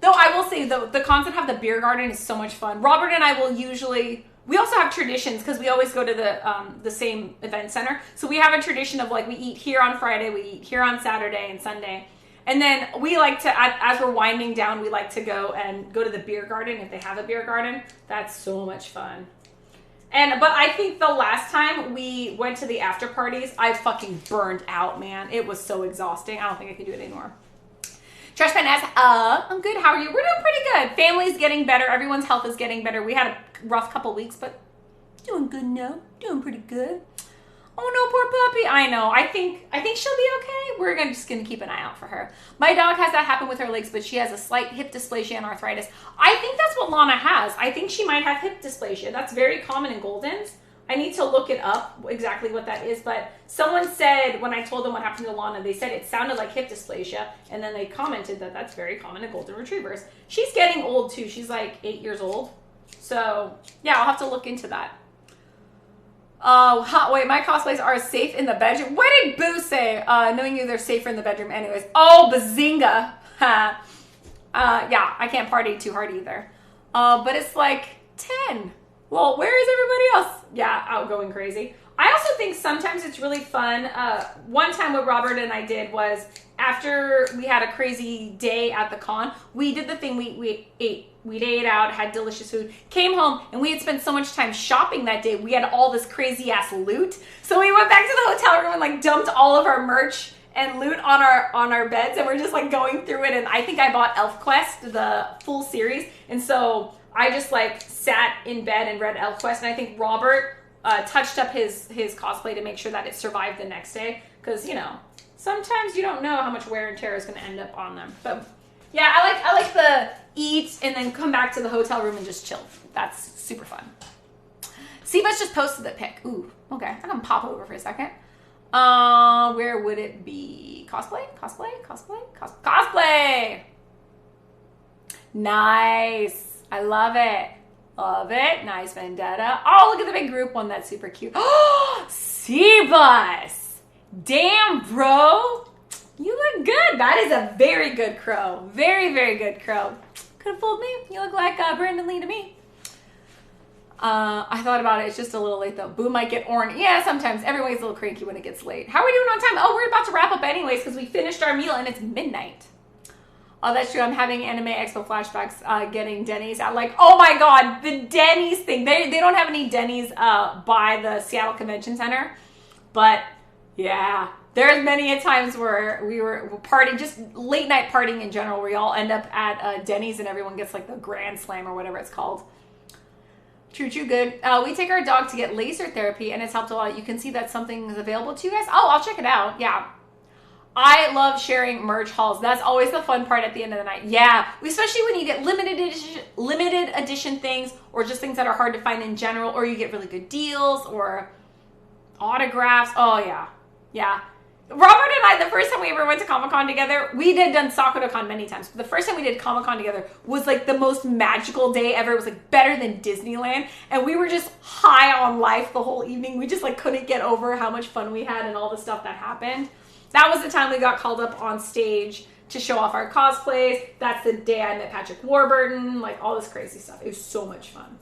A: Though I will say, the cons that have the beer garden is so much fun. Robert and I will usually... We also have traditions because we always go to the same event center. So we have a tradition of we eat here on Friday, we eat here on Saturday and Sunday. And then we like to, as we're winding down, we like to go to the beer garden if they have a beer garden. That's so much fun. But I think the last time we went to the after parties, I fucking burned out, man. It was so exhausting. I don't think I can do it anymore. Trash Pan asks, I'm good. How are you? We're doing pretty good. Family's getting better. Everyone's health is getting better. We had a rough couple weeks, but Doing good now. Doing pretty good. Oh no, poor puppy. I know. I think she'll be okay. We're just gonna keep an eye out for her. My dog has that happen with her legs, but she has a slight hip dysplasia and arthritis. I think that's what Lana has. I think she might have hip dysplasia. That's very common in Goldens. I need to look it up exactly what that is, but someone said when I told them what happened to Lana, they said it sounded like hip dysplasia, and then they commented that that's very common in Golden Retrievers. She's getting old too. She's like 8 years old. So yeah, I'll have to look into that. Wait, my cosplays are safe in the bedroom. What did Boo say? Knowing you, they're safer in the bedroom anyways. Oh, bazinga. Yeah, I can't party too hard either. But it's like 10. Well, where is everybody else? Yeah, outgoing crazy. I also think sometimes it's really fun. One time what Robert and I did was after we had a crazy day at the con, we did the thing, we ate. We ate out, had delicious food, came home, and we had spent so much time shopping that day. We had all this crazy ass loot. So we went back to the hotel room and like dumped all of our merch and loot on our beds, and we're just like going through it. And I think I bought ElfQuest, the full series. And so I just like sat in bed and read ElfQuest, and I think Robert touched up his cosplay to make sure that it survived the next day. Because, you know, sometimes you don't know how much wear and tear is going to end up on them. But yeah, I like the eat and then come back to the hotel room and just chill. That's super fun. Siva's just posted the pic. Ooh, okay. I can pop over for a second. Where would it be? Cosplay? Nice. I love it. Love it. Nice Vendetta. Oh, look at the big group one. That's super cute. Oh, Seabus. Damn, bro. You look good. That is a very good crow. Very, very good crow. Could have fooled me. You look like Brandon Lee to me. I thought about it. It's just a little late though. Boo might get ornery. Yeah, sometimes. Everyone's a little cranky when it gets late. How are we doing on time? Oh, we're about to wrap up anyways because we finished our meal and it's midnight. Oh, that's true. I'm having Anime Expo flashbacks getting Denny's. I like, oh my God, the Denny's thing. They don't have any Denny's by the Seattle Convention Center. But yeah, there's many a times where we were partying, just late night partying in general, where you all end up at Denny's and everyone gets like the Grand Slam or whatever it's called. True, good. We take our dog to get laser therapy and it's helped a lot. You can see that something is available to you guys. Oh, I'll check it out. Yeah. I love sharing merch hauls. That's always the fun part at the end of the night. Yeah, especially when you get limited edition things or just things that are hard to find in general, or you get really good deals or autographs. Oh, yeah. Yeah. Robert and I, the first time we ever went to Comic-Con together, we did done SakuraCon many times, but the first time we did Comic-Con together was like the most magical day ever. It was like better than Disneyland, and we were just high on life the whole evening. We just like couldn't get over how much fun we had and all the stuff that happened. That was the time we got called up on stage to show off our cosplays. That's the day I met Patrick Warburton, like all this crazy stuff. It was so much fun.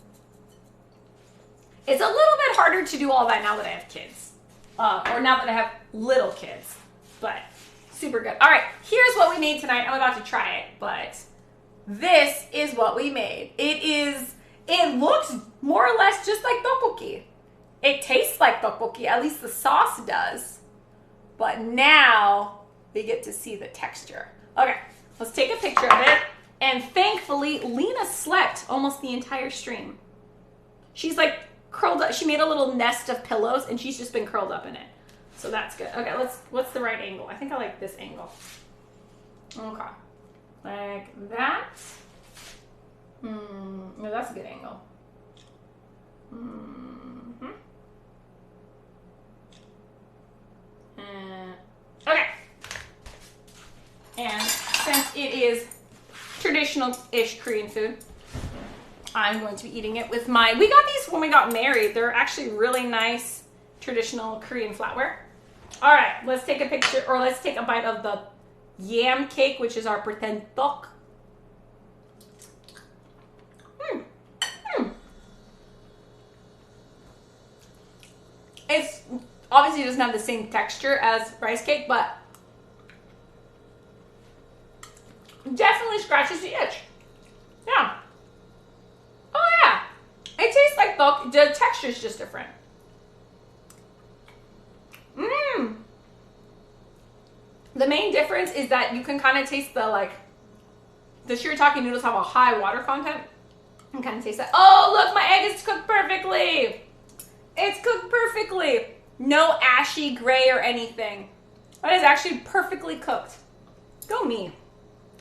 A: It's a little bit harder to do all that now that I have kids. Or now that I have little kids. But super good. All right, here's what we made tonight. I'm about to try it, but this is what we made. It looks more or less just like tteokbokki. It tastes like tteokbokki, at least the sauce does. But now we get to see the texture. Okay, let's take a picture of it. And thankfully, Lena slept almost the entire stream. She's like curled up. She made a little nest of pillows and she's just been curled up in it. So that's good. Okay, what's the right angle? I think I like this angle. Okay, like that. No, that's a good angle. Okay. And since it is traditional-ish Korean food, I'm going to be eating it with we got these when we got married. They're actually really nice traditional Korean flatware. All right, let's take a picture, or let's take a bite of the yam cake, which is our pretend tteok. It's obviously doesn't have the same texture as rice cake, but definitely scratches the itch. Yeah. Oh yeah. It tastes like the texture is just different. The main difference is that you can kind of taste the shirataki noodles have a high water content. You can kind of taste that. Oh, look, my egg is cooked perfectly. perfectly. No ashy gray or anything. That is actually perfectly cooked. Go me.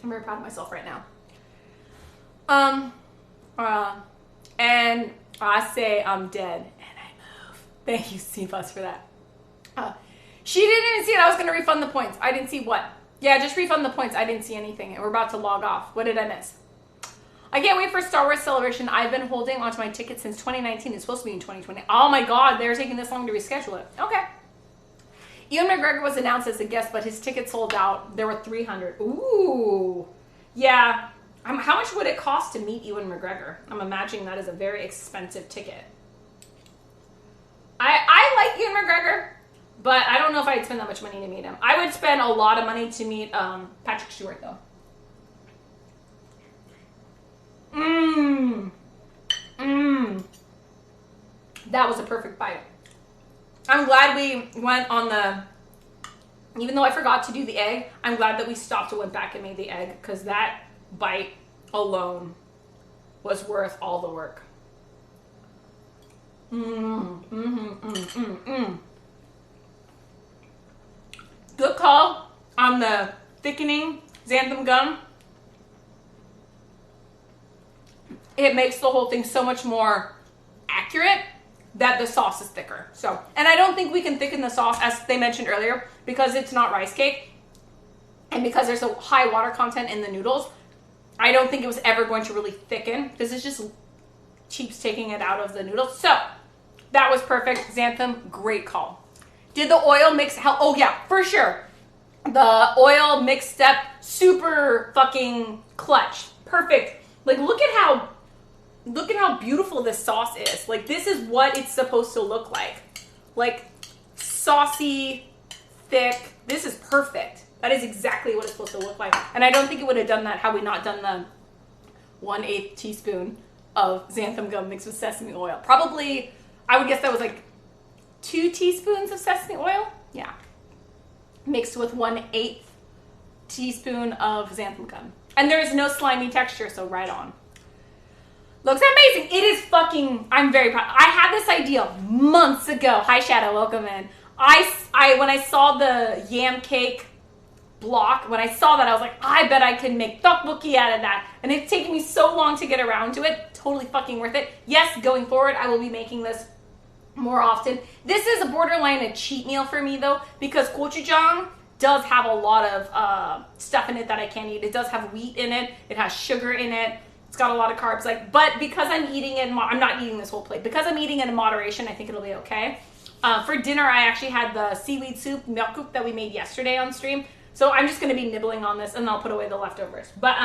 A: I'm very proud of myself right now. And I say I'm dead and I move. Thank you, C-Bus, for that. She didn't even see it. I was going to refund the points. I didn't see what. Yeah, just refund the points. I didn't see anything. And we're about to log off. What did I miss? I can't wait for Star Wars Celebration. I've been holding onto my ticket since 2019. It's supposed to be in 2020. Oh my God, they're taking this long to reschedule it. Okay. Ewan McGregor was announced as a guest, but his ticket sold out. There were 300. Ooh. Yeah. How much would it cost to meet Ewan McGregor? I'm imagining that is a very expensive ticket. I like Ewan McGregor, but I don't know if I'd spend that much money to meet him. I would spend a lot of money to meet Patrick Stewart, though. That was a perfect bite. I'm glad we went on the, even though I forgot to do the egg, I'm glad that we stopped and went back and made the egg, because that bite alone was worth all the work. Good call on the thickening xanthan gum. It makes the whole thing so much more accurate that the sauce is thicker. So, and I don't think we can thicken the sauce, as they mentioned earlier, because it's not rice cake and because there's a high water content in the noodles. I don't think it was ever going to really thicken because it's just keeps taking it out of the noodles. So that was perfect. Xanthan, great call. Did the oil mix help? Oh yeah, for sure. The oil mix step, super fucking clutch. Perfect. Like, look at how beautiful this sauce is. Like, this is what it's supposed to look like. Like, saucy, thick. This is perfect. That is exactly what it's supposed to look like. And I don't think it would have done that had we not done the 1/8 teaspoon of xanthan gum mixed with sesame oil. Probably, I would guess that was like 2 teaspoons of sesame oil. Yeah. Mixed with 1/8 teaspoon of xanthan gum. And there is no slimy texture, so right on. Looks amazing. It is fucking, I'm very proud. I had this idea months ago. Hi, Shadow. Welcome in. When I saw the yam cake block, when I saw that, I was like, I bet I could make tteokbokki out of that. And it's taken me so long to get around to it. Totally fucking worth it. Yes, going forward, I will be making this more often. This is a borderline a cheat meal for me, though, because gochujang does have a lot of stuff in it that I can't eat. It does have wheat in it. It has sugar in it. It's got a lot of carbs. But because I'm eating it, I'm not eating this whole plate. Because I'm eating it in moderation, I think it'll be okay. For dinner, I actually had the seaweed soup, myeokguk, that we made yesterday on stream. So I'm just going to be nibbling on this, and then I'll put away the leftovers. But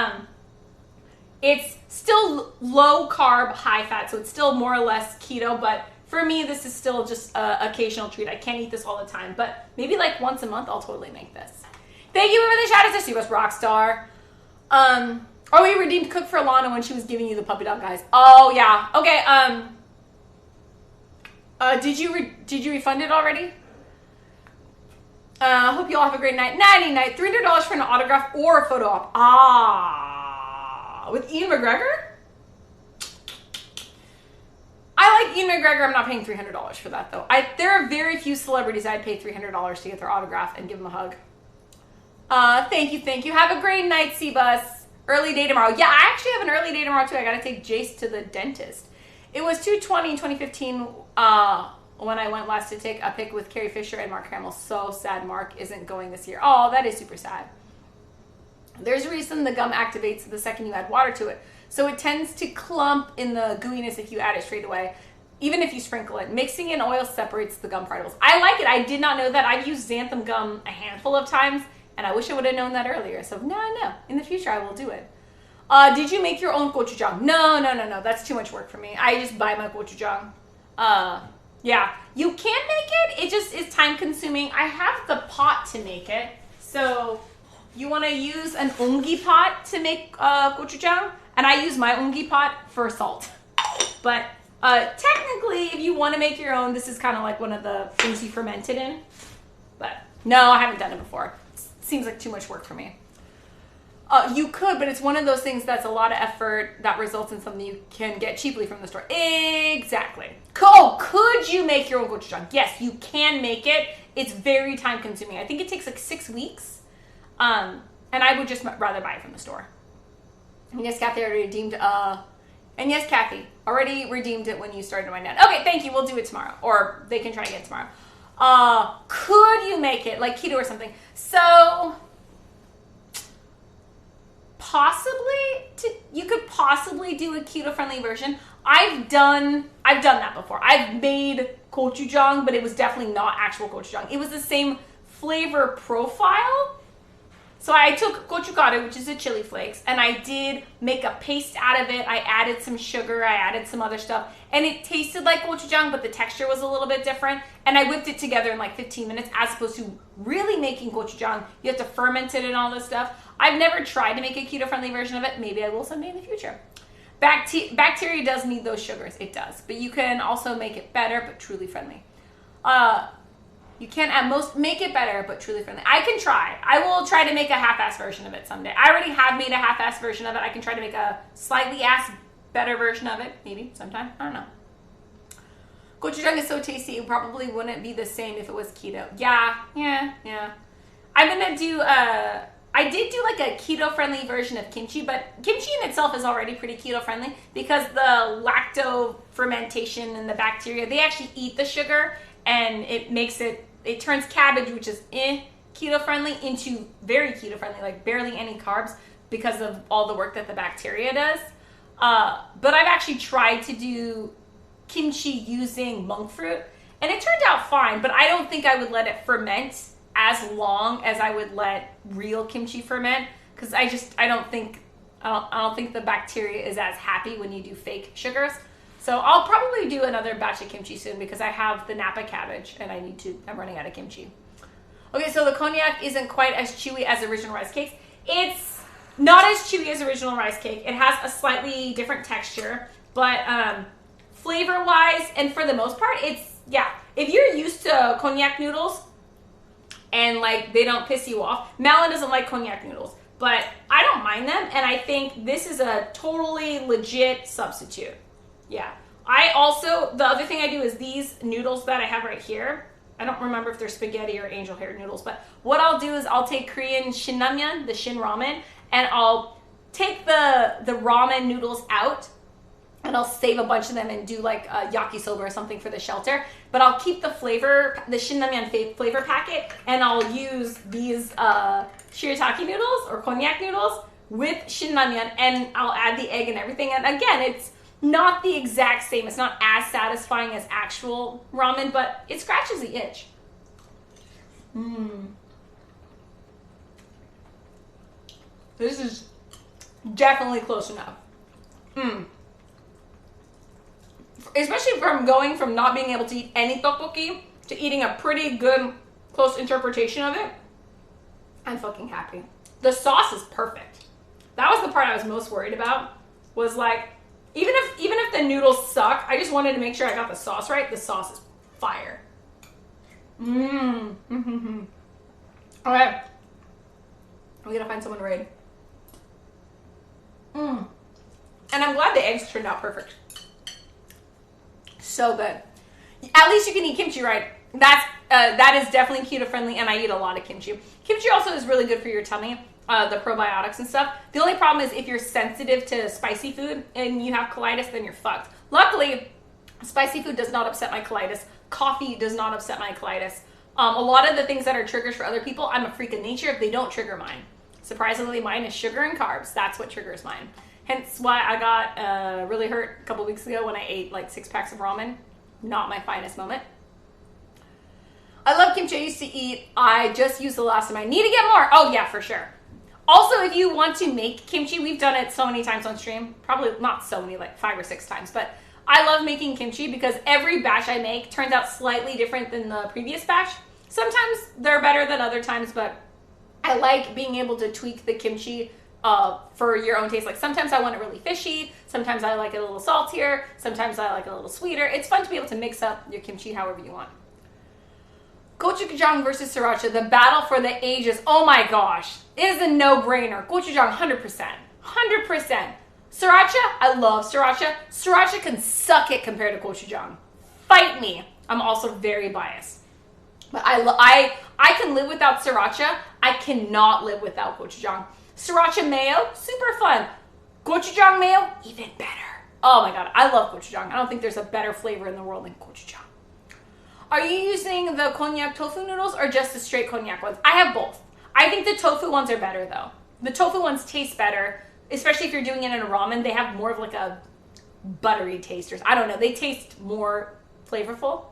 A: it's still low carb, high fat, so it's still more or less keto. But for me, this is still just an occasional treat. I can't eat this all the time, but maybe like once a month, I'll totally make this. Thank you for the shout out to She Was Rockstar. Oh, we redeemed Cook for Alana when she was giving you the puppy dog, guys. Oh yeah. Okay. Did you refund it already? Hope you all have a great night. Nighty night. $300 for an autograph or a photo op. With Ian McGregor? I like Ian McGregor. I'm not paying $300 for that, though. There are very few celebrities I'd pay $300 to get their autograph and give them a hug. Thank you. Have a great night, C-Bus. Early day tomorrow. Yeah, I actually have an early day tomorrow, too. I got to take Jace to the dentist. It was 2:20 in 2015 when I went last to take a pic with Carrie Fisher and Mark Hamill. So sad Mark isn't going this year. Oh, that is super sad. There's a reason the gum activates the second you add water to it. So it tends to clump in the gooiness if you add it straight away, even if you sprinkle it. Mixing in oil separates the gum particles. I like it. I did not know that. I've used xanthan gum a handful of times, and I wish I would have known that earlier. So now I know. In the future, I will do it. Did you make your own gochujang? No. That's too much work for me. I just buy my gochujang. Yeah, you can make it. It just is time consuming. I have the pot to make it. So you want to use an ungi pot to make gochujang, and I use my ungi pot for salt. But technically, if you want to make your own, this is kind of like one of the things you ferment it in. But no, I haven't done it before. Seems like too much work for me. You could, but it's one of those things that's a lot of effort that results in something you can get cheaply from the store. Exactly. Oh, Could you make your own gochujang? Yes, you can make it. It's very time consuming. I think it takes like 6 weeks. And I would just rather buy it from the store. And yes, Kathy already redeemed, and yes, Kathy already redeemed it when you started my net. Okay, thank you. We'll do it tomorrow. Or they can try again tomorrow. Could you make it like keto or something? So you could possibly do a keto-friendly version. I've done that before. I've made gochujang, but it was definitely not actual gochujang. It was the same flavor profile. So I took gochugaru, which is the chili flakes, and I did make a paste out of it. I added some sugar, I added some other stuff, and it tasted like gochujang, but the texture was a little bit different. And I whipped it together in like 15 minutes, as opposed to really making gochujang. You have to ferment it and all this stuff. I've never tried to make a keto-friendly version of it. Maybe I will someday in the future. Bacteria does need those sugars. It does. But you can also make it better, but truly friendly. You can at most make it better, but truly friendly. I can try. I will try to make a half-ass version of it someday. I already have made a half-ass version of it. I can try to make a slightly better version of it. Maybe sometime. I don't know. Gochujang is so tasty. It probably wouldn't be the same if it was keto. Yeah. I'm going to do... I did do like a keto-friendly version of kimchi, but kimchi in itself is already pretty keto-friendly because the lacto fermentation and the bacteria, they actually eat the sugar, and it turns cabbage, which is keto-friendly, into very keto-friendly, like barely any carbs because of all the work that the bacteria does. But I've actually tried to do kimchi using monk fruit, and it turned out fine, but I don't think I would let it ferment as long as I would let real kimchi ferment, because I don't think the bacteria is as happy when you do fake sugars. So I'll probably do another batch of kimchi soon because I have the Napa cabbage and I'm running out of kimchi. Okay, so the cognac isn't quite as chewy as original rice cakes. It's not as chewy as original rice cake. It has a slightly different texture, but flavor-wise and for the most part, if you're used to cognac noodles, and like they don't piss you off. Malin doesn't like cognac noodles, but I don't mind them, and I think this is a totally legit substitute. Yeah. The other thing I do is these noodles that I have right here. I don't remember if they're spaghetti or angel hair noodles, but what I'll do is I'll take Korean shinramyeon, the shin ramen, and I'll take the ramen noodles out, and I'll save a bunch of them and do like a yakisoba or something for the shelter. But I'll keep the shinramyeon flavor packet, and I'll use these shirataki noodles or cognac noodles with shinramyeon, and I'll add the egg and everything. And again, it's not the exact same. It's not as satisfying as actual ramen, but it scratches the itch. This is definitely close enough. Especially from going from not being able to eat any tteokbokki to eating a pretty good, close interpretation of it, I'm fucking happy. The sauce is perfect. That was the part I was most worried about, was like, even if the noodles suck, I just wanted to make sure I got the sauce right. The sauce is fire. Okay. We gotta find someone to raid. And I'm glad the eggs turned out perfect. So good. At least you can eat kimchi right. That is definitely keto friendly, and I eat a lot of kimchi. Kimchi also is really good for your tummy, the probiotics and stuff. The only problem is if you're sensitive to spicy food and you have colitis, then you're fucked. Luckily, spicy food does not upset my colitis. Coffee does not upset my colitis. A lot of the things that are triggers for other people, I'm a freak of nature. They don't trigger mine. Surprisingly, mine is sugar and carbs. That's what triggers mine. Hence why I got really hurt a couple weeks ago when I ate like 6 packs of ramen. Not my finest moment. I love kimchi. I used to eat. I just used the last of mine. Need to get more. Oh yeah, for sure. Also, if you want to make kimchi, we've done it so many times on stream. Probably not so many, like 5 or 6 times. But I love making kimchi because every batch I make turns out slightly different than the previous batch. Sometimes they're better than other times, but I like being able to tweak the kimchi for your own taste. Like sometimes I want it really fishy. Sometimes I like it a little saltier. Sometimes I like it a little sweeter. It's fun to be able to mix up your kimchi however you want. Gochujang versus sriracha, the battle for the ages. Oh my gosh. It is a no-brainer. Gochujang, 100%. 100%. Sriracha, I love sriracha. Sriracha can suck it compared to gochujang. Fight me. I'm also very biased. But I can live without sriracha. I cannot live without gochujang. Sriracha mayo, super fun. Gochujang mayo, even better. Oh my god, I love gochujang. I don't think there's a better flavor in the world than gochujang. Are you using the konjac tofu noodles or just the straight konjac ones? I have both. I think the tofu ones are better though. The tofu ones taste better, especially if you're doing it in a ramen. They have more of like a buttery taste, or I don't know. They taste more flavorful.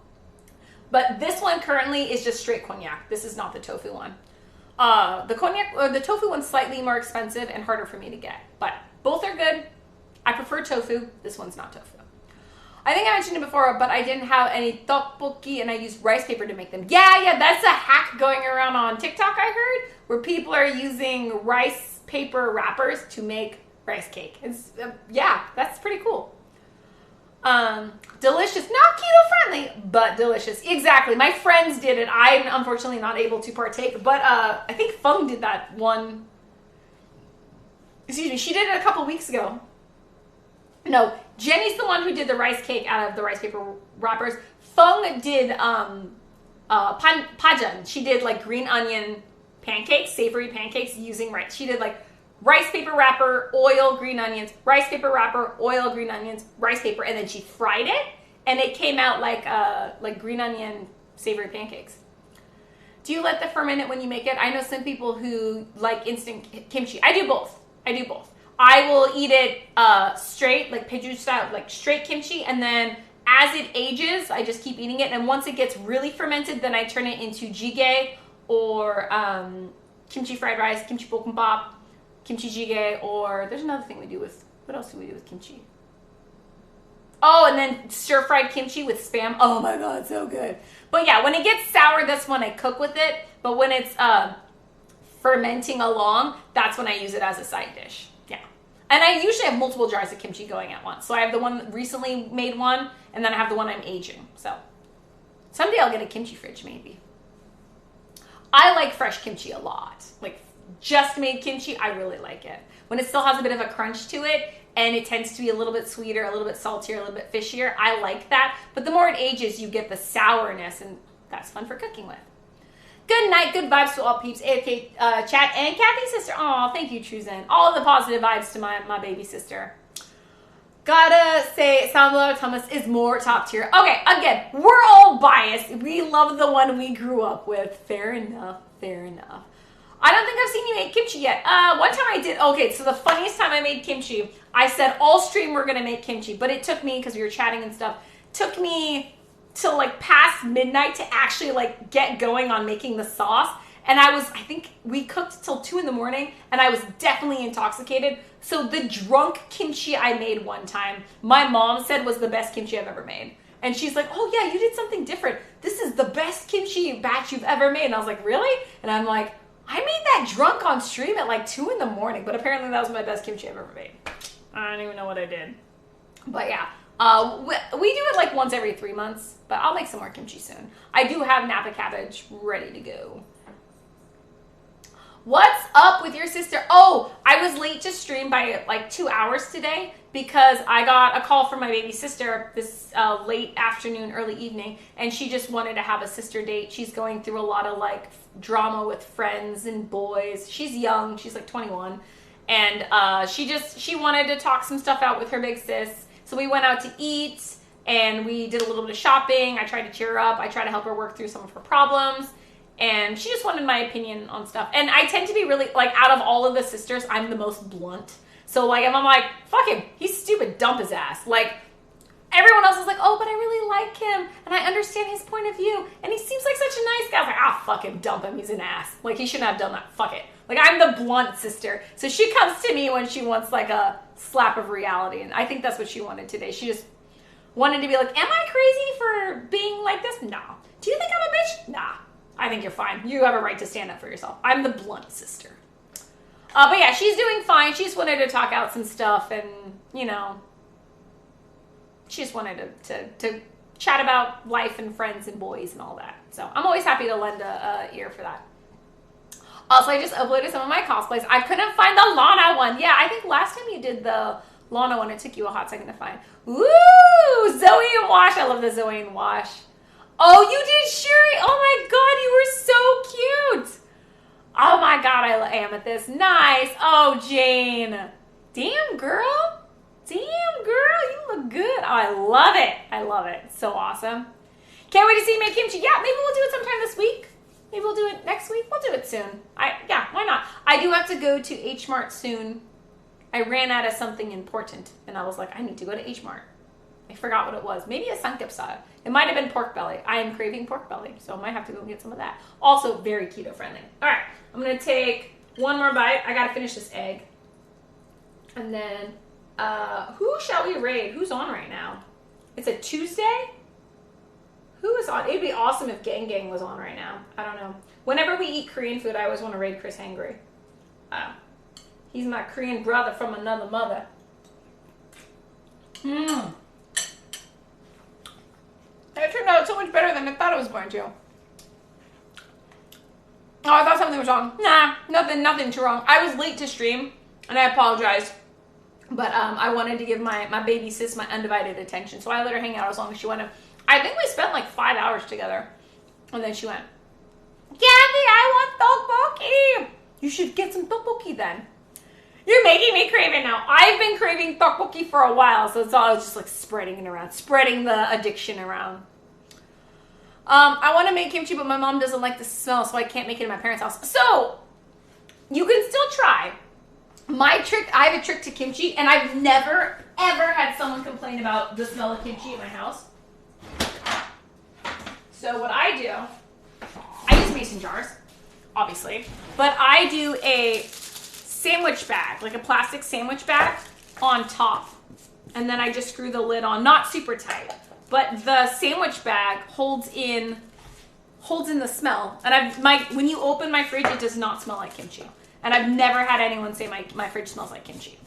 A: But this one currently is just straight konjac. This is not the tofu one. The tofu one's slightly more expensive and harder for me to get, but both are good. I prefer tofu. This one's not tofu. I think I mentioned it before, but I didn't have any tteokbokki and I used rice paper to make them. Yeah, that's a hack going around on TikTok, I heard, where people are using rice paper wrappers to make rice cake. It's, yeah, that's pretty cool. Delicious, not keto friendly, but delicious. Exactly. My friends did it. I'm unfortunately not able to partake, but I think Fung did that one. Excuse me, she did it a couple weeks ago. No, Jenny's the one who did the rice cake out of the rice paper wrappers. Fung did pajan. She did like green onion pancakes, savory pancakes using rice. She did like rice paper wrapper, oil, green onions, rice paper wrapper, oil, green onions, rice paper, and then she fried it, and it came out like green onion savory pancakes. Do you let that ferment it when you make it? I know some people who like instant kimchi. I do both. I will eat it straight, like Peju style, like straight kimchi, and then as it ages, I just keep eating it, and once it gets really fermented, then I turn it into jjigae or kimchi fried rice, kimchi bokkeumbap, kimchi jjigae, or there's another thing we do with, what else do we do with kimchi? Oh, and then stir-fried kimchi with Spam. Oh my god, so good. But yeah, when it gets sour, that's when I cook with it, but when it's fermenting along, that's when I use it as a side dish. Yeah. And I usually have multiple jars of kimchi going at once. So I have the one recently made one, and then I have the one I'm aging. So someday I'll get a kimchi fridge, maybe. I like fresh kimchi a lot. Like just made kimchi, I really like it. When it still has a bit of a crunch to it, and it tends to be a little bit sweeter, a little bit saltier, a little bit fishier, I like that. But the more it ages, you get the sourness, and that's fun for cooking with. Good night, good vibes to all peeps, AFK chat, and Kathy's sister. Aw, thank you, Truzen. All the positive vibes to my baby sister. Gotta say, Sambal Thomas is more top tier. Okay, again, we're all biased. We love the one we grew up with. Fair enough, fair enough. I don't think I've seen you make kimchi yet. One time I did. Okay, so the funniest time I made kimchi, I said all stream we're gonna make kimchi, but it took me, because we were chatting and stuff, took me till like past midnight to actually like get going on making the sauce. And I think we cooked till 2 a.m, and I was definitely intoxicated. So the drunk kimchi I made one time, my mom said was the best kimchi I've ever made. And she's like, oh yeah, you did something different. This is the best kimchi batch you've ever made. And I was like, really? And I'm like, I made that drunk on stream at like 2 a.m, but apparently that was my best kimchi I've ever made. I don't even know what I did. But yeah, we do it like once every 3 months, but I'll make some more kimchi soon. I do have Napa cabbage ready to go. What's up with your sister? Oh, I was late to stream by like 2 hours today because I got a call from my baby sister this late afternoon, early evening, and she just wanted to have a sister date. She's going through a lot of like drama with friends and boys. She's young. She's like 21. And she wanted to talk some stuff out with her big sis. So we went out to eat and we did a little bit of shopping. I tried to cheer her up. I tried to help her work through some of her problems. And she just wanted my opinion on stuff. And I tend to be really, like, out of all of the sisters, I'm the most blunt. So, like, I'm like, fuck him. He's stupid. Dump his ass. Like, everyone else is like, oh, but I really like him. And I understand his point of view. And he seems like such a nice guy. I was like, fuck him. Dump him. He's an ass. Like, he shouldn't have done that. Fuck it. Like, I'm the blunt sister. So she comes to me when she wants, like, a slap of reality. And I think that's what she wanted today. She just wanted to be like, am I crazy for being like this? No. Do you think I'm a bitch? Nah. I think you're fine. You have a right to stand up for yourself. I'm the blunt sister. But yeah, she's doing fine. She just wanted to talk out some stuff and, you know, she just wanted to chat about life and friends and boys and all that. So I'm always happy to lend a ear for that. Also, I just uploaded some of my cosplays. I couldn't find the Lana one. Yeah, I think last time you did the Lana one, it took you a hot second to find. Ooh, Zoe and Wash. I love the Zoe and Wash. Oh, you did Shuri. Oh my God, you were so cute. Oh my God, I love Amethyst. Nice. Oh, Jane. Damn, girl. Damn, girl. You look good. Oh, I love it. I love it. So awesome. Can't wait to see you make kimchi. Yeah, maybe we'll do it sometime this week. Maybe we'll do it next week. We'll do it soon. Yeah, why not? I do have to go to H Mart soon. I ran out of something important, and I was like, I need to go to H Mart. I forgot what it was. Maybe a samgyeopsal. It might have been pork belly. I am craving pork belly, so I might have to go get some of that. Also, very keto friendly. All right, I'm gonna take one more bite. I gotta finish this egg, and then who shall we raid? Who's on right now? It's a Tuesday. Who is on? It'd be awesome if Gang Gang was on right now. I don't know. Whenever we eat Korean food, I always want to raid Chris Hangry. He's my Korean brother from another mother. Mmm. That turned out so much better than I thought it was going to. Oh, I thought something was wrong. Nah, nothing too wrong. I was late to stream, and I apologize. But I wanted to give my baby sis my undivided attention, so I let her hang out as long as she wanted. I think we spent like 5 hours together. And then she went, Gabby, I want tteokbokki. You should get some tteokbokki then. You're making me crave it now. I've been craving tteokbokki for a while, so it's all just like spreading it around, spreading the addiction around. I want to make kimchi, but my mom doesn't like the smell, so I can't make it in my parents' house. So, you can still try. My trick, I have a trick to kimchi, and I've never, ever had someone complain about the smell of kimchi in my house. So what I do, I use mason jars, obviously, but I do a sandwich bag, like a plastic sandwich bag on top. And then I just screw the lid on, not super tight, but the sandwich bag holds in the smell. And when you open my fridge, it does not smell like kimchi. And I've never had anyone say my fridge smells like kimchi.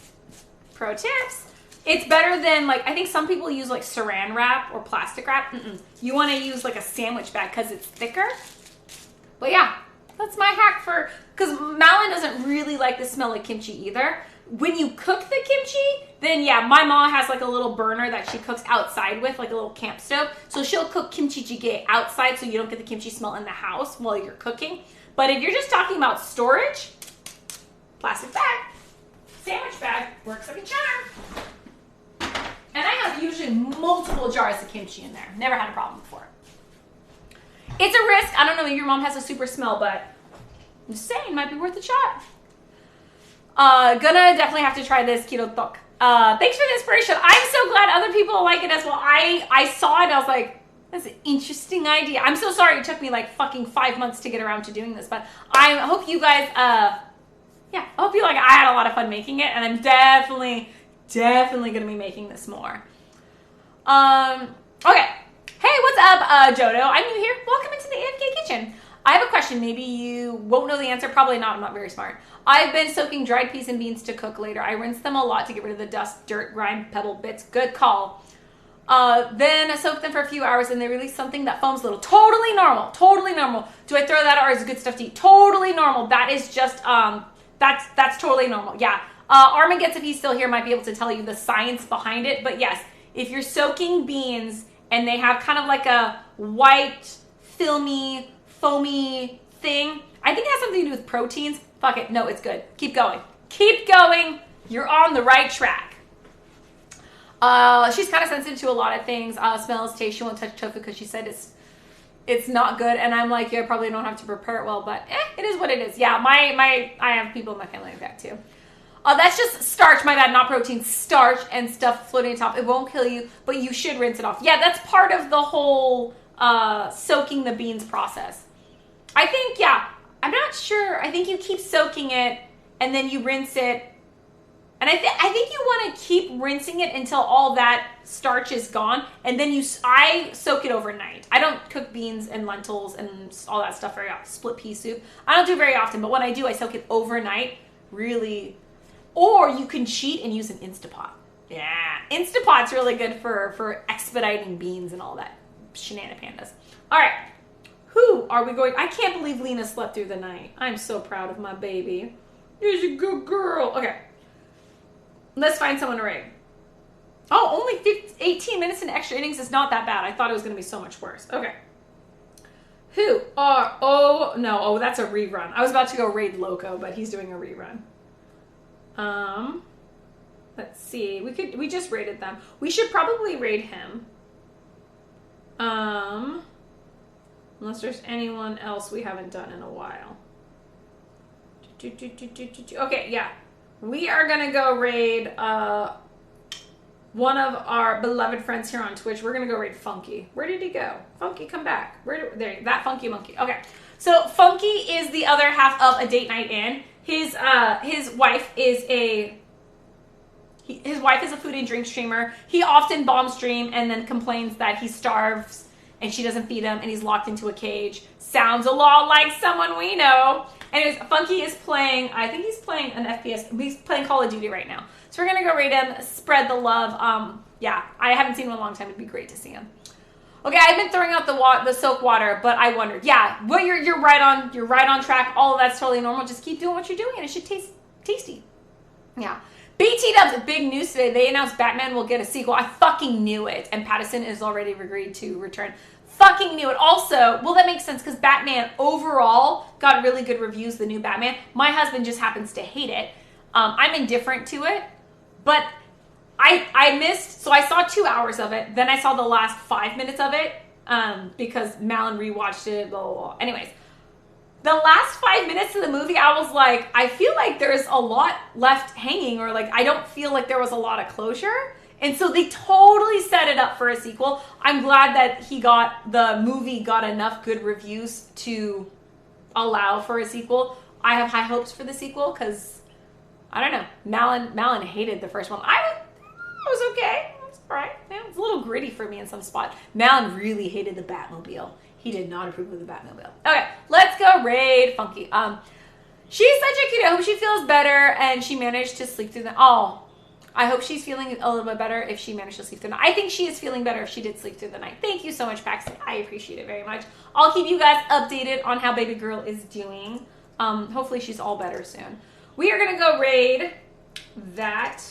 A: Pro tips. It's better than, like, I think some people use like saran wrap or plastic wrap. You want to use like a sandwich bag because it's thicker. But yeah, that's my hack because Malin doesn't really like the smell of kimchi either. When you cook the kimchi, then yeah, my mom has like a little burner that she cooks outside with, like a little camp stove. So she'll cook kimchi jjigae outside so you don't get the kimchi smell in the house while you're cooking. But if you're just talking about storage, plastic bag, sandwich bag, works like a charm. And I have usually multiple jars of kimchi in there. Never had a problem before. It's a risk. I don't know if your mom has a super smell, but I'm just saying, might be worth a shot. Gonna definitely have to try this keto tok. Thanks for the inspiration. I'm so glad other people like it as well. I saw it and I was like, that's an interesting idea. I'm so sorry it took me like fucking 5 months to get around to doing this, but I hope you guys, yeah, I hope you like it. I had a lot of fun making it, and I'm definitely gonna be making this more. Okay. Hey, what's up, Jodo? I'm new here. Welcome into the AFK kitchen. I have a question. Maybe you won't know the answer. Probably not. I'm not very smart. I've been soaking dried peas and beans to cook later. I rinse them a lot to get rid of the dust, dirt, grime, pebble bits. Good call. Then I soak them for a few hours and they release something that foams a little. Totally normal. Totally normal. Do I throw that or is it good stuff to eat? Totally normal. That is just, that's totally normal. Yeah. Armin Gets, if he's still here, might be able to tell you the science behind it. But yes, if you're soaking beans and they have kind of like a white, filmy, foamy thing, I think it has something to do with proteins. Fuck it. No, it's good. Keep going. Keep going. You're on the right track. She's kind of sensitive to a lot of things. Smells, taste. She won't touch tofu because she said it's not good. And I'm like, yeah, I probably don't have to prepare it well, but it is what it is. Yeah, I have people in my family like that too. That's just starch, my bad, not protein. Starch and stuff floating on top. It won't kill you, but you should rinse it off. Yeah, that's part of the whole soaking the beans process. I think, yeah, I'm not sure. I think you keep soaking it and then you rinse it. And I think you want to keep rinsing it until all that starch is gone. And then I soak it overnight. I don't cook beans and lentils and all that stuff very often. Split pea soup. I don't do it very often, but when I do, I soak it overnight. Really. Or you can cheat and use an Instapot. Yeah. Instapot's really good for expediting beans and all that shenanipandas. All right. Who are we going? I can't believe Lena slept through the night. I'm so proud of my baby. She's a good girl. Okay. Let's find someone to raid. Oh, only 18 minutes in extra innings is not that bad. I thought it was going to be so much worse. Okay. Who are... Oh, no. Oh, that's a rerun. I was about to go raid Loco, but he's doing a rerun. Let's see. We just raided them. We should probably raid him. Unless there's anyone else we haven't done in a while. Okay, yeah. We are going to go raid one of our beloved friends here on Twitch. We're going to go raid Funky. Where did he go? Funky, come back. There, that Funky monkey. Okay. So Funky is the other half of A Date Night In. His wife is a food and drink streamer. He often bomb stream and then complains that he starves and she doesn't feed him and he's locked into a cage. Sounds a lot like someone we know. Anyways, Funky is playing, I think he's playing an FPS. He's playing Call of Duty right now. So we're going to go raid him, spread the love. Yeah, I haven't seen him in a long time. It'd be great to see him. Okay, I've been throwing out the soak water, but I wondered. Yeah, well, you're right on track. All of that's totally normal. Just keep doing what you're doing and it should taste tasty. Yeah. BT Dubs, big news today. They announced Batman will get a sequel. I fucking knew it. And Pattinson is already agreed to return. Fucking knew it. Also, well, that makes sense because Batman overall got really good reviews, the new Batman. My husband just happens to hate it. I'm indifferent to it. But I missed, so I saw 2 hours of it. Then I saw the last 5 minutes of it because Malin rewatched it, blah, blah, blah. Anyways. The last 5 minutes of the movie, I was like, I feel like there's a lot left hanging, or like, I don't feel like there was a lot of closure. And so they totally set it up for a sequel. I'm glad that the movie got enough good reviews to allow for a sequel. I have high hopes for the sequel because, I don't know, Malin hated the first one. I was okay. It was all right. Yeah, it was a little gritty for me in some spot. Malin really hated the Batmobile. He did not approve of the Batmobile. Okay, let's go raid Funky. She's such a kid. I hope she feels better and she managed to sleep through the... Oh, I hope she's feeling a little bit better if she managed to sleep through the night. I think she is feeling better if she did sleep through the night. Thank you so much, Paxton. I appreciate it very much. I'll keep you guys updated on how baby girl is doing. Hopefully she's all better soon. We are going to go raid that...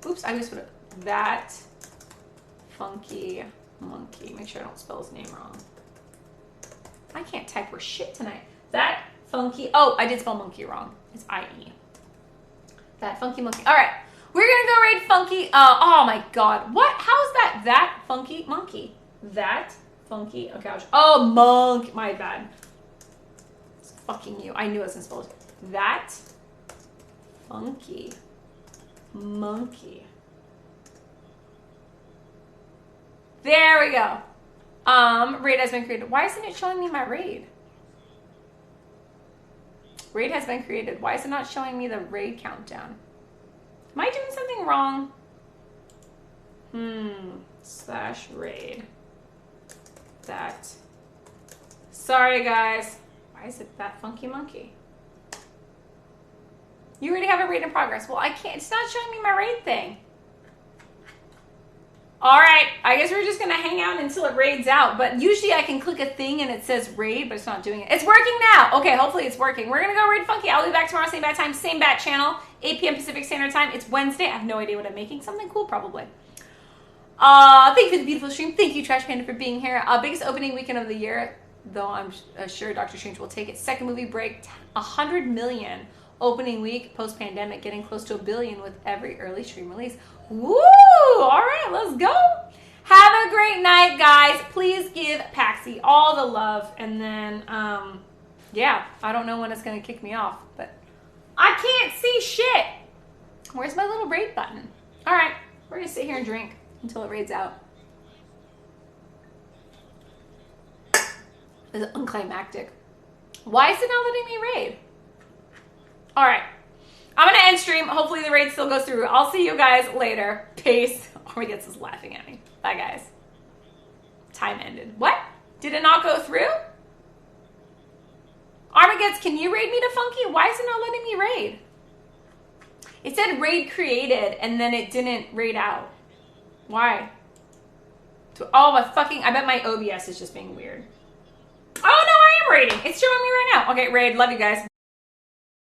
A: Oops, I just put it... That Funky Monkey. Make sure I don't spell his name wrong. I can't type for shit tonight. That Funky... Oh, I did spell monkey wrong. It's I-E. That Funky Monkey. All right. We're going to go raid Funky. Oh, my God. What? How is that? That Funky Monkey. That Funky... Okay, oh, monk. My bad. It's fucking you. I knew I was going to spell it. That Funky Monkey. There we go. Raid has been created. Why isn't it showing me my raid? Raid has been created. Why is it not showing me the raid countdown? Am I doing something wrong? /raid. That. Sorry, guys. Why is it that Funky Monkey? You already have a raid in progress. Well, I can't. It's not showing me my raid thing. All right, I guess we're just going to hang out until it raids out. But usually I can click a thing and it says raid, but it's not doing it. It's working now. Okay, hopefully it's working. We're going to go raid Funky. I'll be back tomorrow, same bad time, same bat channel, 8 p.m. Pacific Standard Time. It's Wednesday. I have no idea what I'm making. Something cool, probably. Thank you for the beautiful stream. Thank you, Trash Panda, for being here. Biggest opening weekend of the year, though I'm sure Doctor Strange will take it. Second movie break, 100 million. Opening week, post-pandemic, getting close to $1 billion with every early stream release. Woo! All right, let's go. Have a great night, guys. Please give Paxi all the love. And then, yeah, I don't know when it's going to kick me off, but I can't see shit. Where's my little raid button? All right, we're going to sit here and drink until it raids out. It's unclimactic. Why is it not letting me raid? All right, I'm going to end stream. Hopefully the raid still goes through. I'll see you guys later. Peace. Armageddon is laughing at me. Bye, guys. Time ended. What? Did it not go through? Armageddon, can you raid me to Funky? Why is it not letting me raid? It said raid created, and then it didn't raid out. Why? Oh, my fucking... I bet my OBS is just being weird. Oh, no, I am raiding. It's showing me right now. Okay, raid. Love you guys.